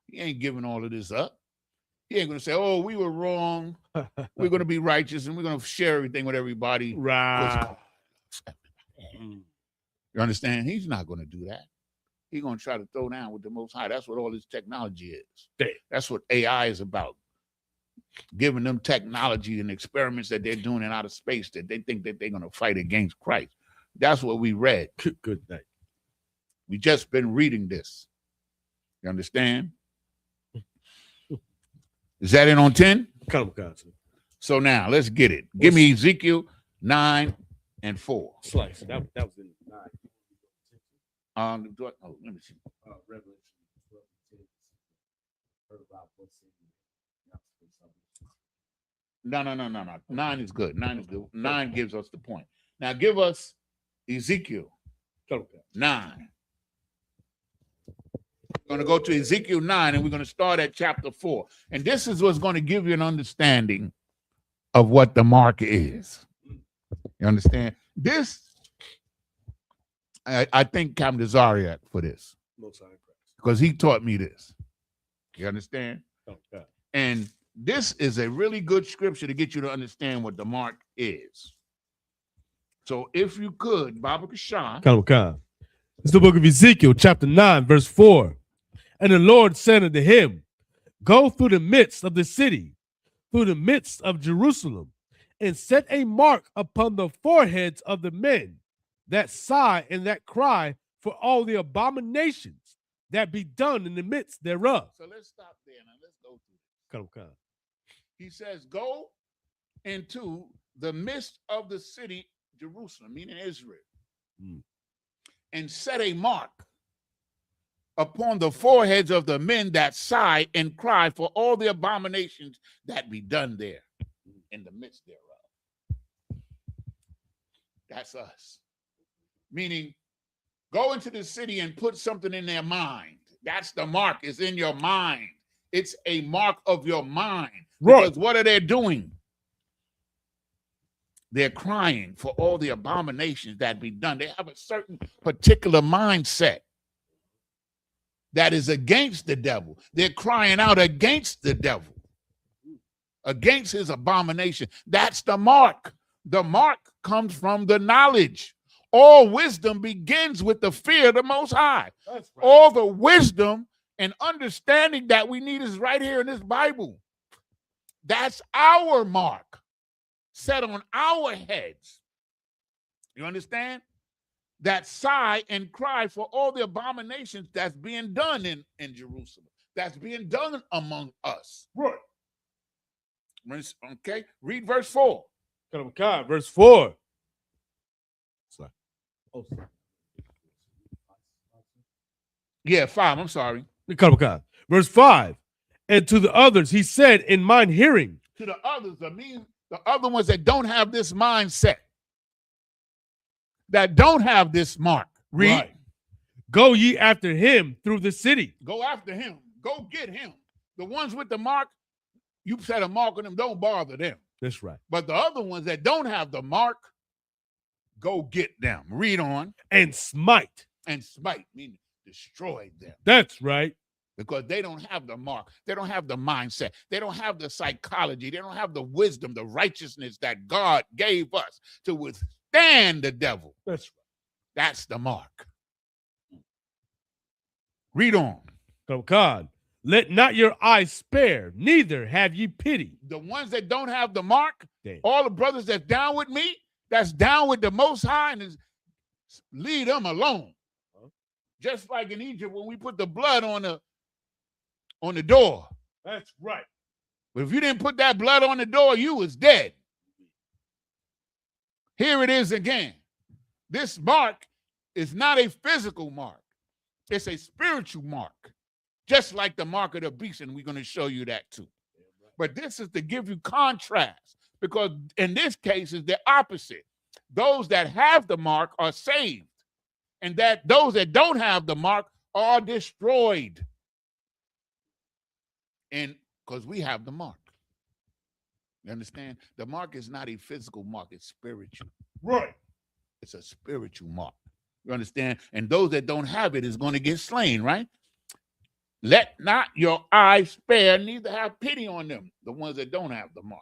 He ain't giving all of this up. He ain't going to say, oh, we were wrong. We're going to be righteous and we're going to share everything with everybody. Right. You understand? He's not going to do that. He's going to try to throw down with the Most High. That's what all this technology is. Damn. That's what AI is about. Giving them technology and experiments that they're doing in outer space that they think that they're going to fight against Christ. That's what we read. Good night. We just been reading this. You understand? Is that it on 10? Come. So now let's get it. Give me Ezekiel 9 and 4. Slice. That was in 9. Let me see. Revelation 12 and 10. Heard about what's in No. 9 is good. 9 is good. 9 gives us the point. Now give us Ezekiel 9. We're going to go to Ezekiel 9 and we're going to start at chapter 4. And this is what's going to give you an understanding of what the mark is. You understand? This, I thank Captain Zariak for this because he taught me this. You understand? Okay. And this is a really good scripture to get you to understand what the mark is. So if you could, Baba Kashan. Come. It's the book of Ezekiel, chapter 9, verse 4. And the Lord said unto him, go through the midst of the city, through the midst of Jerusalem, and set a mark upon the foreheads of the men that sigh and that cry for all the abominations that be done in the midst thereof. So let's stop there now. Let's go through this. Come. He says, go into the midst of the city, Jerusalem, meaning Israel, and set a mark upon the foreheads of the men that sigh and cry for all the abominations that be done there in the midst thereof. That's us. Meaning, go into the city and put something in their mind. That's the mark. It's in your mind. It's a mark of your mind. Right. Because what are they doing? They're crying for all the abominations that be done. They have a certain particular mindset that is against the devil. They're crying out against the devil, against his abomination. That's the mark. The mark comes from the knowledge. All wisdom begins with the fear of the Most High. That's right. All the wisdom and understanding that we need is right here in this Bible. That's our mark set on our heads. You understand? That sigh and cry for all the abominations that's being done in Jerusalem, that's being done among us. Right. Okay, read verse 4. Verse 4. Yeah, 5. I'm sorry. Verse 5. And to the others he said in mine hearing. To the others, I mean the other ones that don't have this mindset, that don't have this mark. Read. Right. Go ye after him through the city. Go after him. Go get him. The ones with the mark, you set a mark on them, don't bother them. That's right. But the other ones that don't have the mark, go get them. Read on. And smite. And smite, meaning destroy them. That's right. because they don't have the mark. They don't have the mindset. They don't have the psychology. They don't have the wisdom, the righteousness that God gave us to withstand the devil. That's right. That's the mark. Read on. So God, let not your eyes spare, neither have ye pity. The ones that don't have the mark, Damn. all the brothers that's down with me, that's down with the Most High, and leave them alone. Just like in Egypt when we put the blood on the door. That's right. But if you didn't put that blood on the door, you was dead. Here it is again. This mark is not a physical mark. It's a spiritual mark, just like the mark of the beast, and we're going to show you that too. But this is to give you contrast, because in this case is the opposite. Those that have the mark are saved, and that those that don't have the mark are destroyed. And because we have the mark. You understand? The mark is not a physical mark, it's spiritual. Right. It's a spiritual mark. You understand? And those that don't have it is going to get slain, right? Let not your eyes spare, neither have pity on them, the ones that don't have the mark.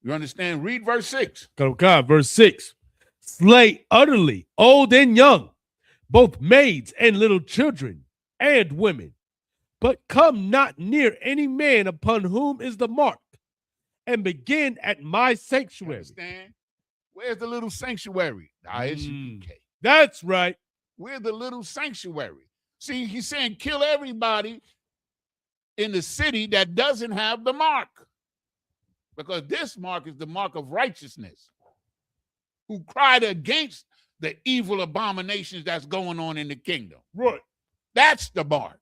You understand? Read verse 6. God, verse 6. Slay utterly old and young, both maids and little children and women, but come not near any man upon whom is the mark, and begin at my sanctuary. Understand? Where's the little sanctuary? Isupk. That's right. We're the little sanctuary. See, he's saying kill everybody in the city that doesn't have the mark. Because this mark is the mark of righteousness, who cried against the evil abominations that's going on in the kingdom. Right. That's the mark.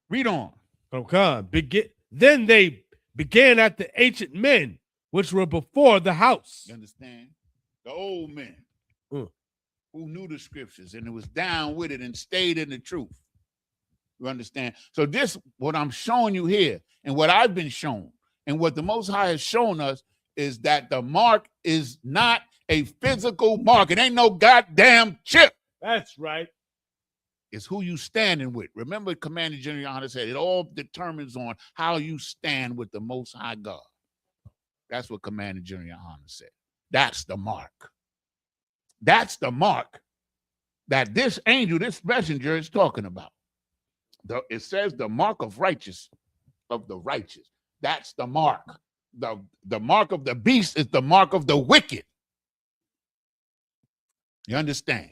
Read on. God, then they began at the ancient men which were before the house. You understand? The old men Mm. who knew the scriptures and it was down with it and stayed in the truth. You understand? So this, what I'm showing you here, and what I've been shown, and what the Most High has shown us, is that the mark is not a physical mark. It ain't no goddamn chip. That's right. It's who you standing with. Remember, Commander General Yohana said, it all determines on how you stand with the Most High God. That's what Commander General Yohana said. That's the mark. That's the mark that this angel, this messenger is talking about. It says the mark of the righteous. That's the mark. The mark of the beast is the mark of the wicked. You understand?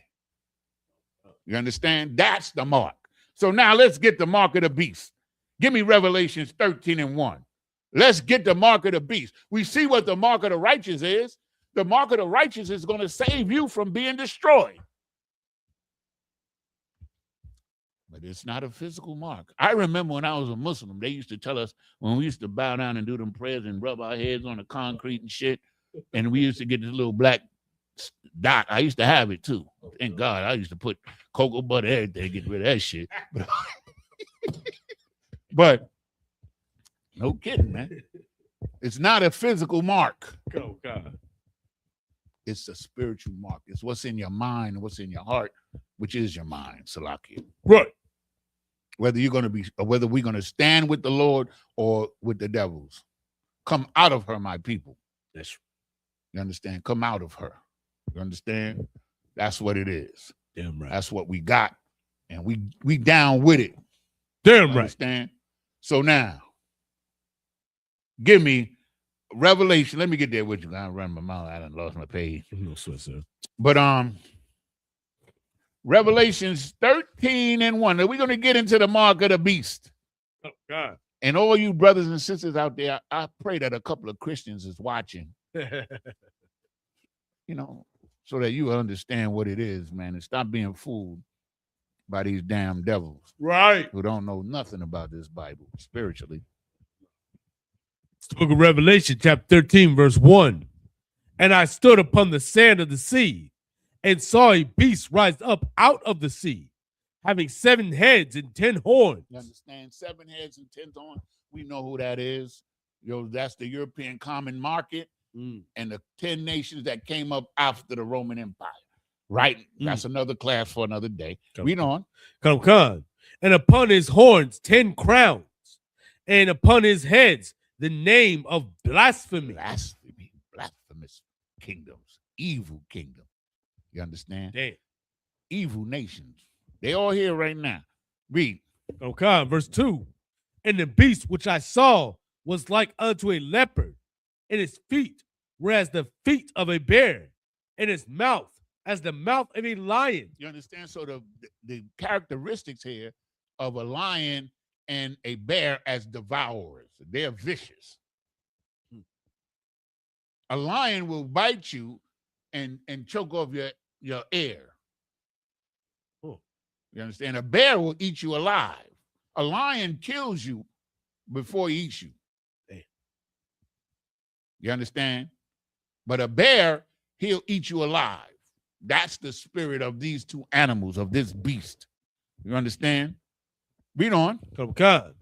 You understand? That's the mark. So now let's get the mark of the beast. Give me Revelations 13:1. Let's get the mark of the beast. We see what the mark of the righteous is. The mark of the righteous is going to save you from being destroyed. But it's not a physical mark. I remember when I was a Muslim, they used to tell us when we used to bow down and do them prayers and rub our heads on the concrete and shit, and we used to get this little black dot. I used to have it too. Thank God. I used to put cocoa butter, everything, get rid of that shit. But no kidding, man. It's not a physical mark. Oh, God. It's a spiritual mark. It's what's in your mind and what's in your heart, which is your mind, Salakia. Right. Whether you're going to be, or whether we're going to stand with the Lord or with the devils. Come out of her, my people. That's, you understand? Come out of her. You understand? That's what it is. Damn right. That's what we got. And we down with it. Damn You right. understand? So now, give me Revelation. Let me get there with you. I run my mouth. I done lost my page. No sweat, sir. But Revelations 13:1. Now we're going to get into the mark of the beast. Oh, God. And all you brothers and sisters out there, I pray that a couple of Christians is watching, you know, so that you understand what it is, man, and stop being fooled by these damn devils Right. who don't know nothing about this Bible spiritually. Book of Revelation, chapter 13, verse 1. And I stood upon the sand of the sea and saw a beast rise up out of the sea, having 7 heads and 10 horns. You understand? 7 heads and 10 horns. We know who that is. That's the European common market and the 10 nations that came up after the Roman Empire. Right. That's another class for another day. Read on. Come. And upon his horns 10 crowns, and upon his heads the name of blasphemy. Blasphemy, blasphemous kingdoms, evil kingdom. You understand? Damn. Evil nations. They all here right now. Read. Okay, verse 2. And the beast which I saw was like unto a leopard, and its feet were as the feet of a bear, and its mouth as the mouth of a lion. You understand? So the characteristics here of a lion and a bear as devourers, they're vicious. A lion will bite you and choke off your ear. You understand? A bear will eat you alive. A lion kills you before he eats you. You understand? But a bear, he'll eat you alive. That's the spirit of these two animals, of this beast. You understand? Read on. Come.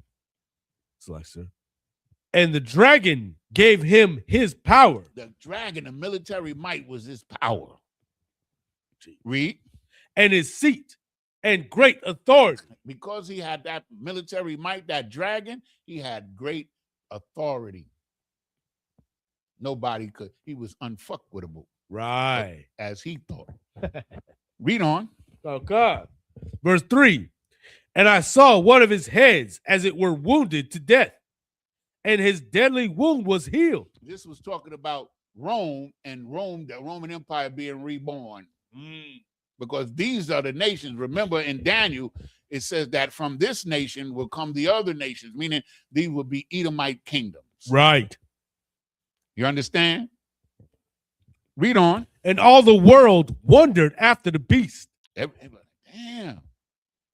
And the dragon gave him his power. The dragon, the military might, was his power. Read. And his seat and great authority. Because he had that military might, that dragon, he had great authority. Nobody could. He was unfuckwittable. Right. As he thought. Read on. Okay. Verse 3. And I saw one of his heads as it were wounded to death, and his deadly wound was healed. This was talking about Rome and Rome, the Roman Empire being reborn. Because these are the nations. Remember in Daniel, it says that from this nation will come the other nations, meaning these will be Edomite kingdoms. Right. You understand? Read on. And all the world wondered after the beast. Everybody, damn.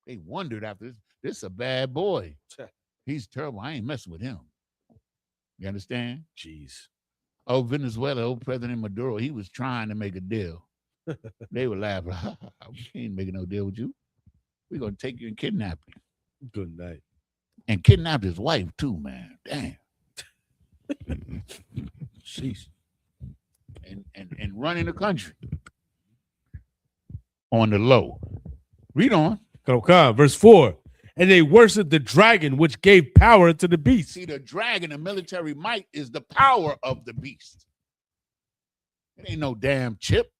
They wondered after this. This is a bad boy. He's terrible. I ain't messing with him. You understand? Jeez. Oh, Venezuela, old President Maduro, he was trying to make a deal. They were laughing. We ain't making no deal with you. We're going to take you and kidnap you. Good night. And kidnapped his wife, too, man. Damn. Jeez. And running the country on the low. Read on. Okay, verse 4. And they worshiped the dragon, which gave power to the beast. See, the dragon, the military might, is the power of the beast. It ain't no damn chip.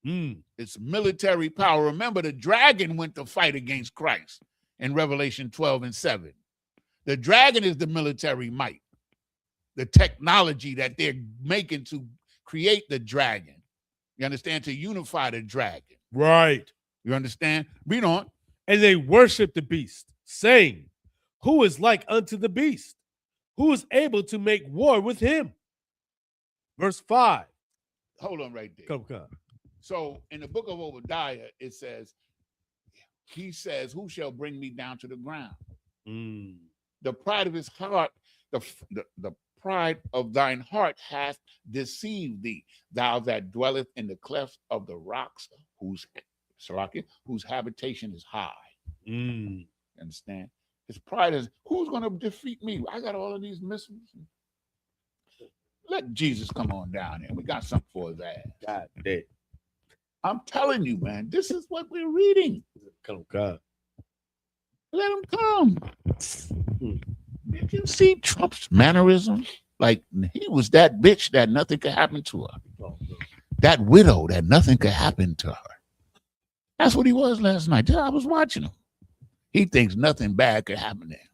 It's military power. Remember, the dragon went to fight against Christ in Revelation 12:7. The dragon is the military might, the technology that they're making to create the dragon. You understand? To unify the dragon. Right. You understand? Read on. And they worshiped the beast, saying, who is like unto the beast? Who is able to make war with him? Verse 5. Hold on right there. Come. So in the book of Obadiah, it says, he says, who shall bring me down to the ground? The pride of his heart, the pride of thine heart hath deceived thee, thou that dwelleth in the clefts of the rocks, whose habitation is high. Understand? His pride is, who's going to defeat me? I got all of these missiles. Let Jesus come on down here. We got something for his ass. God damn. I'm telling you, man, this is what we're reading. Come, God. Let him come. Did you see Trump's mannerism? Like, he was that bitch that nothing could happen to her. That widow that nothing could happen to her. That's what he was last night. I was watching him. He thinks nothing bad could happen to him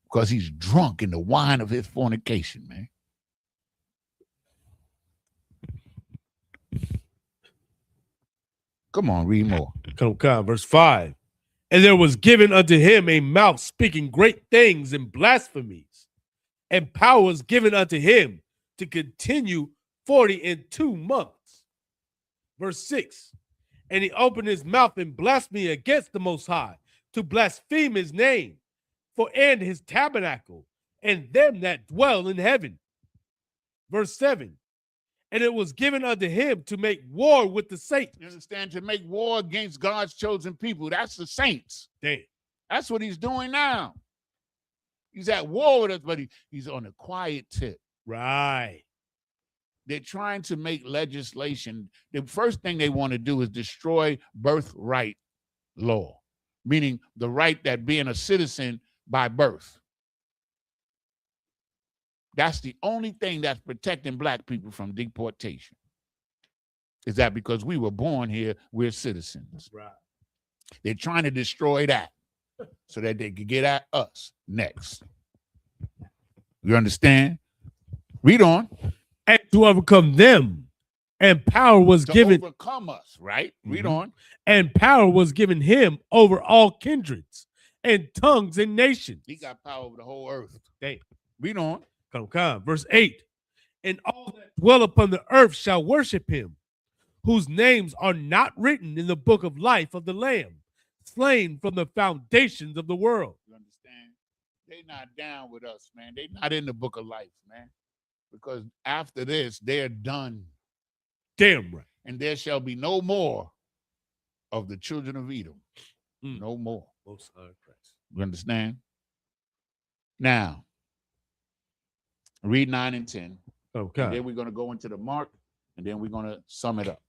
because he's drunk in the wine of his fornication, man. Come on, read more. Come, verse 5. And there was given unto him a mouth speaking great things and blasphemies, and power was given unto him to continue 42 months. Verse 6. And he opened his mouth in blasphemy against the Most High, to blaspheme his name, and his tabernacle, and them that dwell in heaven. Verse 7. And it was given unto him to make war with the saints. You understand? To make war against God's chosen people. That's the saints. Damn. That's what he's doing now. He's at war with us, but he's on a quiet tip. Right. They're trying to make legislation. The first thing they want to do is destroy birthright law, meaning the right that being a citizen by birth. That's the only thing that's protecting black people from deportation. Is that because we were born here, we're citizens. Right. They're trying to destroy that so that they can get at us next. You understand? Read on. And to overcome them, and power was To given, overcome us, right? Read Mhm. on. and power was given him over all kindreds and tongues and nations. He got power over the whole earth. Damn. Read on. Come. Verse 8. And all that dwell upon the earth shall worship him, whose names are not written in the book of life of the Lamb, slain from the foundations of the world. You understand? They not down with us, man. They not in the book of life, man. Because after this, they're done. Damn right. And there shall be no more of the children of Edom. Mm. No more. Most High Christ. You understand? Now, read 9 and 10. Okay. And then we're going to go into the mark, and then we're going to sum it up.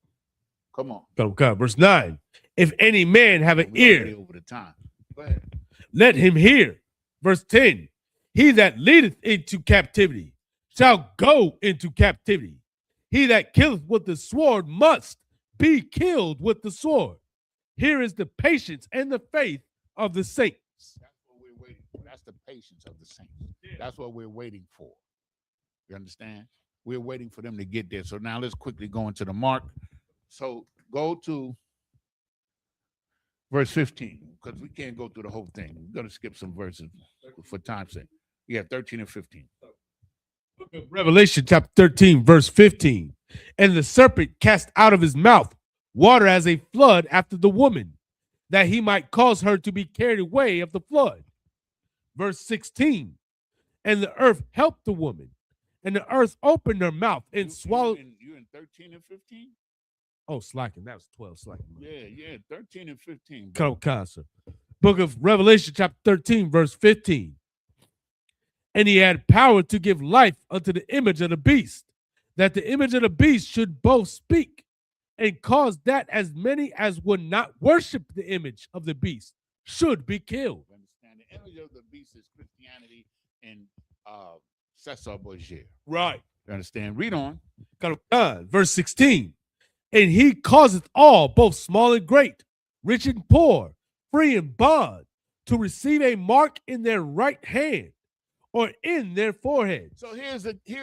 Come on. Come. Verse 9. If any man have an We're already ear, over the time. Go ahead. let him hear. Verse 10. He that leadeth into captivity shall go into captivity. He that killeth with the sword must be killed with the sword. Here is the patience and the faith of the saints. That's what we're waiting for. That's the patience of the saints. That's what we're waiting for. You understand? We're waiting for them to get there. So now let's quickly go into the mark. So go to verse 15, because we can't go through the whole thing. We're going to skip some verses for time's sake. Yeah, 13 and 15. Revelation chapter 13, verse 15. And the serpent cast out of his mouth water as a flood after the woman, that he might cause her to be carried away of the flood. Verse 16. And the earth helped the woman, and the earth opened her mouth and swallowed. You in 13 and 15? Oh, slacking. That was 12 slacking. Yeah, 13 and 15. Sir. Book of Revelation chapter 13, verse 15. And he had power to give life unto the image of the beast, that the image of the beast should both speak and cause that as many as would not worship the image of the beast should be killed. You understand? The image of the beast is Christianity and Cesar Borgia. Right. You understand? Read on. Verse 16. And he causeth all, both small and great, rich and poor, free and bond, to receive a mark in their right hand or in their forehead. So here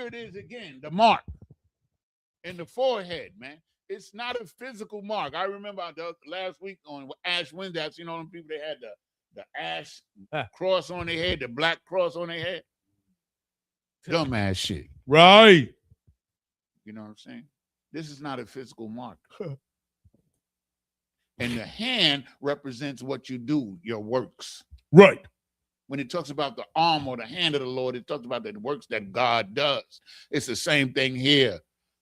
it is again, the mark in the forehead, man. It's not a physical mark. I remember last week on Ash Wednesday, I seen all them people, they had the ash cross on their head, the black cross on their head. Dumbass shit. Right. You know what I'm saying? This is not a physical mark. And the hand represents what you do, your works. Right. When it talks about the arm or the hand of the Lord, it talks about the works that God does. It's the same thing here.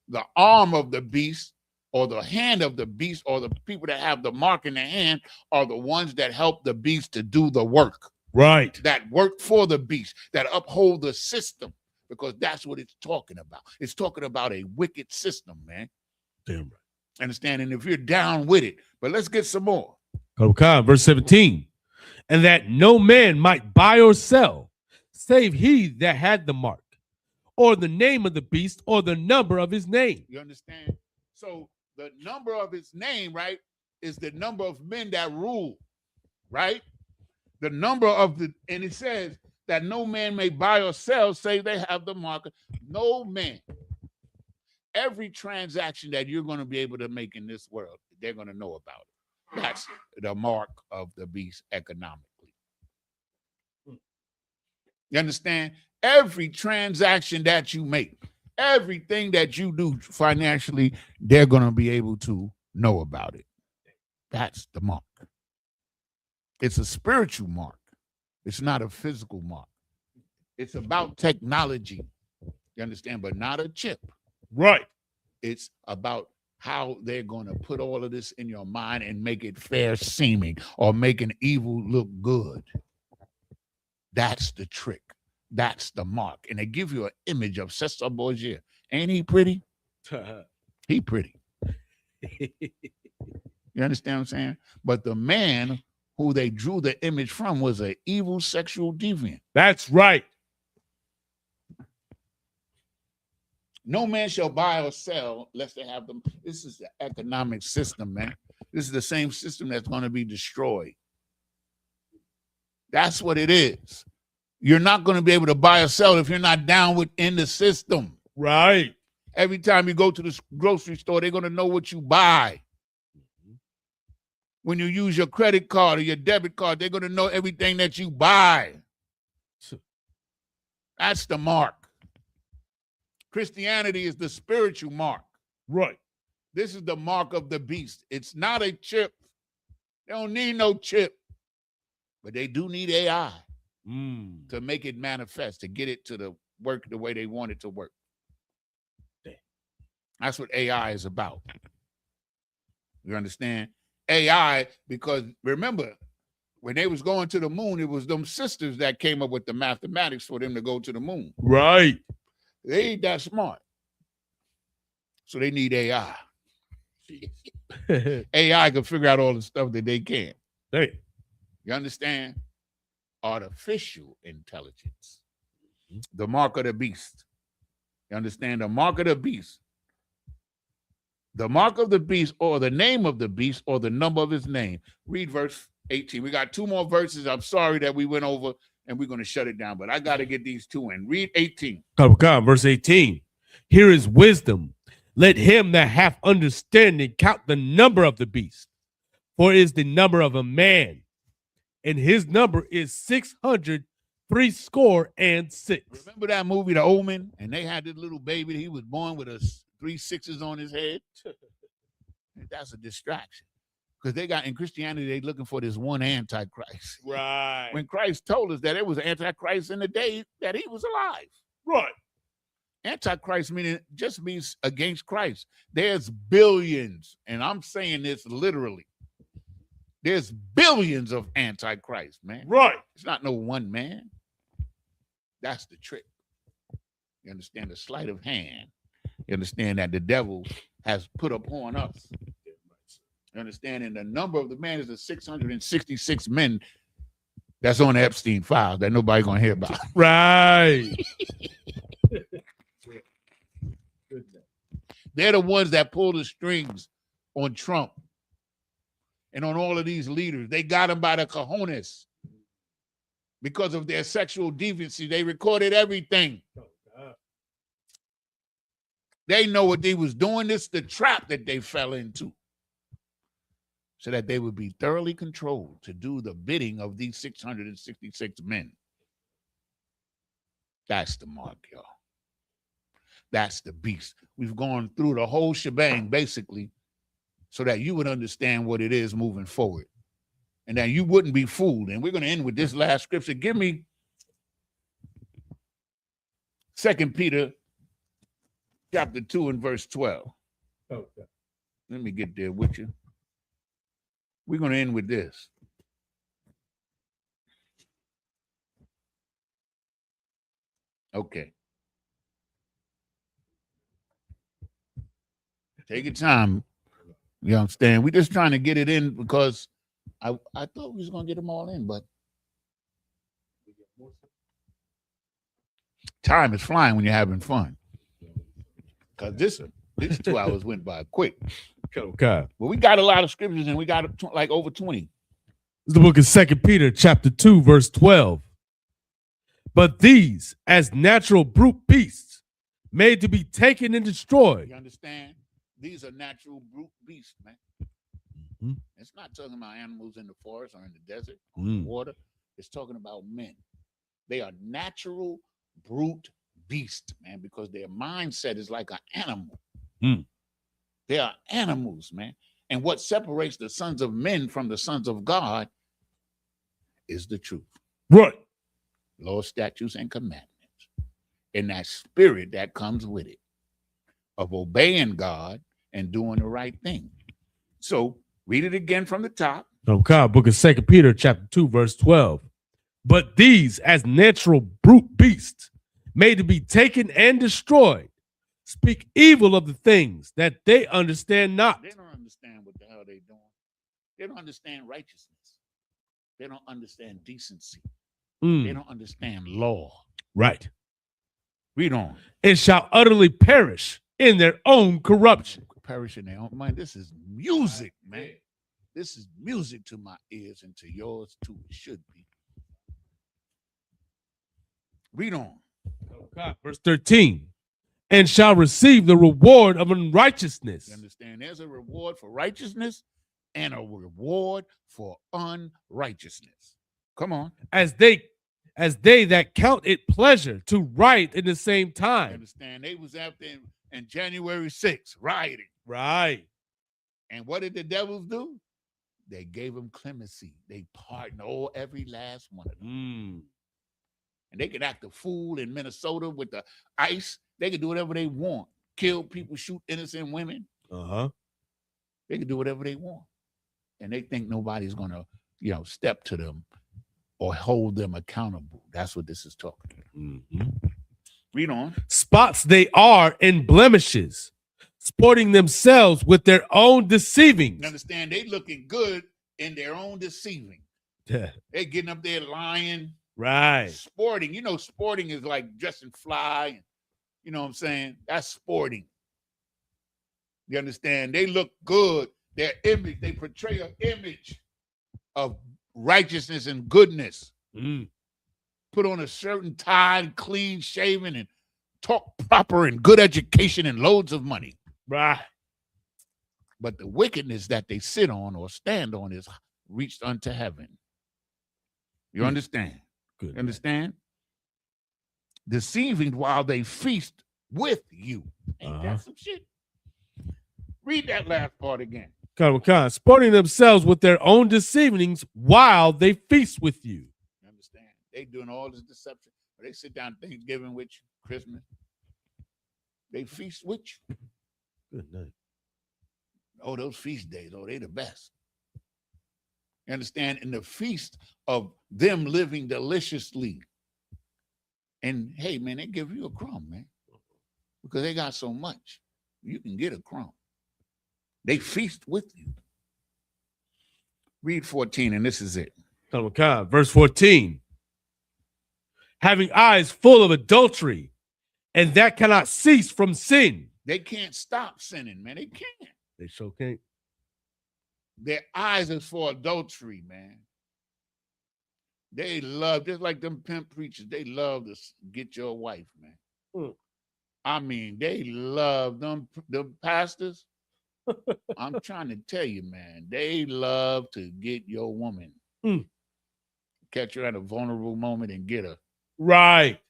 The arm of the beast or the hand of the beast or the people that have the mark in their hand are the ones that help the beast to do the work. Right. That work for the beast, that uphold the system, because that's what it's talking about. It's talking about a wicked system, man. Damn right. Understand? And if you're down with it, but let's get some more. Verse 17. And that no man might buy or sell, save he that had the mark, or the name of the beast, or the number of his name. You understand? So the number of his name, right, is the number of men that rule, right? The number of and it says that no man may buy or sell, save they have the mark. No man. Every transaction that you're going to be able to make in this world, they're going to know about it. That's the mark of the beast economically. You understand? Every transaction that you make, everything that you do financially, they're going to be able to know about it. That's the mark. It's a spiritual mark. It's not a physical mark. It's about technology. You understand? But not a chip. Right. It's about how they're going to put all of this in your mind and make it fair seeming or make an evil look good. That's the trick. That's the mark. And they give you an image of Cesar Borgia. Ain't he pretty? He pretty. You understand what I'm saying? But the man who they drew the image from was an evil sexual deviant. That's right. No man shall buy or sell lest they have them. This is the economic system, man. This is the same system that's going to be destroyed. That's what it is. You're not going to be able to buy or sell if you're not down within the system. Right. Every time you go to the grocery store, they're going to know what you buy. When you use your credit card or your debit card, they're going to know everything that you buy. That's the mark. Christianity is the spiritual mark. Right. This is the mark of the beast. It's not a chip. They don't need no chip. But they do need AI to make it manifest, to get it to the work the way they want it to work. That's what AI is about. You understand? AI, because remember, when they was going to the moon, it was them sisters that came up with the mathematics for them to go to the moon. Right. They ain't that smart. So they need AI. AI can figure out all the stuff that they can. Hey. You understand? Artificial intelligence. The mark of the beast. You understand? The mark of the beast. The mark of the beast, or the name of the beast, or the number of his name. Read verse 18. We got two more verses. I'm sorry that we went over, and we're going to shut it down, but I got to get these two in. Read 18. Come, verse 18. Here is wisdom. Let him that hath understanding count the number of the beast, for it is the number of a man, and his number is 666. Remember that movie, The Omen? And they had this little baby. He was born with 3 6s on his head. That's a distraction. Because they got, in Christianity, they're looking for this one antichrist. Right. When Christ told us that it was an antichrist in the day that he was alive. Right. Antichrist just means against Christ. There's billions, and I'm saying this literally. There's billions of antichrists, man. Right. It's not no one man. That's the trick. You understand? The sleight of hand. You understand that the devil has put upon us. You understand? And the number of the man is the 666 men that's on the Epstein files that nobody gonna hear about. Right. They're the ones that pull the strings on Trump and on all of these leaders. They got them by the cojones because of their sexual deviancy. They recorded everything. They know what they was doing. This is the trap that they fell into, so that they would be thoroughly controlled to do the bidding of these 666 men. That's the mark, y'all. That's the beast. We've gone through the whole shebang, basically, so that you would understand what it is moving forward and that you wouldn't be fooled. And we're going to end with this last scripture. Give me 2 Peter chapter 2 and verse 12. Okay. Let me get there with you. We're going to end with this. Okay. Take your time. You understand? We're just trying to get it in because I thought we was going to get them all in, but time is flying when you're having fun. Because this 2 hours went by quick. Okay. Well, we got a lot of scriptures and we got like over 20. This is the book of 2 Peter chapter 2, verse 12. But these, as natural brute beasts, made to be taken and destroyed. You understand? These are natural brute beasts, man. Mm-hmm. It's not talking about animals in the forest or in the desert or in the water. It's talking about men. They are natural brute beasts, man, because their mindset is like an animal. They are animals, man. And what separates the sons of men from the sons of God is the truth. Right. Laws, statutes, and commandments. And that spirit that comes with it of obeying God and doing the right thing. So read it again from the top. Okay, book of 2 Peter chapter 2, verse 12. But these, as natural brute beasts, made to be taken and destroyed, speak evil of the things that they understand not. They don't understand what the hell they're doing. They don't understand righteousness. They don't understand decency. Mm, They don't understand law. right. Read on. And shall utterly perish in their own corruption. Perish in their own mind. This is music, man. This is music to my ears and to yours too. It should be. Read on. Verse 13. And shall receive the reward of unrighteousness. You understand? There's a reward for righteousness and a reward for unrighteousness. Come on. As they that count it pleasure to write in the same You time. understand? They was out there in January 6th rioting. Right. And what did the devils do? They gave them clemency. They pardoned every last one of them. Mm. And they could act a fool in Minnesota with the ICE. They could do whatever they want. Kill people, shoot innocent women. Uh-huh. They can do whatever they want. And they think nobody's going to, step to them or hold them accountable. That's what this is talking about. Mm-hmm. Read on. Spots they are in blemishes, sporting themselves with their own deceivings. You understand? They looking good in their own deceiving. Yeah. They getting up there lying. Right. Sporting. Sporting is like dressing fly. You know what I'm saying? That's sporting. You understand? They look good. Their image, they portray an image of righteousness and goodness. Mm. Put on a shirt and tie and clean shaven and talk proper and good education and loads of money. Right. But the wickedness that they sit on or stand on is reached unto heaven. You understand? Good. You understand? Deceiving while they feast with you. Ain't that some shit? Read that last part again. Sporting themselves with their own deceivings while they feast with you. You understand? They doing all this deception. They sit down Thanksgiving with you, Christmas. They feast with you. Good night. Oh, those feast days, they the best. You understand? In the feast of them living deliciously. And hey, man, they give you a crumb, man. Because they got so much. You can get a crumb. They feast with you. Read 14, and this is it. Verse 14. Having eyes full of adultery, and that cannot cease from sin. They can't stop sinning, man. They can't. They sure can't. Their eyes is for adultery, man. They love, just like them pimp preachers, they love to get your wife, man. Mm. I mean, they love them pastors. I'm trying to tell you, man, they love to get your woman. Mm. Catch her at a vulnerable moment and get her. Right.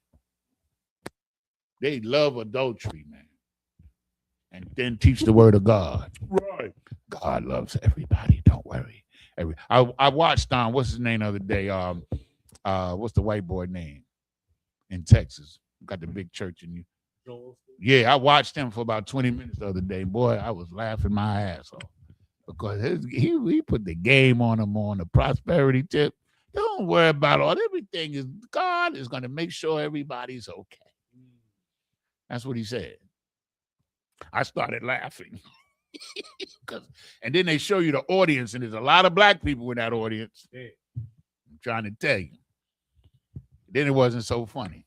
They love adultery, man. And then teach the word of God. Right. God loves everybody. Don't worry. I watched what's his name the other day? What's the white boy name in Texas? Got the big church in you. Yeah, I watched him for about 20 minutes the other day. Boy, I was laughing my ass off because he put the game on him on the prosperity tip. Don't worry about everything. God is going to make sure everybody's okay. That's what he said. I started laughing. And then they show you the audience, and there's a lot of black people in that audience. Yeah. I'm trying to tell you. Then it wasn't so funny.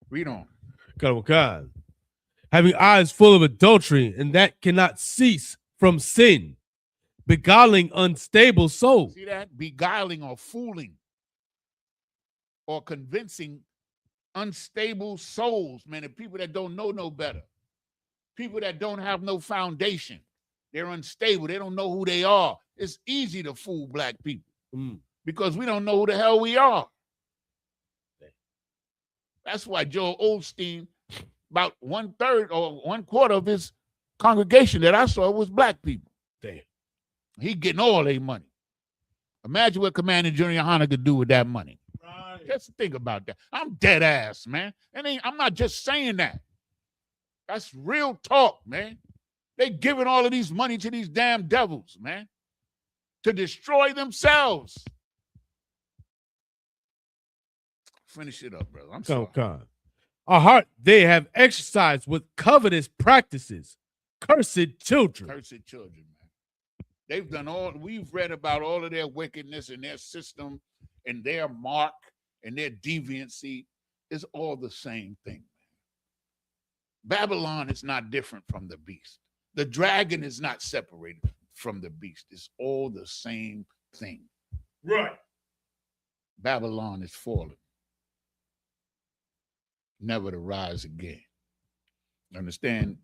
Read on. God. Having eyes full of adultery, and that cannot cease from sin, beguiling unstable souls. See that? Beguiling or fooling or convincing unstable souls, man, and people that don't know no better. People that don't have no foundation. They're unstable. They don't know who they are. It's easy to fool black people because we don't know who the hell we are. That's why Joel Osteen, about 1/3 or 1/4 of his congregation that I saw was black people. Damn. He getting all their money. Imagine what Commander Junior Hunter could do with that money. Right. Just think about that. I'm dead ass, man. I'm not just saying that. That's real talk, man. They giving all of these money to these damn devils, man, to destroy themselves. Finish it up, brother. I'm sorry. Our heart they have exercised with covetous practices. Cursed children. Cursed children, man. They've done all, we've read about all of their wickedness and their system and their mark and their deviancy. It's all the same thing, man. Babylon is not different from the beast. The dragon is not separated from the beast. It's all the same thing. Right. Babylon is fallen, never to rise again. Understand?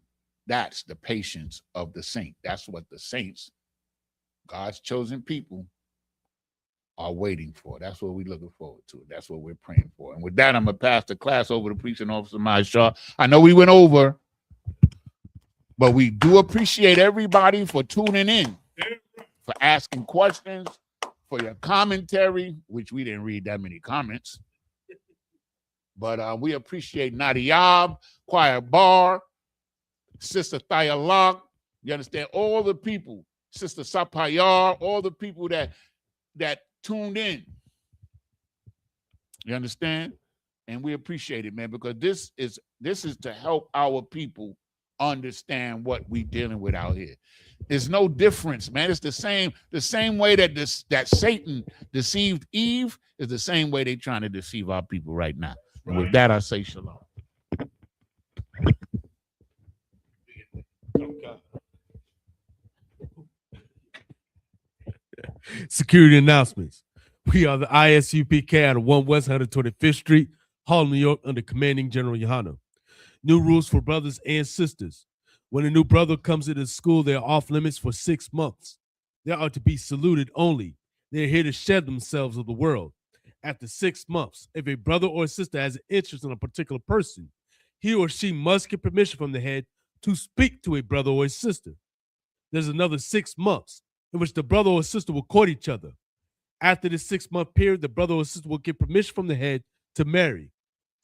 That's the patience of the saint. That's what the saints, God's chosen people, are waiting for. That's what we're looking forward to. That's what we're praying for. And with that, I'm going to pass the class over to Preaching Officer Mike Shaw. I know we went over, but we do appreciate everybody for tuning in, for asking questions, for your commentary, which we didn't read that many comments. But we appreciate Nadiyab, Choir Bar, Sister Thaya Locke, you understand, all the people, Sister Sapayar, all the people that tuned in. You understand? And we appreciate it, man, because this is to help our people understand what we're dealing with out here. There's no difference, man. It's the same way that Satan deceived Eve is the same way they're trying to deceive our people right now. And with that, I say shalom. Security announcements. We are the ISUPK out of 1 West 125th Street, Harlem, New York, under Commanding General Yohana. New rules for brothers and sisters. When a new brother comes into school, they are off limits for 6 months. They are to be saluted only. They are here to shed themselves of the world. After 6 months, if a brother or sister has an interest in a particular person, he or she must get permission from the head to speak to a brother or a sister. There's another 6 months in which the brother or sister will court each other. After this 6-month period, the brother or sister will get permission from the head to marry.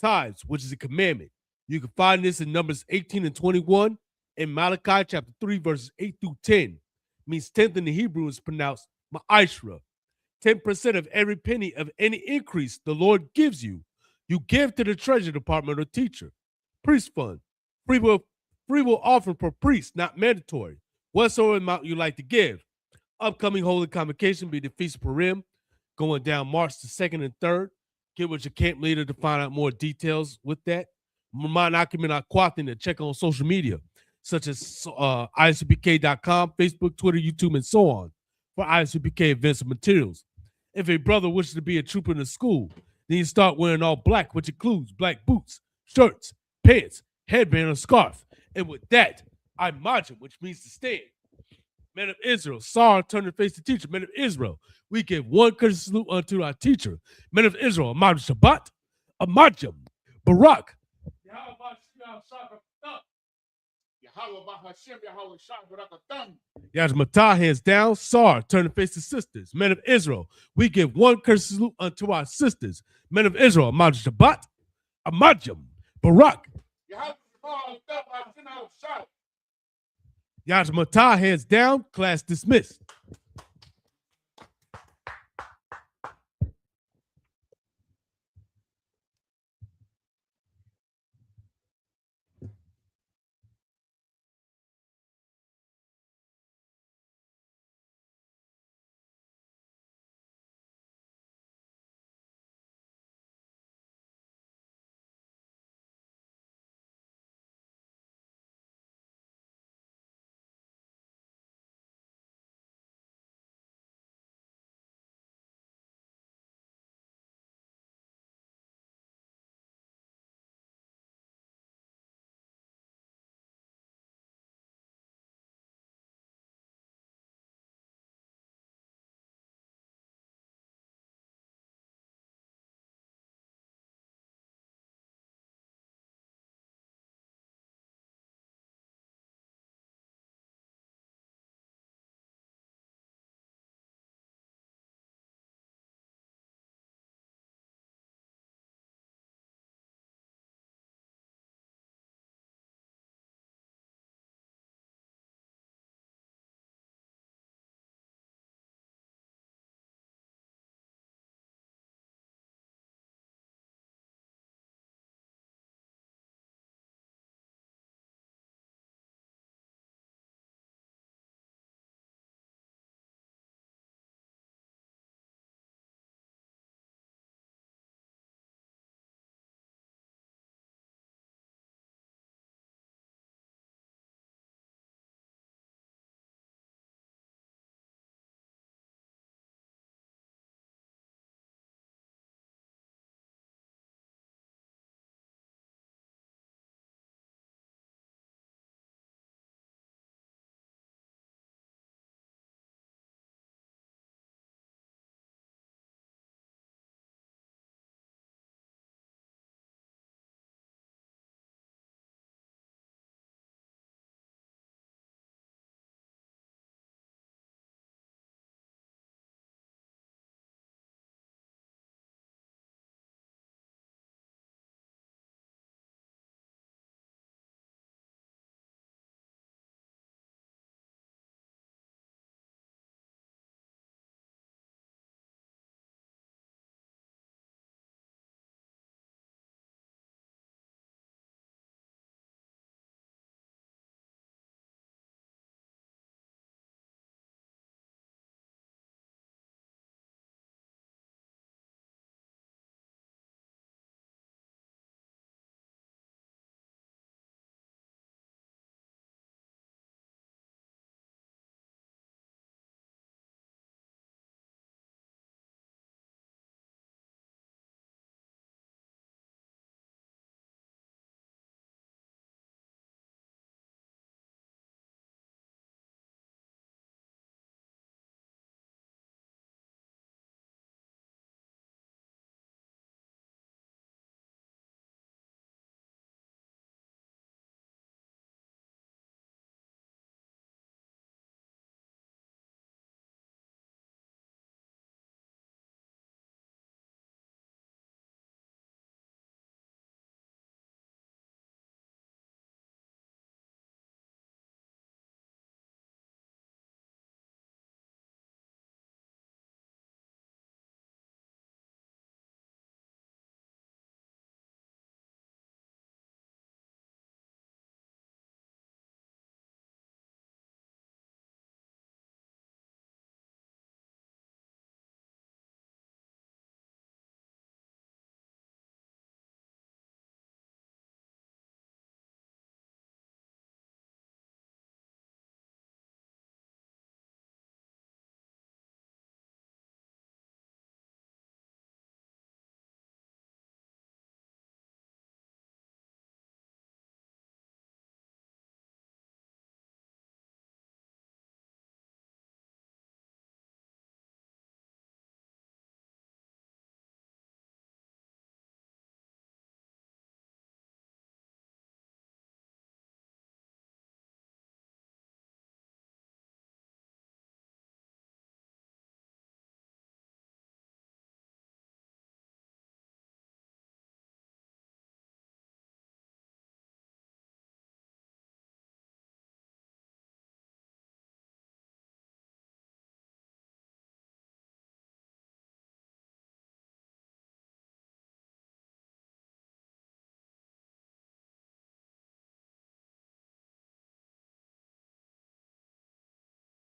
Tithes, which is a commandment. You can find this in Numbers 18 and 21, in Malachi chapter 3, verses 8 through 10. Means 10th in the Hebrew is pronounced ma'ashra. 10% of every penny of any increase the Lord gives you, you give to the treasury department or teacher. Priest fund, free will offering for priests, not mandatory. Whatsoever amount you like to give. Upcoming holy convocation be the Feast of Purim, going down March the 2nd and 3rd. Get with your camp leader to find out more details with that. To check on social media, such as isupk.com, Facebook, Twitter, YouTube, and so on, for ISUPK events and materials. If a brother wishes to be a trooper in the school, then you start wearing all black, which includes black boots, shirts, pants, headband, or scarf. And with that, I march, which means to stand. Men of Israel, Sar, turn to face the teacher. Men of Israel, we give one courteous salute unto our teacher. Men of Israel, Ahmad Shabbat, Ahmadjam, Barak. Yajmatah, hands down. Sar, turn to face the sisters. Men of Israel, we give one courteous salute unto our sisters. Men of Israel, Ahmad Shabbat, Ahmadjam, Barak. Yajmatah, hands down. Class dismissed.